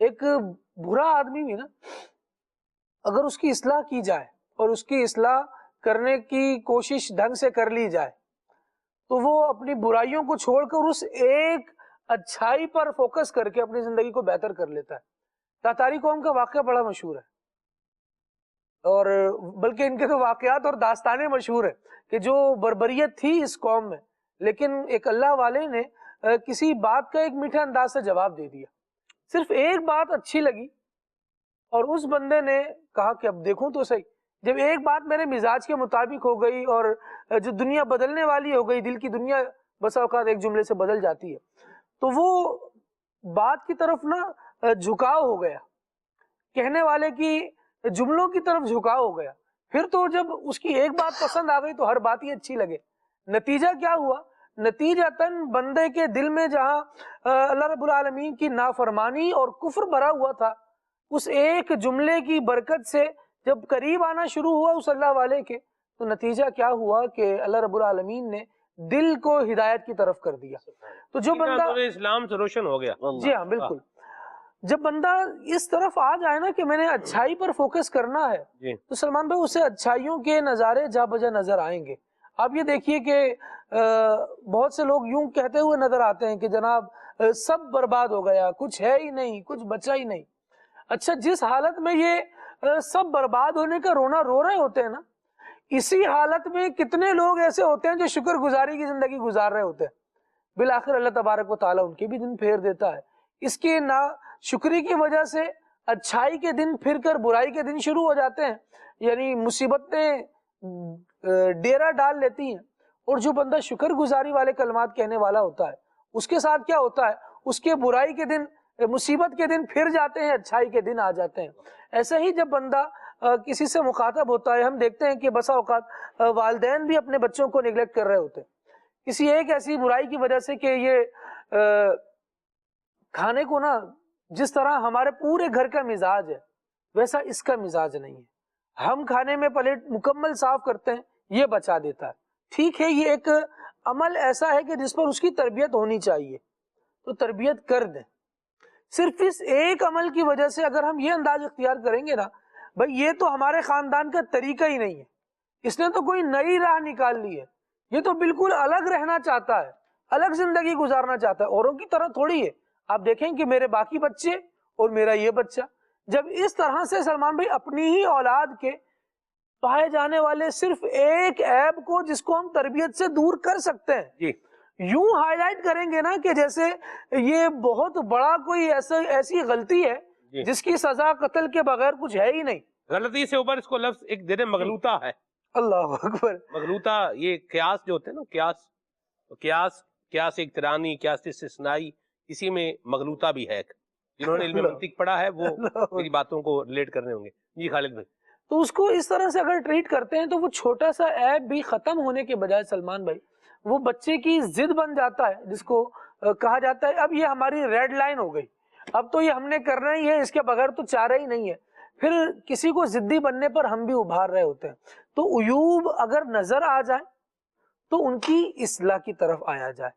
ایک برا آدمی بھی نا اگر اس کی اصلاح کی جائے اور اس کی اصلاح کرنے کی کوشش ڈھنگ سے کر لی جائے تو وہ اپنی برائیوں کو چھوڑ کر اس ایک اچھائی پر فوکس کر کے اپنی زندگی کو بہتر کر لیتا ہے. تاتاری قوم کا واقعہ بڑا مشہور ہے اور بلکہ ان کے تو واقعات اور داستانیں مشہور ہیں کہ جو بربریت تھی اس قوم میں لیکن ایک اللہ والے نے کسی بات کا ایک میٹھے انداز سے جواب دے دیا. صرف ایک بات اچھی لگی اور اس بندے نے کہا کہ اب دیکھوں تو صحیح, جب ایک بات میرے مزاج کے مطابق ہو گئی اور جو دنیا بدلنے والی ہو گئی, دل کی دنیا بسا اوقات ایک جملے سے بدل جاتی ہے, تو وہ بات کی طرف نا جھکاؤ ہو گیا, کہنے والے کی جملوں کی طرف جھکاؤ ہو گیا. پھر تو جب اس کی ایک بات پسند آ گئی تو ہر بات ہی اچھی لگے. نتیجہ کیا ہوا؟ نتیجتاً بندے کے دل میں جہاں اللہ رب العالمین کی نافرمانی اور کفر بھرا ہوا تھا, اس ایک جملے کی برکت سے جب قریب آنا شروع ہوا اس اللہ والے کے, تو نتیجہ کیا ہوا کہ اللہ رب العالمین نے دل کو ہدایت کی طرف کر دیا. تو جو بندہ اسلام سے روشن ہو گیا. جی ہاں بالکل, جب بندہ اس طرف آ جائے نا کہ میں نے اچھائی پر فوکس کرنا ہے تو سلمان بھائی اسے اچھائیوں کے نظارے جا بجا نظر آئیں گے. آپ یہ دیکھیے کہ بہت سے لوگ یوں کہتے ہوئے نظر آتے ہیں کہ جناب سب برباد ہو گیا, کچھ ہے ہی نہیں, کچھ بچا ہی نہیں. اچھا, جس حالت میں یہ سب برباد ہونے کا رونا رو رہے ہوتے ہیں نا, اسی حالت میں کتنے لوگ ایسے ہوتے ہیں جو شکر گزاری کی زندگی گزار رہے ہوتے ہیں. بالآخر اللہ تبارک و تعالیٰ ان کے بھی دن پھیر دیتا ہے. اس کی نا شکری کی وجہ سے اچھائی کے دن پھر کر برائی کے دن شروع ہو جاتے ہیں, یعنی مصیبتیں ڈیرا ڈال لیتی ہیں. اور جو بندہ شکر گزاری والے کلمات کہنے والا ہوتا ہے اس کے ساتھ کیا ہوتا ہے, اس کے برائی کے دن, مصیبت کے دن پھر جاتے ہیں, اچھائی کے دن آ جاتے ہیں. ایسے ہی جب بندہ کسی سے مخاطب ہوتا ہے, ہم دیکھتے ہیں کہ بسا اوقات والدین بھی اپنے بچوں کو نیگلیکٹ کر رہے ہوتے ہیں کسی ایک ایسی برائی کی وجہ سے کہ یہ کھانے کو نا جس طرح ہمارے پورے گھر کا مزاج ہے ویسا اس کا مزاج نہیں ہے. ہم کھانے میں پلیٹ مکمل صاف کرتے ہیں, یہ بچا دیتا ہے. ٹھیک ہے, یہ ایک عمل ایسا ہے کہ جس پر اس کی تربیت ہونی چاہیے, تو تربیت کر دیں. صرف اس ایک عمل کی وجہ سے اگر ہم یہ انداز اختیار کریں گے نا, بھائی یہ تو ہمارے خاندان کا طریقہ ہی نہیں ہے, اس نے تو کوئی نئی راہ نکال لی ہے, یہ تو بالکل الگ رہنا چاہتا ہے, الگ زندگی گزارنا چاہتا ہے, اوروں کی طرح تھوڑی ہے. آپ دیکھیں کہ میرے باقی بچے اور میرا یہ بچہ, جب اس طرح سے سلمان بھائی اپنی ہی اولاد کے پائے جانے والے صرف ایک عیب کو جس کو ہم تربیت سے دور کر سکتے ہیں یوں ہائی لائٹ کریں گے نا کہ جیسے یہ بہت بڑا کوئی ایسی غلطی ہے جس کی سزا قتل کے بغیر کچھ ہے ہی نہیں. غلطی سے اوپر اس کو لفظ ایک دے دیں مغلوطہ ہے. اللہ اکبر. مغلوطہ, یہ قیاس جو ہوتے ہیں نا, قیاس اقترانی, قیاس استثنائی, اسی میں مغلوطہ بھی ہے. جنہوں نے علم منطق پڑھا ہے وہ میری باتوں کو ریلیٹ کرنے ہوں گے. جی خالد بھائی. تو اس کو اس طرح سے اگر ٹریٹ کرتے ہیں تو وہ چھوٹا سا عیب بھی ختم ہونے کے بجائے سلمان بھائی وہ بچے کی ضد بن جاتا ہے, جس کو کہا جاتا ہے اب یہ ہماری ریڈ لائن ہو گئی, اب تو یہ ہم نے کرنا ہی ہے, اس کے بغیر تو چارہ ہی نہیں ہے. پھر کسی کو ضدی بننے پر ہم بھی ابھار رہے ہوتے ہیں. تو عیوب اگر نظر آ جائے تو ان کی اصلاح کی طرف آیا جائے.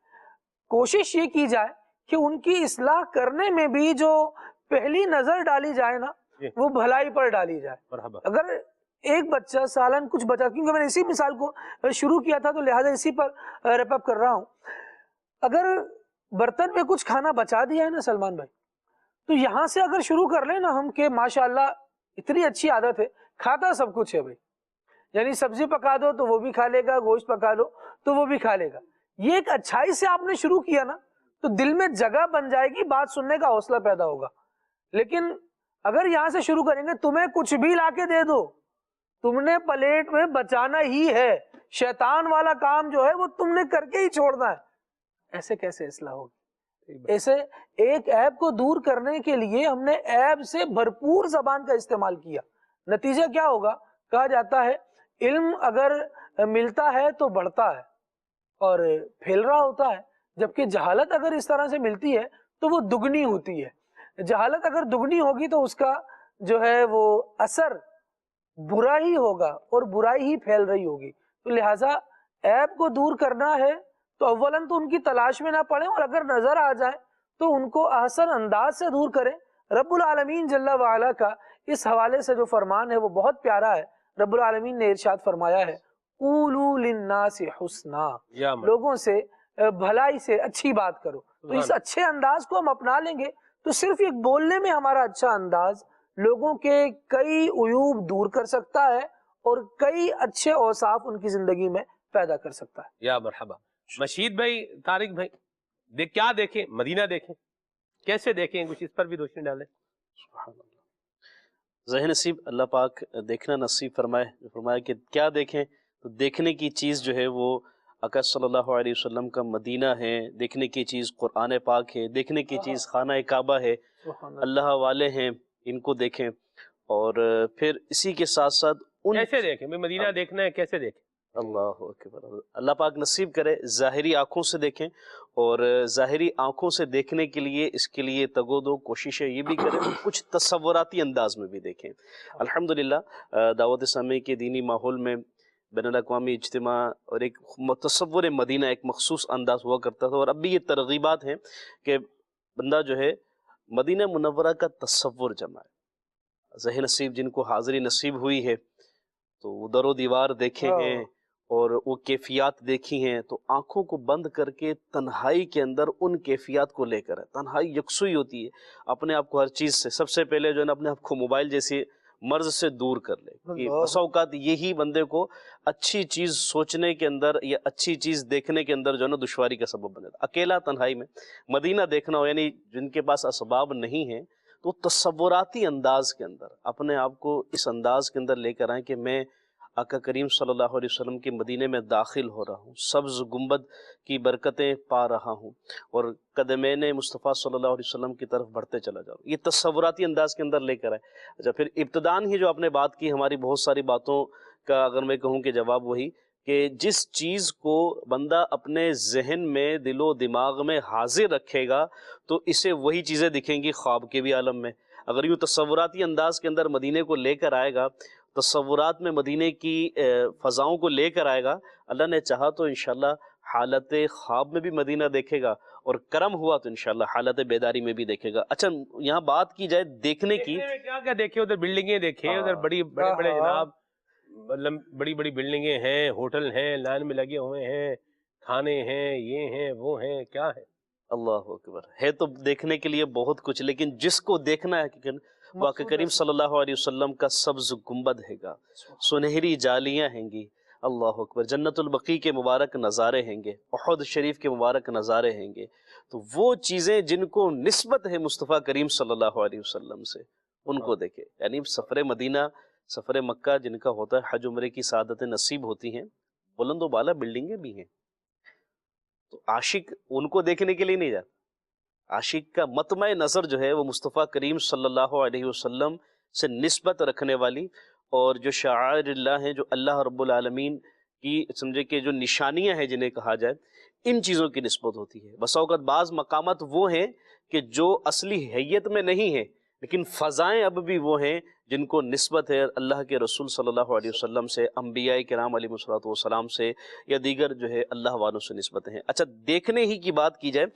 کوشش یہ کی جائے کہ ان کی اصلاح کرنے میں بھی جو پہلی نظر ڈالی جائے نا وہ بھلائی پر ڈالی جائے. اگر ایک بچہ سالن کچھ بچا, کیونکہ میں نے اسی مثال کو شروع کیا تھا تو لہٰذا اسی پر ریپ اپ کر رہا ہوں, اگر برتن میں کچھ کھانا بچا دیا ہے نا سلمان بھائی, تو یہاں سے اگر شروع کر لیں نا ہم کہ ماشاءاللہ اتنی اچھی عادت ہے, کھاتا سب کچھ ہے بھائی, یعنی سبزی پکا دو تو وہ بھی کھا لے گا, گوشت پکا دو تو وہ بھی کھا لے گا. یہ ایک اچھائی سے آپ نے شروع کیا نا تو دل میں جگہ بن جائے گی, بات سننے کا حوصلہ پیدا ہوگا. لیکن اگر یہاں سے شروع کریں گے تمہیں کچھ بھی لا کے دے دو, تم نے پلیٹ میں بچانا ہی ہے, شیطان والا کام جو ہے وہ تم نے کر کے ہی چھوڑنا ہے, ایسے کیسے اصلاح ہوگی؟ ایسے ایک عیب کو دور کرنے کے لیے ہم نے عیب سے بھرپور زبان کا استعمال کیا. نتیجہ کیا ہوگا؟ کہا جاتا ہے علم اگر ملتا ہے تو بڑھتا ہے اور پھیل رہا ہوتا ہے, جبکہ جہالت اگر اس طرح سے ملتی ہے تو وہ دگنی ہوتی ہے. جہالت اگر دگنی ہوگی تو اس کا جو ہے وہ اثر برا ہی ہوگا اور برائی ہی پھیل رہی ہوگی. تو لہٰذا عیب کو دور کرنا ہے تو اولاً تو ان کی تلاش میں نہ پڑیں, اور اگر نظر آ جائے تو ان کو احسن انداز سے دور کریں, رب العالمین جل وعلا کا اس حوالے سے جو فرمان ہے وہ بہت پیارا ہے. رب العالمین نے ارشاد فرمایا ہے قولوا للناس حسنا، لوگوں سے بھلائی سے اچھی بات کرو. تو اس اچھے انداز کو ہم اپنا لیں گے تو صرف ایک بولنے میں ہمارا اچھا انداز لوگوں کے کئی عیوب دور کر سکتا ہے اور کئی اچھے اوصاف ان کی زندگی میں پیدا کر سکتا ہے. یا مرحبا. مشید بھائی، طارق بھائی، کیا دیکھیں؟ مدینہ دیکھیں، کیسے دیکھیں؟ کچھ اس پر بھی روشنی ڈالیں. سبحان اللہ. ذہن نصیب اللہ پاک دیکھنا نصیب فرمائے. فرمایا کہ کیا دیکھیں؟ تو دیکھنے کی چیز جو ہے وہ آقا صلی اللہ علیہ وسلم کا مدینہ ہے، دیکھنے کی چیز قرآن پاک ہے، دیکھنے کی چیز خانہ کعبہ ہے، اللہ والے ہیں، ان کو دیکھیں. اور پھر اسی کے ساتھ ساتھ کیسے دیکھیں؟ مدینہ دیکھنا ہے، کیسے دیکھیں؟ اللہ اکبر. اللہ پاک نصیب کرے ظاہری آنکھوں سے دیکھیں، اور ظاہری آنکھوں سے دیکھنے کے لیے اس کے لیے تگو دو کوششیں یہ بھی کریں، کچھ تصوراتی انداز میں بھی دیکھیں. الحمدللہ دعوت اسلامی کے دینی ماحول میں بین الاقوامی اجتماع اور ایک تصور مدینہ ایک مخصوص انداز ہوا کرتا تھا، اور اب بھی یہ ترغیبات ہیں کہ بندہ جو ہے مدینہ منورہ کا تصور جمائے. ذہن نصیب جن کو حاضری نصیب ہوئی ہے تو وہ در و دیوار دیکھے ہیں اور وہ کیفیات دیکھی ہیں، تو آنکھوں کو بند کر کے تنہائی کے اندر ان کیفیات کو لے کر ہے. تنہائی یکسوئی ہوتی ہے، اپنے آپ کو ہر چیز سے، سب سے پہلے جو ہے نا اپنے آپ کو موبائل جیسی مرض سے دور کر لے. کہ بسا اوقات یہی بندے کو اچھی چیز سوچنے کے اندر یا اچھی چیز دیکھنے کے اندر جو ہے نا دشواری کا سبب بنے. اکیلا تنہائی میں مدینہ دیکھنا ہو، یعنی جن کے پاس اسباب نہیں ہیں، تو تصوراتی انداز کے اندر اپنے آپ کو اس انداز کے اندر لے کر آئیں کہ میں آقا کریم صلی اللہ علیہ وسلم کے مدینے میں داخل ہو رہا ہوں، سبز گنبد کی برکتیں پا رہا ہوں اور قدمین مصطفیٰ صلی اللہ علیہ وسلم کی طرف بڑھتے چلا جا رہا ہوں. یہ تصوراتی انداز کے اندر لے کر آئے. اچھا، پھر ابتدان ہی جو آپ نے بات کی، ہماری بہت ساری باتوں کا اگر میں کہوں کہ جواب وہی کہ جس چیز کو بندہ اپنے ذہن میں، دل و دماغ میں حاضر رکھے گا تو اسے وہی چیزیں دکھیں گی خواب کے بھی عالم میں. اگر یوں تصوراتی انداز کے اندر مدینے کو لے کر آئے گا، تصورات میں مدینے کی فضاؤں کو لے کر آئے گا، اللہ نے چاہا تو انشاءاللہ حالت خواب میں بھی مدینہ دیکھے گا، اور کرم ہوا تو انشاءاللہ حالت بیداری میں بھی دیکھے گا. اچھا، یہاں بات کی جائے دیکھنے کی، کیا کیا دیکھے؟ ادھر بلڈنگیں دیکھیں، ادھر بڑے بڑے جناب بڑی بڑی بلڈنگیں ہیں، ہوٹل ہیں، لائن میں لگے ہوئے ہیں، کھانے ہیں، یہ ہیں وہ ہیں، کیا ہے؟ اللہ اکبر. ہے تو دیکھنے کے لیے بہت کچھ، لیکن جس کو دیکھنا ہے آقا کریم صلی اللہ علیہ وسلم کا سبز گنبد ہے گا، سنہری جالیاں ہیں گی، اللہ اکبر، جنت البقیع کے مبارک نظارے ہیں گے، احد شریف کے مبارک نظارے ہیں گے. تو وہ چیزیں جن کو نسبت ہے مصطفیٰ کریم صلی اللہ علیہ وسلم سے، ان کو دیکھے. یعنی سفر مدینہ، سفر مکہ جن کا ہوتا ہے، حج عمرے کی سعادتیں نصیب ہوتی ہیں، بلند و بالا بلڈنگیں بھی ہیں. تو عاشق ان کو دیکھنے کے لیے نہیں جاتا. عاشق کا مطمع نظر جو ہے وہ مصطفیٰ کریم صلی اللہ علیہ وسلم سے نسبت رکھنے والی، اور جو شعائر اللہ ہیں، جو اللہ رب العالمین کی سمجھے کہ جو نشانیاں ہیں جنہیں کہا جائے، ان چیزوں کی نسبت ہوتی ہے. بسا اوقات بعض مقامات وہ ہیں کہ جو اصلی حیت میں نہیں ہیں، لیکن فضائیں اب بھی وہ ہیں جن کو نسبت ہے اللہ کے رسول صلی اللہ علیہ وسلم سے، انبیاء کرام علیہ الصلوۃ والسلام سے، یا دیگر جو ہے اللہ والوں سے نسبتیں ہیں. اچھا، دیکھنے ہی کی بات کی جائے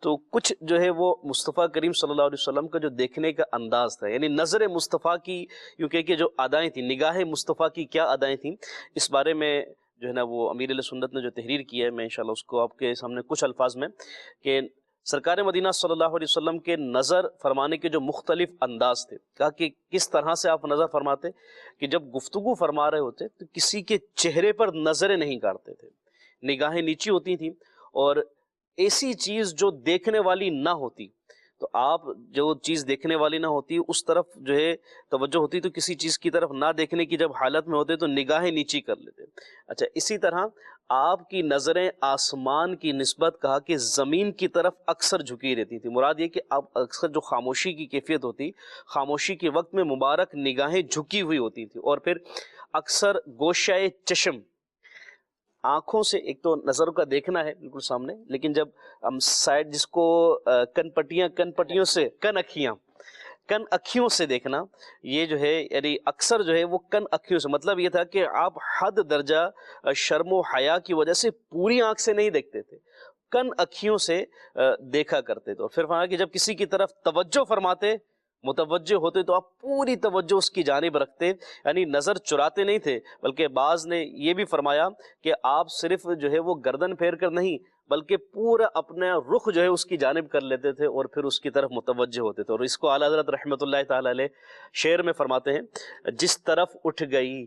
تو کچھ جو ہے وہ مصطفیٰ کریم صلی اللہ علیہ وسلم کا جو دیکھنے کا انداز تھا، یعنی نظر مصطفیٰ کی یوں کہ جو ادائیں تھیں، نگاہ مصطفیٰ کی کیا ادائیں تھیں، اس بارے میں جو ہے نا وہ امیر علیہ سنت نے جو تحریر کی ہے، میں انشاءاللہ اس کو آپ کے سامنے کچھ الفاظ میں کہ سرکار مدینہ صلی اللہ علیہ وسلم کے نظر فرمانے کے جو مختلف انداز تھے، کہا کہ کس طرح سے آپ نظر فرماتے کہ جب گفتگو فرما رہے ہوتے تو کسی کے چہرے پر نظریں نہیں کاٹتے تھے، نگاہیں نیچی ہوتی تھیں، اور ایسی چیز جو دیکھنے والی نہ ہوتی، تو آپ جو چیز دیکھنے والی نہ ہوتی اس طرف جو ہے توجہ ہوتی، تو کسی چیز کی طرف نہ دیکھنے کی جب حالت میں ہوتے تو نگاہیں نیچی کر لیتے. اچھا، اسی طرح آپ کی نظریں آسمان کی نسبت کہا کہ زمین کی طرف اکثر جھکی رہتی تھی. مراد یہ کہ آپ اکثر جو خاموشی کی کیفیت ہوتی، خاموشی کے وقت میں مبارک نگاہیں جھکی ہوئی ہوتی تھی، اور پھر اکثر گوشۂ چشم، آنکھوں سے ایک تو نظر کا دیکھنا ہے بالکل سامنے، لیکن جب ہم سائڈ جس کو کن پٹیوں سے کن اکھیوں سے دیکھنا، یہ جو ہے یعنی اکثر جو ہے وہ کن اکھیوں سے، مطلب یہ تھا کہ آپ حد درجہ شرم و حیا کی وجہ سے پوری آنکھ سے نہیں دیکھتے تھے، کن اکھیوں سے دیکھا کرتے تھے. اور پھر فرمایا کہ جب کسی کی طرف توجہ فرماتے متوجہ ہوتے تو آپ پوری توجہ اس کی جانب رکھتے، یعنی نظر چراتے نہیں تھے، بلکہ بعض نے یہ بھی فرمایا کہ آپ صرف جو ہے وہ گردن پھیر کر نہیں بلکہ پورا اپنا رخ جو ہے اس کی جانب کر لیتے تھے اور پھر اس کی طرف متوجہ ہوتے تھے. اور اس کو اعلیٰ حضرت رحمۃ اللہ تعالی علیہ شعر میں فرماتے ہیں، جس طرف اٹھ گئی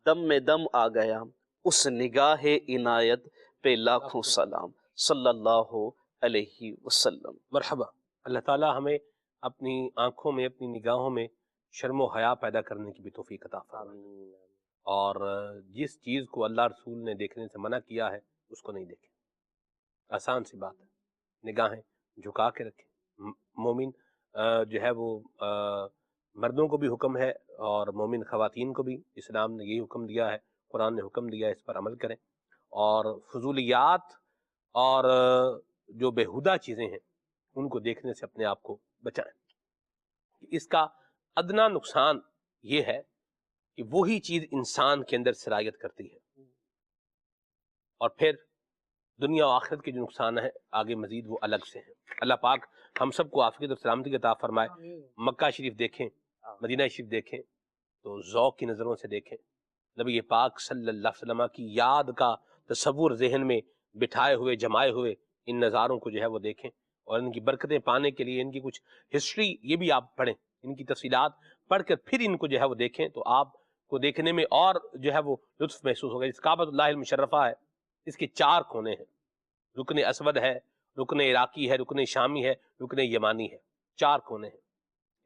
دم میں دم آ گیا، اس نگاہ عنایت پہ لاکھوں سلام، صلی اللہ علیہ وسلم. مرحبا. اللہ تعالیٰ ہمیں اپنی آنکھوں میں، اپنی نگاہوں میں شرم و حیا پیدا کرنے کی بھی توفیق عطا فرمائے، اور جس چیز کو اللہ رسول نے دیکھنے سے منع کیا ہے اس کو نہیں دیکھیں. آسان سی بات ہے، نگاہیں جھکا کے رکھیں. مومن جو ہے وہ مردوں کو بھی حکم ہے اور مومن خواتین کو بھی اسلام نے یہی حکم دیا ہے، قرآن نے حکم دیا ہے، اس پر عمل کریں اور فضولیات اور جو بیہودہ چیزیں ہیں ان کو دیکھنے سے اپنے آپ کو بچائیں. اس کا ادنا نقصان یہ ہے کہ وہی چیز انسان کے اندر سرایت کرتی ہے، اور پھر دنیا و آخرت کے جو نقصان ہیں آگے مزید وہ الگ سے ہیں. اللہ پاک ہم سب کو عافیت اور سلامتی عطا فرمائے. مکہ شریف دیکھیں، مدینہ شریف دیکھیں تو ذوق کی نظروں سے دیکھیں. نبی پاک صلی اللہ علیہ وسلم کی یاد کا تصور ذہن میں بٹھائے ہوئے، جمائے ہوئے ان نظاروں کو جو ہے وہ دیکھیں، اور ان کی برکتیں پانے کے لیے ان کی کچھ ہسٹری یہ بھی آپ پڑھیں، ان کی تفصیلات پڑھ کر پھر ان کو جو ہے وہ دیکھیں تو آپ کو دیکھنے میں اور جو ہے وہ لطف محسوس ہوگا. اس کعبۃ اللہ المشرفہ ہے، اس کے 4 کونے ہیں، رکن اسود ہے، رکن عراقی ہے، رکن شامی ہے، رکن یمانی ہے. 4 کونے ہیں،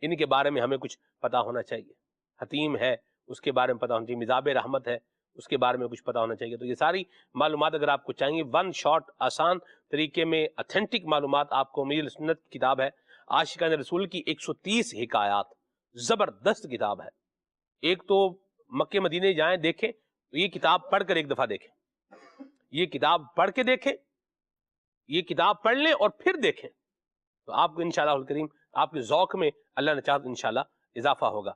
ان کے بارے میں ہمیں کچھ پتہ ہونا چاہیے. حتیم ہے، اس کے بارے میں پتہ ہونا چاہیے. مزاب رحمت ہے، اس کے بارے میں کچھ پتہ ہونا چاہیے. تو یہ ساری معلومات اگر آپ کو چاہیے ون شاٹ آسان طریقے میں اتھینٹک معلومات آپ کو میری سنت کی کتاب ہے عاشقان رسول کی 130 حکایات، زبردست کتاب ہے. ایک تو مکے مدینے جائیں دیکھیں تو یہ کتاب پڑھ کر ایک دفعہ دیکھیں، یہ کتاب پڑھ کے دیکھیں، یہ کتاب پڑھ لیں اور پھر دیکھیں تو آپ کو انشاءاللہ الکریم آپ کے ذوق میں اللہ نے چاہا انشاءاللہ اضافہ ہوگا.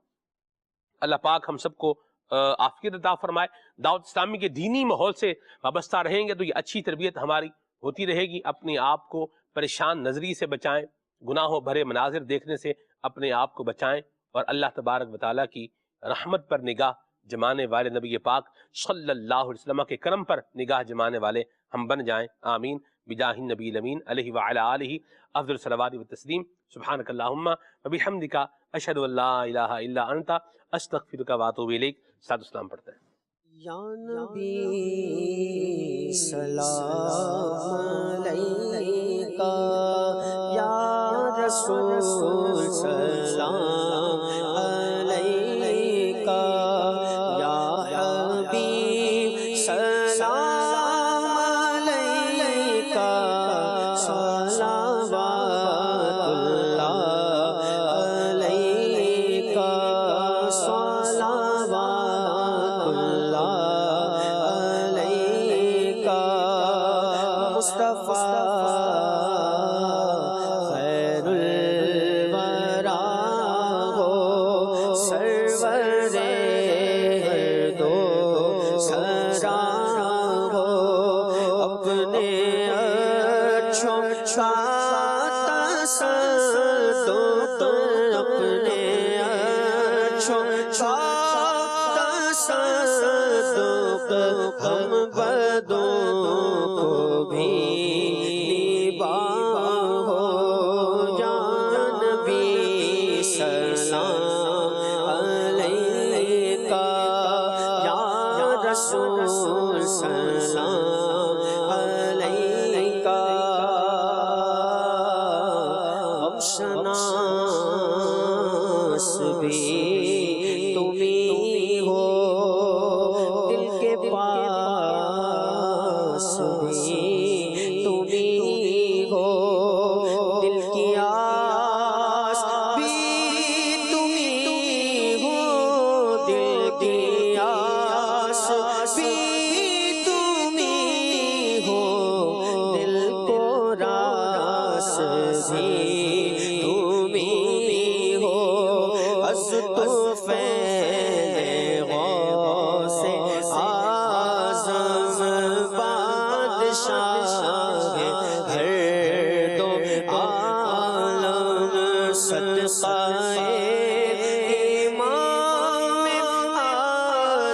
اللہ پاک ہم سب کو عافیت عطا فرمائے. دعوت اسلامی کے دینی ماحول سے وابستہ رہیں گے تو یہ اچھی تربیت ہماری ہوتی رہے گی. اپنے آپ کو پریشان نظری سے بچائیں، گناہوں بھرے مناظر دیکھنے سے اپنے آپ کو بچائیں، اور اللہ تبارک و تعالیٰ کی رحمت پر نگاہ جمانے والے، نبی پاک صلی اللہ علیہ وسلم کے کرم پر نگاہ جمانے والے ہم بن جائیں. آمین بجاہ النبی الامین علیہ وعلی آلہ افضل الصلوات والتسلیم. سبحانک اللہم وبحمدک اشہد ان لا الہ الا انت استغفرک واتوب الیک. ساتھ اسلام پڑھتے ہیں. یا نبی سلام علیکہ، یا رسول سلام علیکہ، یا حبیب سلام علیکہ، صلوات اللہ علیکہ، صلوات مصطفیٰ خیر الورا ہو، سرور ہر دو سرا ہو، اپنے اچھوں کا تصدق، اپنے اچھوں کا تصدق، ہم بدوں کو بھی نباہ ہو. یا نبی سلام علیکہ، یا رسول سلام علیکہ. اب شناس بھی تمہیں ہو، دل کے پاس بھی تمہیں ہو، دل کی آس بھی تمہیں ہو، دل کی آس بھی تمہیں